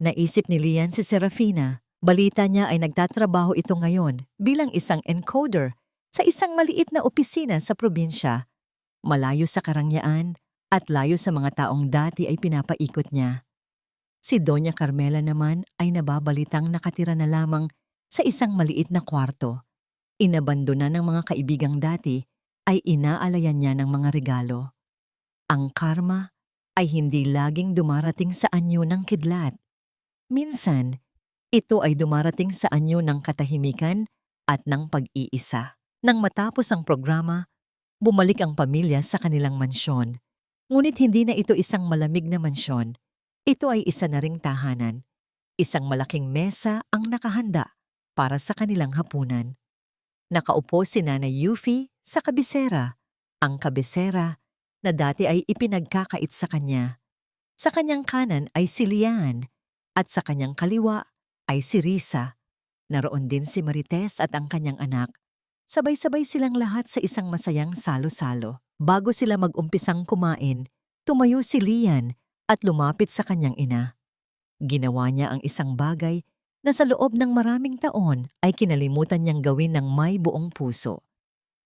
Naisip ni Lian si Serafina. Balita niya ay nagtatrabaho ito ngayon bilang isang encoder sa isang maliit na opisina sa probinsya, malayo sa karangyaan at layo sa mga taong dati ay pinapaikot niya. Si Doña Carmela naman ay nababalitang nakatira na lamang sa isang maliit na kwarto. Inabandona ng mga kaibigang dati ay inaalayan niya ng mga regalo. Ang karma ay hindi laging dumarating sa anyo ng kidlat. Minsan, ito ay dumarating sa anyo ng katahimikan at ng pag-iisa. Nang matapos ang programa, bumalik ang pamilya sa kanilang mansyon. Ngunit hindi na ito isang malamig na mansyon. Ito ay isa na ring tahanan. Isang malaking mesa ang nakahanda para sa kanilang hapunan. Nakaupo si Nanay Yuffie sa kabisera, ang kabisera na dati ay ipinagkakait sa kanya. Sa kanyang kanan ay si Lian at sa kanyang kaliwa ay si Risa. Naroon din si Marites at ang kanyang anak. Sabay-sabay silang lahat sa isang masayang salo-salo. Bago sila mag-umpisang kumain, tumayo si Lian at lumapit sa kanyang ina. Ginawa niya ang isang bagay na sa loob ng maraming taon ay kinalimutan niyang gawin ng may buong puso.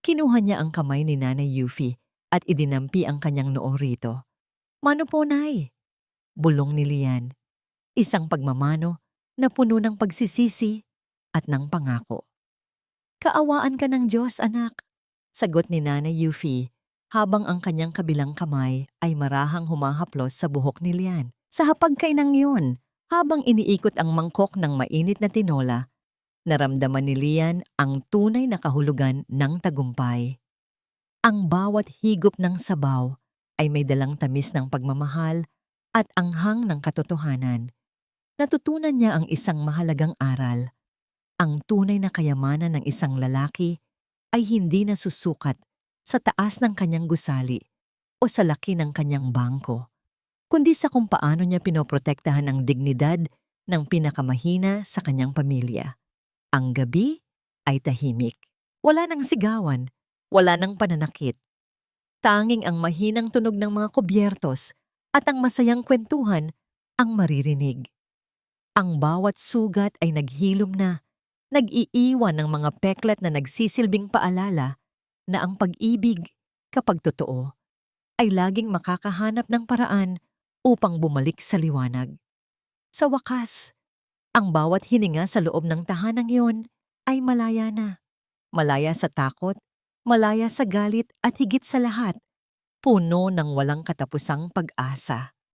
Kinuha niya ang kamay ni Nanay Yuffie at idinampi ang kanyang noo rito. "Mano po, Nay?" Bulong ni Lian. Isang pagmamano na puno ng pagsisisi at ng pangako. "Kaawaan ka ng Diyos, anak," sagot ni Nanay Yuffie habang ang kanyang kabilang kamay ay marahang humahaplos sa buhok ni Lian. Sa hapagkainang yun, habang iniikot ang mangkok ng mainit na tinola, naramdaman ni Lian ang tunay na kahulugan ng tagumpay. Ang bawat higop ng sabaw ay may dalang tamis ng pagmamahal at anghang ng katotohanan. Natutunan niya ang isang mahalagang aral. Ang tunay na kayamanan ng isang lalaki ay hindi nasusukat sa taas ng kanyang gusali o sa laki ng kanyang bangko, kundi sa kung paano niya pinoprotektahan ang dignidad ng pinakamahina sa kanyang pamilya. Ang gabi ay tahimik. Wala nang sigawan, wala nang pananakit. Tanging ang mahinang tunog ng mga kubyertos at ang masayang kwentuhan ang maririnig. Ang bawat sugat ay naghilom na, nag-iiwan ng mga peklat na nagsisilbing paalala na ang pag-ibig, kapag totoo, ay laging makakahanap ng paraan upang bumalik sa liwanag. Sa wakas, ang bawat hininga sa loob ng tahanang iyon ay malaya na. Malaya sa takot, malaya sa galit at higit sa lahat, puno ng walang katapusang pag-asa.